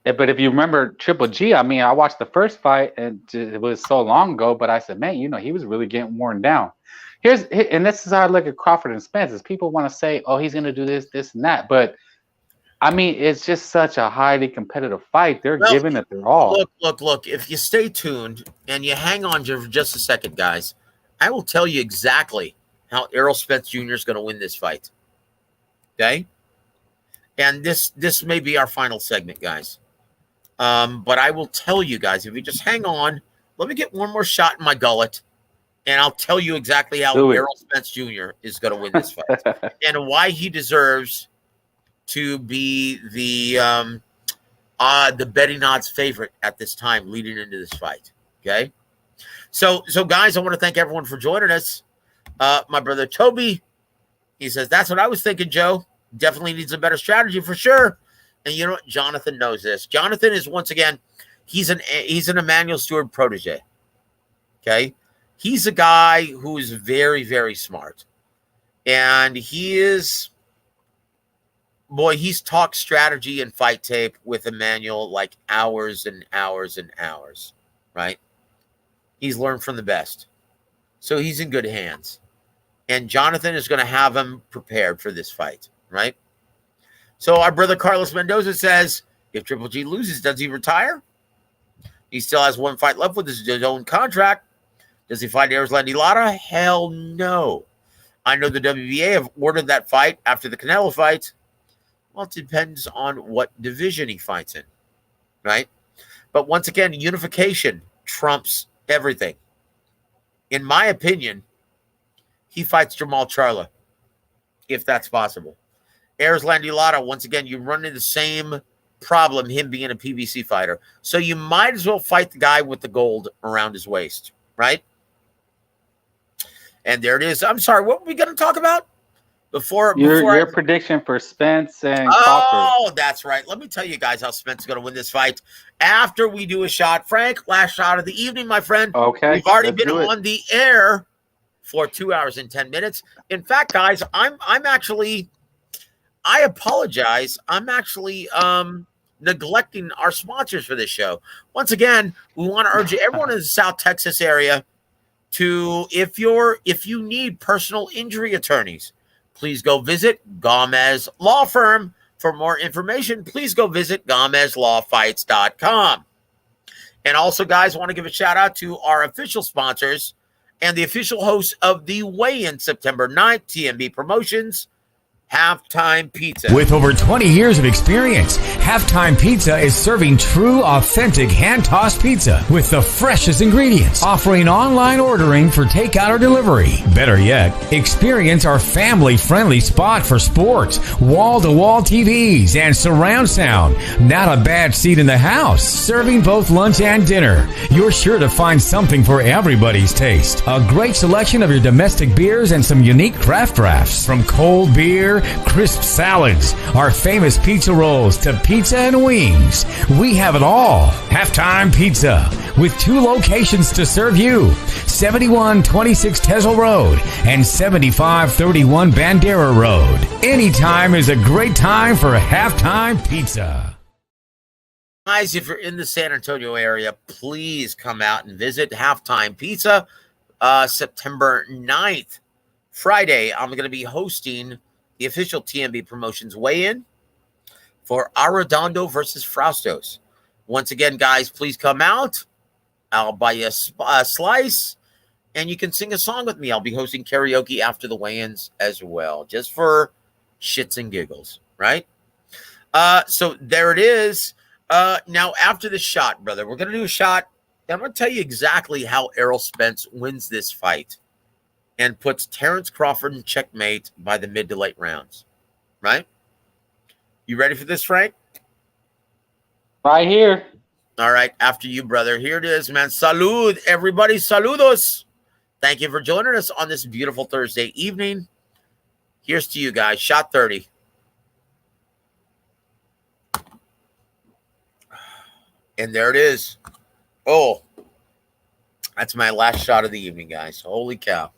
But if you remember Triple G, I mean, I watched the first fight, and it was so long ago, but I said, man, he was really getting worn down. And this is how I look at Crawford and Spence, is people want to say, oh, he's going to do this, this, and that. But, I mean, it's just such a highly competitive fight. They're giving it their all. Look. If you stay tuned and you hang on for just a second, guys, I will tell you exactly how Errol Spence Jr. is going to win this fight. Okay? And this may be our final segment, guys. But I will tell you guys, if you just hang on, let me get one more shot in my gullet, and I'll tell you exactly how Errol Spence Jr. is going to win this fight and why he deserves to be the betting odds favorite at this time leading into this fight. Okay. So guys, I want to thank everyone for joining us. My brother Toby, he says, that's what I was thinking, Joe. Definitely needs a better strategy for sure. And you know what? Jonathan knows this. Jonathan is, once again, he's an Emmanuel Stewart protege. Okay? He's a guy who is very, very smart. And he's talked strategy and fight tape with Emmanuel like hours and hours and hours, right? He's learned from the best. So he's in good hands. And Jonathan is going to have him prepared for this fight, right? So our brother Carlos Mendoza says, if Triple G loses, does he retire? He still has one fight left with his own contract. Does he fight Erislandy Lara? Hell no. I know the WBA have ordered that fight after the Canelo fight. Well, it depends on what division he fights in, right? But once again, unification trumps everything. In my opinion, he fights Jamal Charlo, if that's possible. Erislandy Lara, once again, you run into the same problem, him being a PBC fighter. So you might as well fight the guy with the gold around his waist, right? And there it is. I'm sorry, what were we going to talk about? Your prediction for Spence and Crawford. Oh, that's right. Let me tell you guys how Spence is going to win this fight after we do a shot. Frank, last shot of the evening, my friend. Okay. We've already been on the air for 2 hours and 10 minutes. In fact, guys, I apologize. I'm actually neglecting our sponsors for this show. Once again, we want to urge everyone in the South Texas area to, if you need personal injury attorneys, please go visit Gamez Law Firm. For more information, please go visit GamezLawFights.com. And also, guys, I want to give a shout out to our official sponsors and the official hosts of the weigh-in September 9th, TMB Promotions, Halftime Pizza. With over 20 years of experience, Halftime Pizza is serving true, authentic, hand-tossed pizza with the freshest ingredients, offering online ordering for takeout or delivery. Better yet, experience our family-friendly spot for sports, wall-to-wall TVs, and surround sound. Not a bad seat in the house, serving both lunch and dinner. You're sure to find something for everybody's taste. A great selection of your domestic beers and some unique craft drafts, from cold beer, crisp salads, our famous pizza rolls to pizza and wings. We have it all. Halftime Pizza, with 2 locations to serve you: 7126 Tesla Road and 7531 Bandera Road. Anytime is a great time for Halftime Pizza. Guys, if you're in the San Antonio area, please come out and visit Halftime Pizza. September 9th, Friday, I'm going to be hosting the official TMB Promotions weigh-in for Arredondo versus Fraustos. Once again, guys, please come out. I'll buy you a slice, and you can sing a song with me. I'll be hosting karaoke after the weigh-ins as well, just for shits and giggles, right? So there it is. Now, after the shot, brother, we're going to do a shot. I'm going to tell you exactly how Errol Spence wins this fight and puts Terrence Crawford in checkmate by the mid to late rounds, right? You ready for this, Frank? Right here. All right, after you, brother. Here it is, man. Salud, everybody. Saludos. Thank you for joining us on this beautiful Thursday evening. Here's to you guys. Shot 30. And there it is. Oh, that's my last shot of the evening, guys. Holy cow.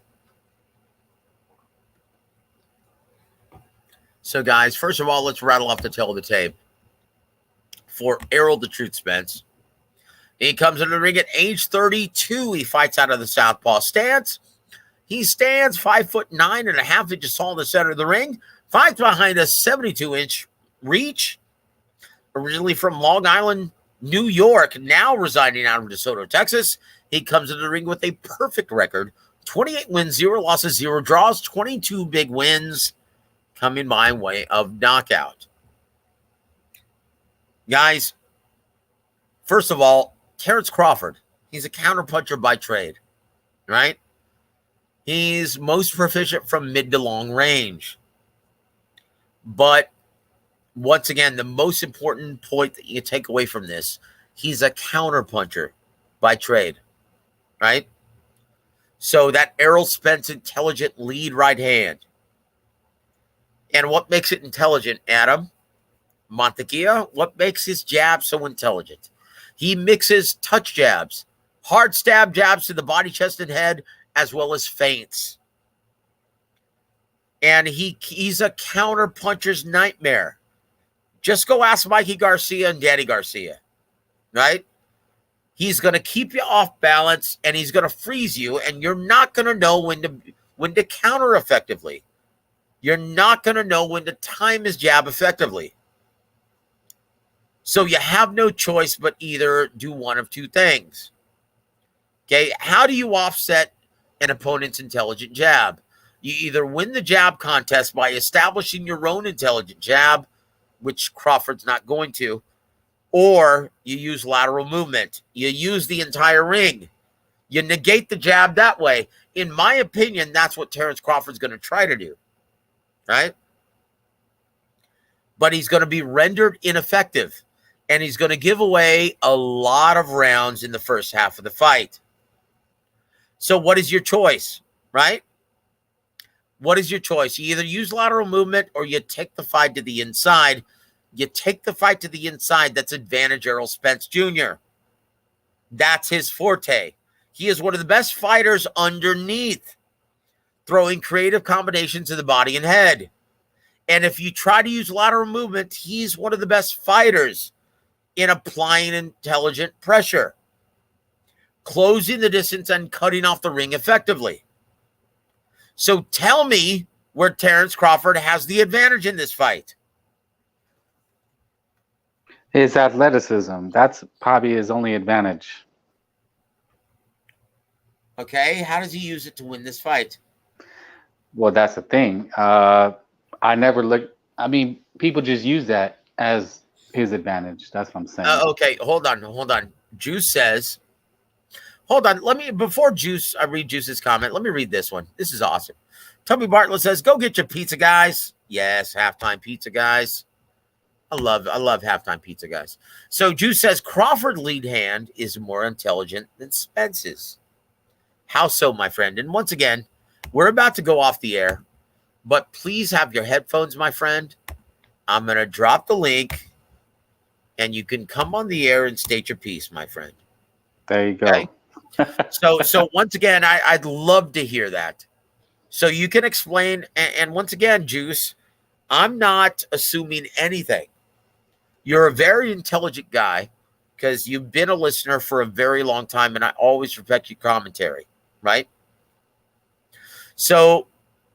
So, guys, first of all, let's rattle off the tail of the tape. For Errol the Truth Spence, he comes into the ring at age 32. He fights out of the southpaw stance. He stands 5'9.5" tall in the center of the ring. Fights behind a 72-inch reach. Originally from Long Island, New York, now residing out of DeSoto, Texas. He comes into the ring with a perfect record. 28 wins, 0 losses, 0 draws, 22 big wins coming by way of knockout. Guys, first of all, Terrence Crawford, he's a counterpuncher by trade, right? He's most proficient from mid to long range. But once again, the most important point that you take away from this, he's a counterpuncher by trade, right? So that Errol Spence intelligent lead right hand. And what makes it intelligent, Adam Montequia? What makes his jab so intelligent? He mixes touch jabs, hard stab jabs to the body, chest, and head, as well as feints. And he's a counterpuncher's nightmare. Just go ask Mikey Garcia and Danny Garcia, right? He's going to keep you off balance, and he's going to freeze you, and you're not going to know when to counter effectively. You're not going to know when to time his jab effectively. So you have no choice but either do one of two things. Okay, how do you offset an opponent's intelligent jab? You either win the jab contest by establishing your own intelligent jab, which Crawford's not going to, or you use lateral movement. You use the entire ring. You negate the jab that way. In my opinion, that's what Terence Crawford's going to try to do, right? But he's going to be rendered ineffective, and he's going to give away a lot of rounds in the first half of the fight. So what is your choice, right? What is your choice? You either use lateral movement or you take the fight to the inside. You take the fight to the inside. That's advantage Errol Spence Jr. That's his forte. He is one of the best fighters underneath, throwing creative combinations of the body and head. And if you try to use lateral movement, he's one of the best fighters in applying intelligent pressure, closing the distance and cutting off the ring effectively. So tell me where Terence Crawford has the advantage in this fight. His athleticism. That's probably his only advantage. Okay, how does he use it to win this fight? Well, that's the thing. I never look. I mean, people just use that as his advantage. That's what I'm saying. Okay, hold on. Juice says, hold on. Before I read Juice's comment, let me read this one. This is awesome. Toby Bartlett says, go get your pizza, guys. Yes, halftime pizza, guys. I love halftime pizza, guys. So Juice says, Crawford lead hand is more intelligent than Spence's. How so, my friend? And once again, we're about to go off the air, but please have your headphones, my friend. I'm going to drop the link, and you can come on the air and state your piece, my friend. There you go. Okay? So once again, I'd love to hear that. So you can explain, and once again, Juice, I'm not assuming anything. You're a very intelligent guy because you've been a listener for a very long time, and I always respect your commentary, right? So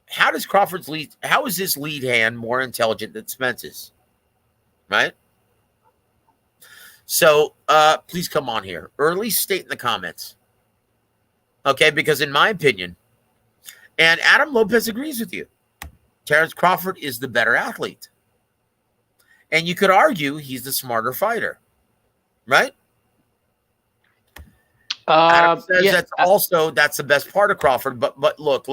how is his lead hand more intelligent than Spence's, right? So please come on here, or at least state in the comments, okay? Because in my opinion, and Adam Lopez agrees with you, Terence Crawford is the better athlete. And you could argue he's the smarter fighter, right? Adam says that's the best part of Crawford. But look.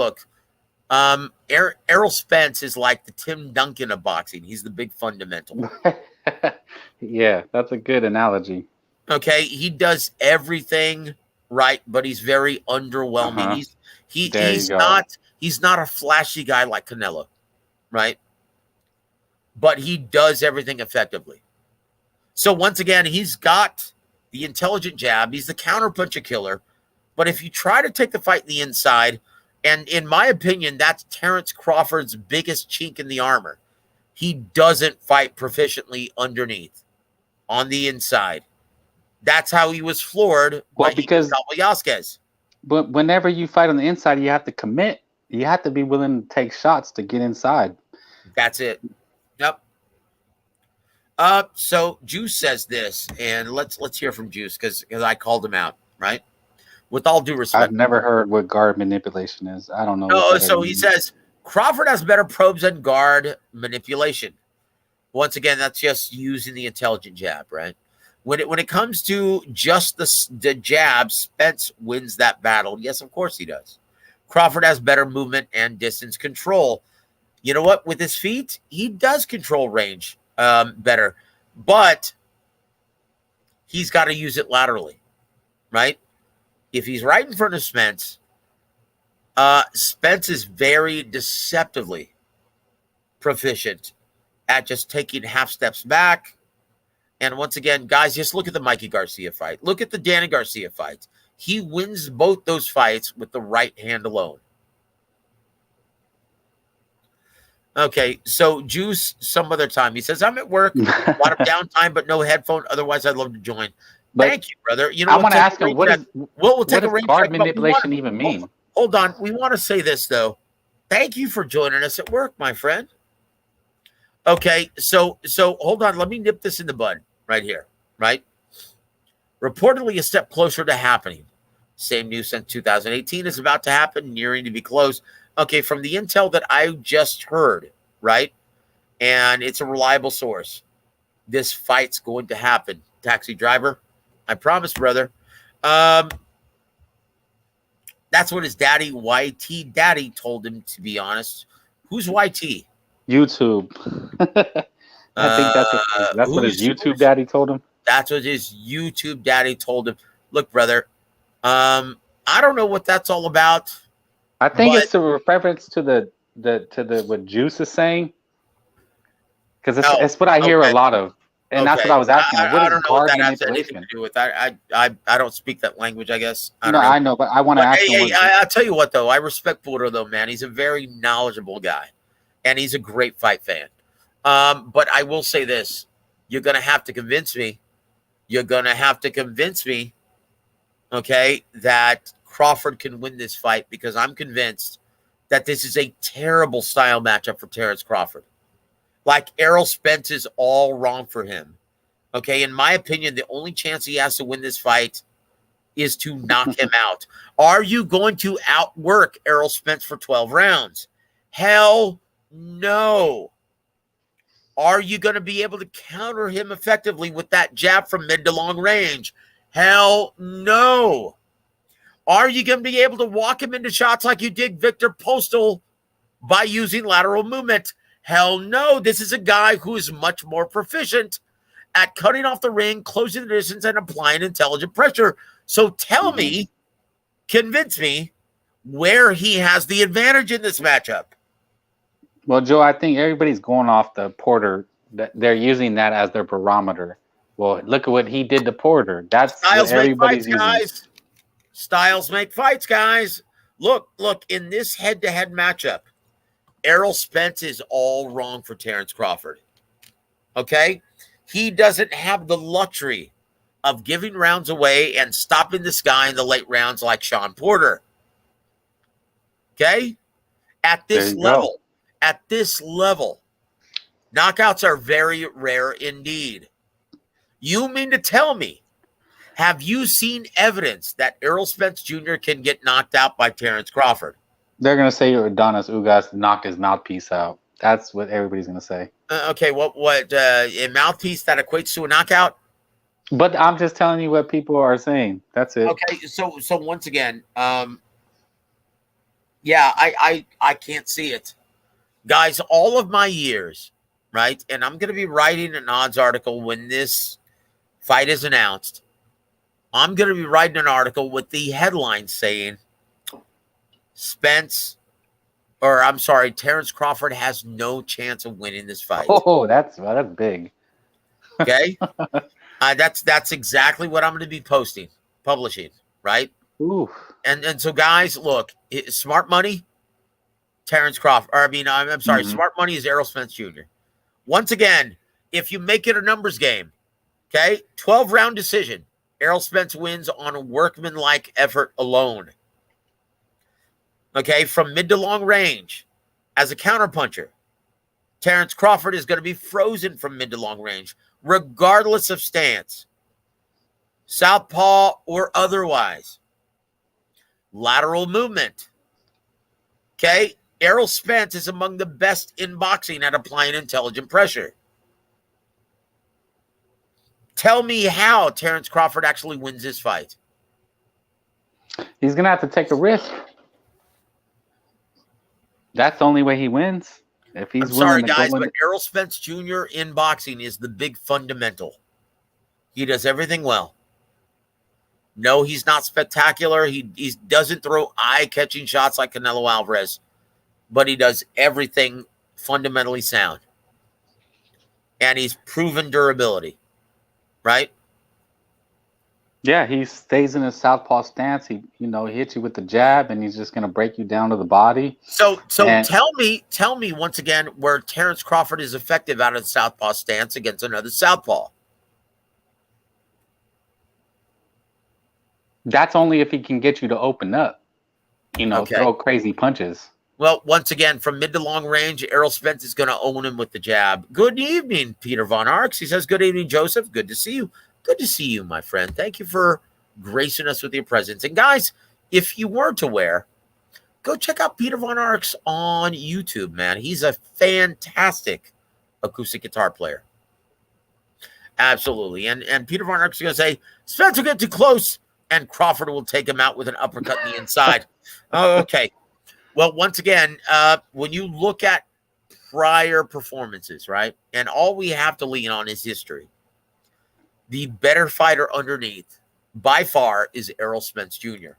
Errol Spence is like the Tim Duncan of boxing. He's the big fundamental. Yeah, that's a good analogy. Okay, he does everything right, but he's very underwhelming. He's not a flashy guy like Canelo, right? But he does everything effectively. So once again, he's got the intelligent jab. He's the counterpuncher killer. But if you try to take the fight in the inside, and in my opinion, that's Terence Crawford's biggest chink in the armor. He doesn't fight proficiently underneath, on the inside. That's how he was floored by Velasquez. But whenever you fight on the inside, you have to commit. You have to be willing to take shots to get inside. That's it. Yep. So Juice says this, and let's hear from Juice because I called him out, right? With all due respect, I've never heard what guard manipulation is. I don't know. No, so he says Crawford has better probes than guard manipulation. Once again, that's just using the intelligent jab, right? When it comes to just the jab, Spence wins that battle. Yes, of course he does. Crawford has better movement and distance control. You know what? With his feet, he does control range better, but he's got to use it laterally, right? If he's right in front of Spence, Spence is very deceptively proficient at just taking half steps back. And once again, guys, just look at the Mikey Garcia fight. Look at the Danny Garcia fight. He wins both those fights with the right hand alone. Okay, so Juice, some other time. He says, I'm at work, a lot of downtime, but no headphone. Otherwise, I'd love to join. Thank you, brother. You know, I want to ask him what does guard manipulation even mean? Hold on. We want to say this though. Thank you for joining us at work, my friend. Okay, so hold on. Let me nip this in the bud right here. Right. Reportedly, a step closer to happening. Same news since 2018 is about to happen, nearing to be closed. Okay, from the intel that I just heard, right, and it's a reliable source. This fight's going to happen. Taxi driver, I promise, brother. That's what his daddy, YT daddy, told him, to be honest. Who's YT? YouTube. I think that's what his YouTube daddy told him. That's what his YouTube daddy told him. Look, brother, I don't know what that's all about. I think it's a reference to the what Juice is saying. Because it's what I hear a lot of. And that's what I was asking. I don't know what that has anything to do with. I don't speak that language, I guess. I know, but I want to ask him. I'll tell you what, though. I respect Buddha, though, man. He's a very knowledgeable guy. And he's a great fight fan. But I will say this. You're going to have to convince me. Okay, that Crawford can win this fight, because I'm convinced that this is a terrible style matchup for Terrence Crawford. Like, Errol Spence is all wrong for him. Okay, in my opinion, the only chance he has to win this fight is to knock him out. Are you going to outwork Errol Spence for 12 rounds? Hell no. Are you going to be able to counter him effectively with that jab from mid to long range? Hell no. Are you going to be able to walk him into shots like you did Victor Postal by using lateral movement? Hell no. This is a guy who is much more proficient at cutting off the ring, closing the distance, and applying intelligent pressure. So tell me, convince me, where he has the advantage in this matchup. Well, Joe, I think everybody's going off the Porter. They're using that as their barometer. Well, look at what he did to Porter. That's Styles what everybody's make fights, using. guys. Styles make fights, guys. Look, in this head-to-head matchup, Errol Spence is all wrong for Terrence Crawford. Okay? He doesn't have the luxury of giving rounds away and stopping this guy in the late rounds like Sean Porter. Okay? At this level, knockouts are very rare indeed. You mean to tell me, have you seen evidence that Errol Spence Jr. can get knocked out by Terrence Crawford? They're going to say Adonis Ugas knocked his mouthpiece out. That's what everybody's going to say. Okay, what a mouthpiece that equates to a knockout? But I'm just telling you what people are saying. That's it. Okay, so once again, yeah, I can't see it. Guys, all of my years, right? And I'm going to be writing an odds article when this fight is announced. I'm going to be writing an article with the headline saying Terrence Crawford has no chance of winning this fight. Oh, that's big. Okay? That's exactly what I'm going to be publishing, right? Ooh. And so, guys, look, smart money, Terrence Crawford. Or I'm sorry, smart money is Errol Spence Jr. Once again, if you make it a numbers game, okay, 12-round decision, Errol Spence wins on a workmanlike effort alone. Okay, from mid to long range, as a counterpuncher, Terrence Crawford is going to be frozen from mid to long range, regardless of stance, southpaw or otherwise. Lateral movement. Okay, Errol Spence is among the best in boxing at applying intelligent pressure. Tell me how Terrence Crawford actually wins this fight. He's going to have to take a risk. That's the only way he wins. If he's sorry, guys, but Errol Spence Jr. in boxing is the big fundamental. He does everything well. No, he's not spectacular. He doesn't throw eye-catching shots like Canelo Alvarez, but he does everything fundamentally sound. And he's proven durability, right? Yeah, he stays in his southpaw stance. He hits you with the jab, and he's just going to break you down to the body. So tell me once again where Terrence Crawford is effective out of the southpaw stance against another southpaw. That's only if he can get you to open up. Okay. Throw crazy punches. Well, once again, from mid to long range, Errol Spence is going to own him with the jab. Good evening, Peter Von Arx. He says, good evening, Joseph. Good to see you. Good to see you, my friend. Thank you for gracing us with your presence. And guys, if you weren't aware, go check out Peter Von Arx on YouTube, man. He's a fantastic acoustic guitar player. Absolutely. And Peter Von Arx is going to say, Spence will get too close, and Crawford will take him out with an uppercut in the inside. Oh, okay. Well, once again, when you look at prior performances, right, and all we have to lean on is history, the better fighter underneath, by far, is Errol Spence Jr.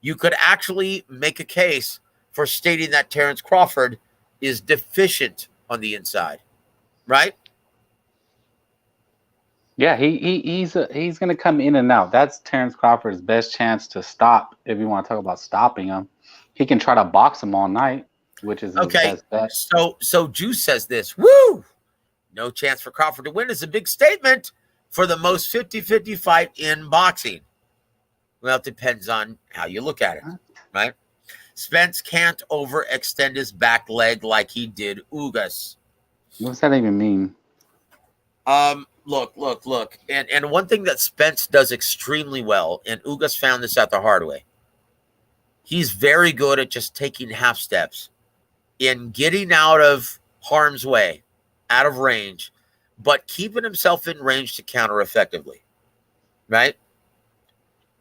You could actually make a case for stating that Terrence Crawford is deficient on the inside, right? Yeah, he's going to come in and out. That's Terrence Crawford's best chance to stop. If you want to talk about stopping him, he can try to box him all night, which is his best bet. So Juice says this. Woo! No chance for Crawford to win is a big statement for the most 50-50 fight in boxing. Well, it depends on how you look at it, right? Spence can't overextend his back leg like he did Ugas. What's that even mean? Look. And one thing that Spence does extremely well, and Ugas found this out the hard way, he's very good at just taking half steps in getting out of harm's way, out of range, but keeping himself in range to counter effectively, right?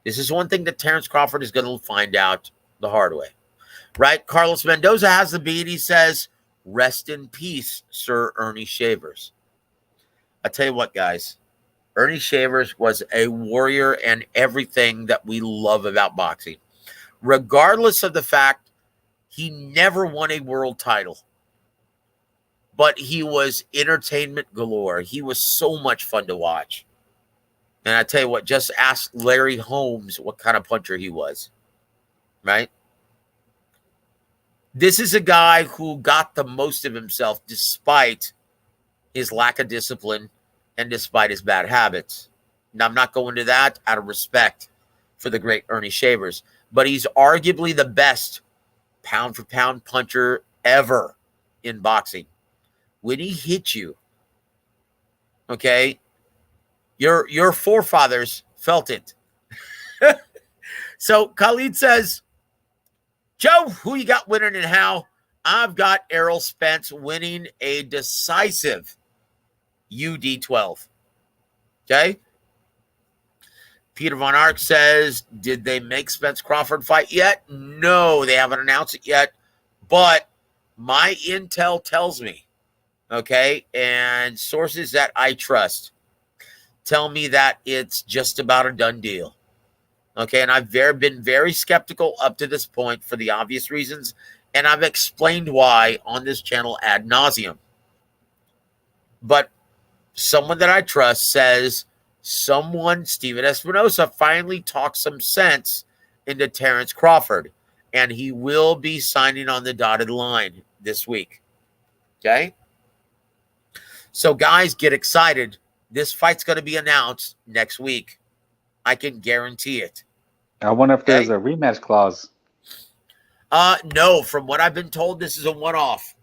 This is one thing that Terrence Crawford is going to find out the hard way, right? Carlos Mendoza has the beat. He says, rest in peace, Sir Ernie Shavers. I tell you what, guys, Ernie Shavers was a warrior and everything that we love about boxing, regardless of the fact he never won a world title. But he was entertainment galore. He was so much fun to watch. And I tell you what, just ask Larry Holmes what kind of puncher he was, right? This is a guy who got the most of himself despite his lack of discipline and despite his bad habits. Now, I'm not going to that out of respect for the great Ernie Shavers, but he's arguably the best pound-for-pound puncher ever in boxing. When he hit you, okay, your forefathers felt it. So Khalid says, Joe, who you got winning and how? I've got Errol Spence winning a decisive UD12. Okay? Peter Von Arx says, did they make Spence Crawford fight yet? No, they haven't announced it yet. But my intel tells me, okay, and sources that I trust tell me that it's just about a done deal. Okay, and I've been very skeptical up to this point for the obvious reasons, and I've explained why on this channel ad nauseum. But someone that I trust says Steven Espinosa, finally talked some sense into Terrence Crawford, and he will be signing on the dotted line this week. Okay? So, guys, get excited. This fight's going to be announced next week. I can guarantee it. I wonder if there's a rematch clause. No. From what I've been told, this is a one-off.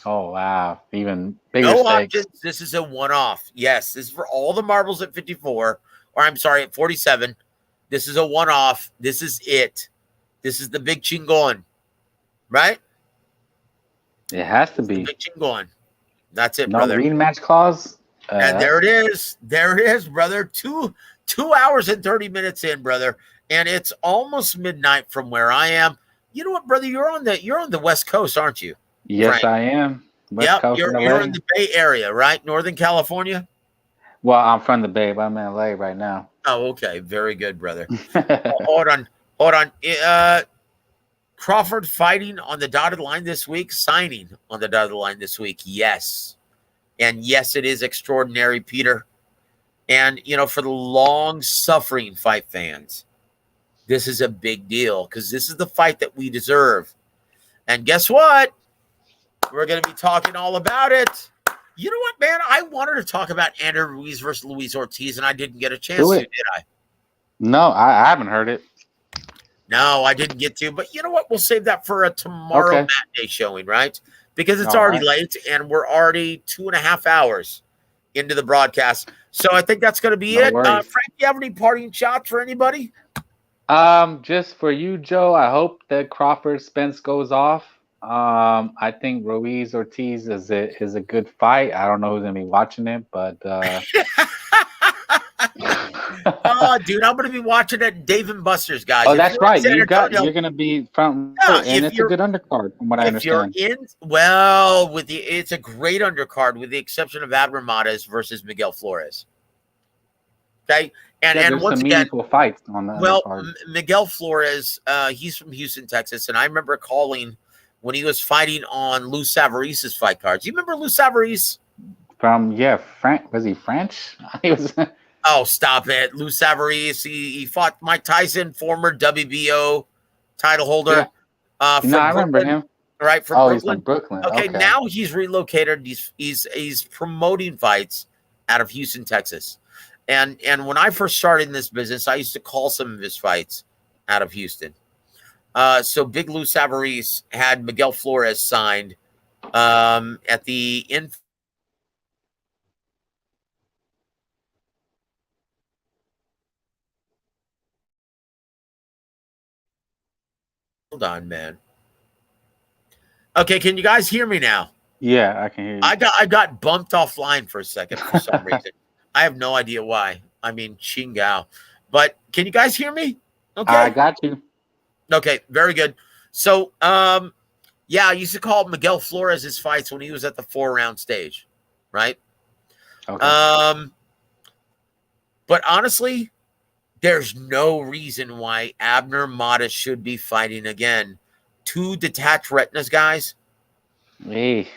Oh, wow. Even bigger No stakes. options. This is a one-off. Yes, this is for all the marbles at 54. Or I'm sorry, at 47. This is a one-off. This is it. This is the big chingon. Right? It has to be. Big chingon. That's it, no brother. rematch clause? And there it is. There it is, brother. Two hours and 30 minutes in, brother. And it's almost midnight from where I am. You know what, brother? You're on the West Coast, aren't you? Yes, Frank? I am. West Coast you're in the Bay Area, right? Northern California? Well, I'm from the Bay, but I'm in LA right now. Oh, okay. Very good, brother. Hold on. Crawford fighting on the dotted line this week, signing on the dotted line this week. Yes. And yes, it is extraordinary, Peter. And, for the long-suffering fight fans, this is a big deal because this is the fight that we deserve. And guess what? We're going to be talking all about it. You know what, man? I wanted to talk about Andrew Ruiz versus Luis Ortiz, and I didn't get a chance to, did I? No, I haven't heard it. No, I didn't get to. But you know what? We'll save that for a tomorrow Okay. matinee showing, right? Because it's All already right. late and we're already 2.5 hours into the broadcast. So I think that's going to be No it. worries. Frank, you have any parting shots for anybody? Just for you, Joe, I hope that Crawford Spence goes off. I think Ruiz Ortiz is a good fight. I don't know who's gonna be watching it, but Oh, dude, I'm going to be watching it, Dave and Buster's, guys. oh, If that's you're in right. San Antonio, You're gonna be front yeah, row, and it's a good undercard from what I if you're understand. it's a great undercard with the exception of Abner Mares versus Miguel Flores. Okay, Yeah, and there's once some again, meaningful fights on the well, undercard. Miguel Flores, he's from Houston, Texas, and I remember calling when he was fighting on Lou Savaris's fight cards. You remember Lou Savaris? From Frank was he French? He was. Oh, stop it, Lou Savaris. He fought Mike Tyson, former WBO title holder. Yeah. From No, I remember Brooklyn, him. right? From Oh, Brooklyn. he's from Brooklyn. Okay, Okay. now he's relocated. He's promoting fights out of Houston, Texas. And when I first started in this business, I used to call some of his fights out of Houston. So Big Lou Savaris had Miguel Flores signed at the end. Hold on, man. Okay, can you guys hear me now? Yeah, I can hear you. I got bumped offline for a second for some reason. I have no idea why. I mean, Chingao. But can you guys hear me? Okay. I got you. Okay, very good. So, yeah, I used to call Miguel Flores his fights when he was at the 4-round stage, right? Okay. But honestly, there's no reason why Abner Mares should be fighting again. 2 detached retinas, guys. Hey.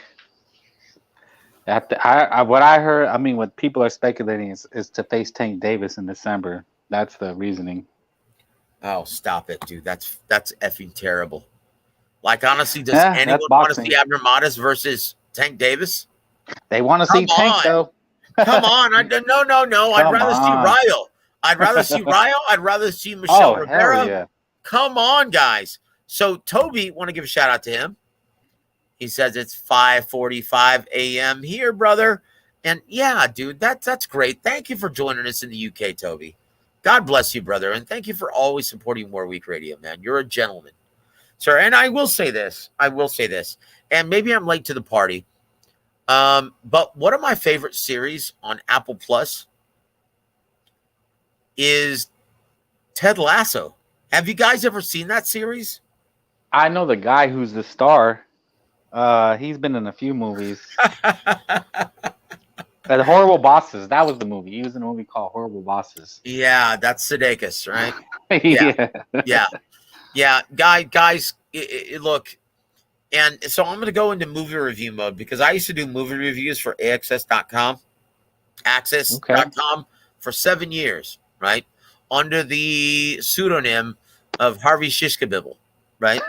What I heard, I mean, what people are speculating is to face Tank Davis in December. That's the reasoning. Oh, stop it, dude. That's effing terrible. Like, honestly, does Yeah, anyone that's want to boxing. see Abner Mares versus Tank Davis? They want to see Come Tank, on. though. Come on. No. I'd Come rather see on. Ryo. I'd rather see Ryo. I'd rather see Michelle Oh, Rivera. hell yeah. Come on, guys. So Toby, want to give a shout out to him. He says it's 5:45 a.m. here, brother. And yeah, dude, that's great. Thank you for joining us in the UK, Toby. God bless you, brother. And thank you for always supporting War Week Radio, man. You're a gentleman, sir. And I will say this. And maybe I'm late to the party. But one of my favorite series on Apple Plus is Ted Lasso. Have you guys ever seen that series? I know the guy who's the star. He's been in a few movies. The Horrible Bosses. That was the movie. He was in a movie called Horrible Bosses. Yeah, that's Sudeikis, right? Yeah. Guys, look. And so I'm going to go into movie review mode because I used to do movie reviews for access.com for 7 years, right? Under the pseudonym of Harvey Shishkabibble, right?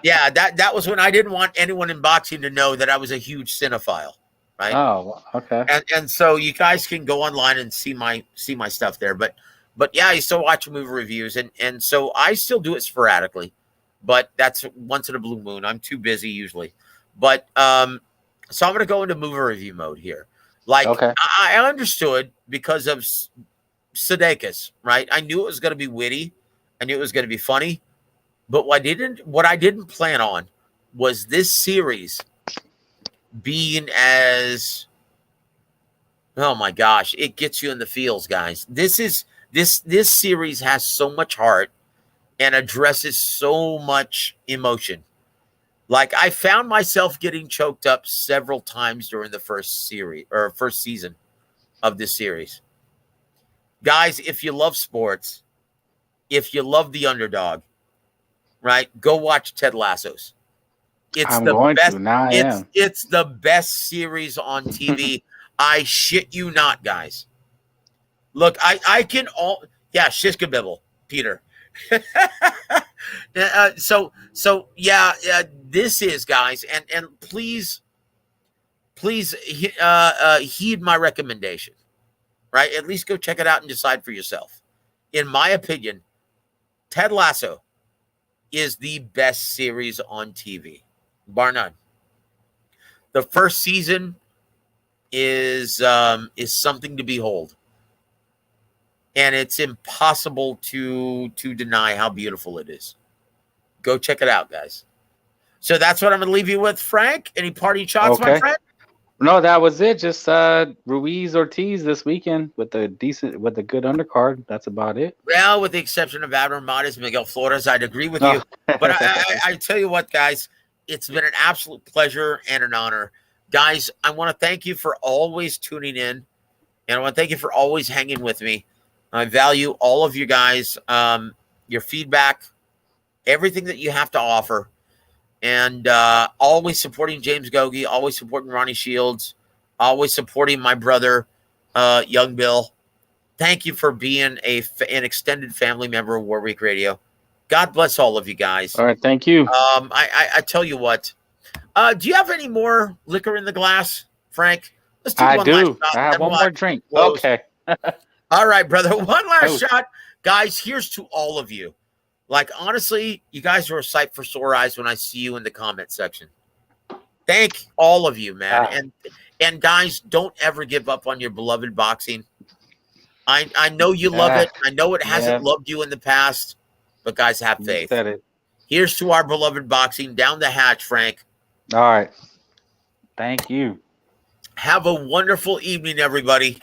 Yeah, that was when I didn't want anyone in boxing to know that I was a huge cinephile, right? Oh, okay. And so you guys can go online and see my stuff there. But yeah, I still watch movie reviews and so I still do it sporadically. But that's once in a blue moon. I'm too busy usually. But so I'm going to go into movie review mode here. Like, okay. I understood because of Sudeikis, right? I knew it was going to be witty. I knew it was going to be funny. But what I didn't plan on was this series being as, oh my gosh, it gets you in the feels, guys. This series has so much heart and addresses so much emotion. Like, I found myself getting choked up several times during the first season of this series. Guys, if you love sports, if you love the underdog, right, go watch Ted Lasso's. It's the best series on TV. I shit you not, guys. Look, I can Shishkabibble, Peter. This is, guys, and please heed my recommendation, right? At least go check it out and decide for yourself. in my opinion, Ted Lasso is the best series on TV, bar none. The first season is something to behold, and it's impossible to deny how beautiful it is. Go check it out, guys. So that's what I'm going to leave you with, Frank. Any party shots, my friend? No, that was it. Just Ruiz Ortiz this weekend with the good undercard. That's about it. Well, with the exception of Abner Matas, Miguel Flores, I'd agree with you. But I tell you what, guys, it's been an absolute pleasure and an honor. Guys, I want to thank you for always tuning in, and I want to thank you for always hanging with me. I value all of you guys, your feedback, everything that you have to offer. And always supporting James Gogi, always supporting Ronnie Shields, always supporting my brother, Young Bill. Thank you for being an extended family member of War Week Radio. God bless all of you guys. All right, thank you. I tell you what. Do you have any more liquor in the glass, Frank? Let's do one last shot, I have one more drink. Close. Okay. All right, brother. One last shot. Guys, here's to all of you. Like, honestly, you guys are a sight for sore eyes when I see you in the comment section. Thank all of you, man. And guys, don't ever give up on your beloved boxing. I know you love it. I know it hasn't loved you in the past, but guys, have faith. You said it. Here's to our beloved boxing. Down the hatch, Frank. All right. Thank you. Have a wonderful evening, everybody.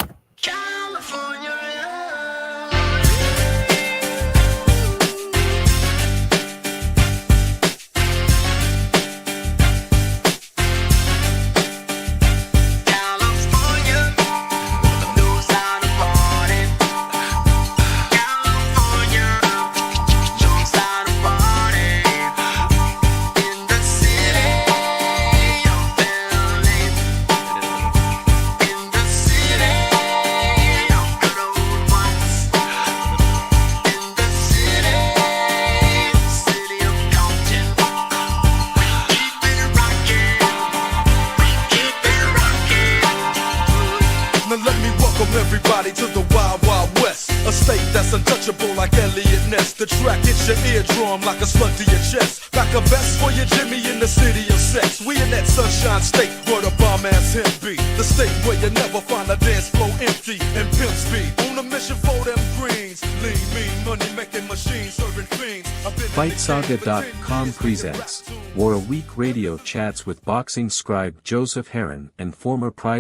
Everybody to the Wild Wild West, a state that's untouchable like Elliot Ness. The track hits your eardrum like a slug to your chest. Pack a vest for your Jimmy in the city of sex. We in that sunshine state where the bomb ass him be. The state where you never find a dance floor empty and pimp speed. On a mission for them greens. Lean, mean, money making machines serving fiends. FightSaga.com presents War Week Radio chats with boxing scribe Joseph Heron and former prize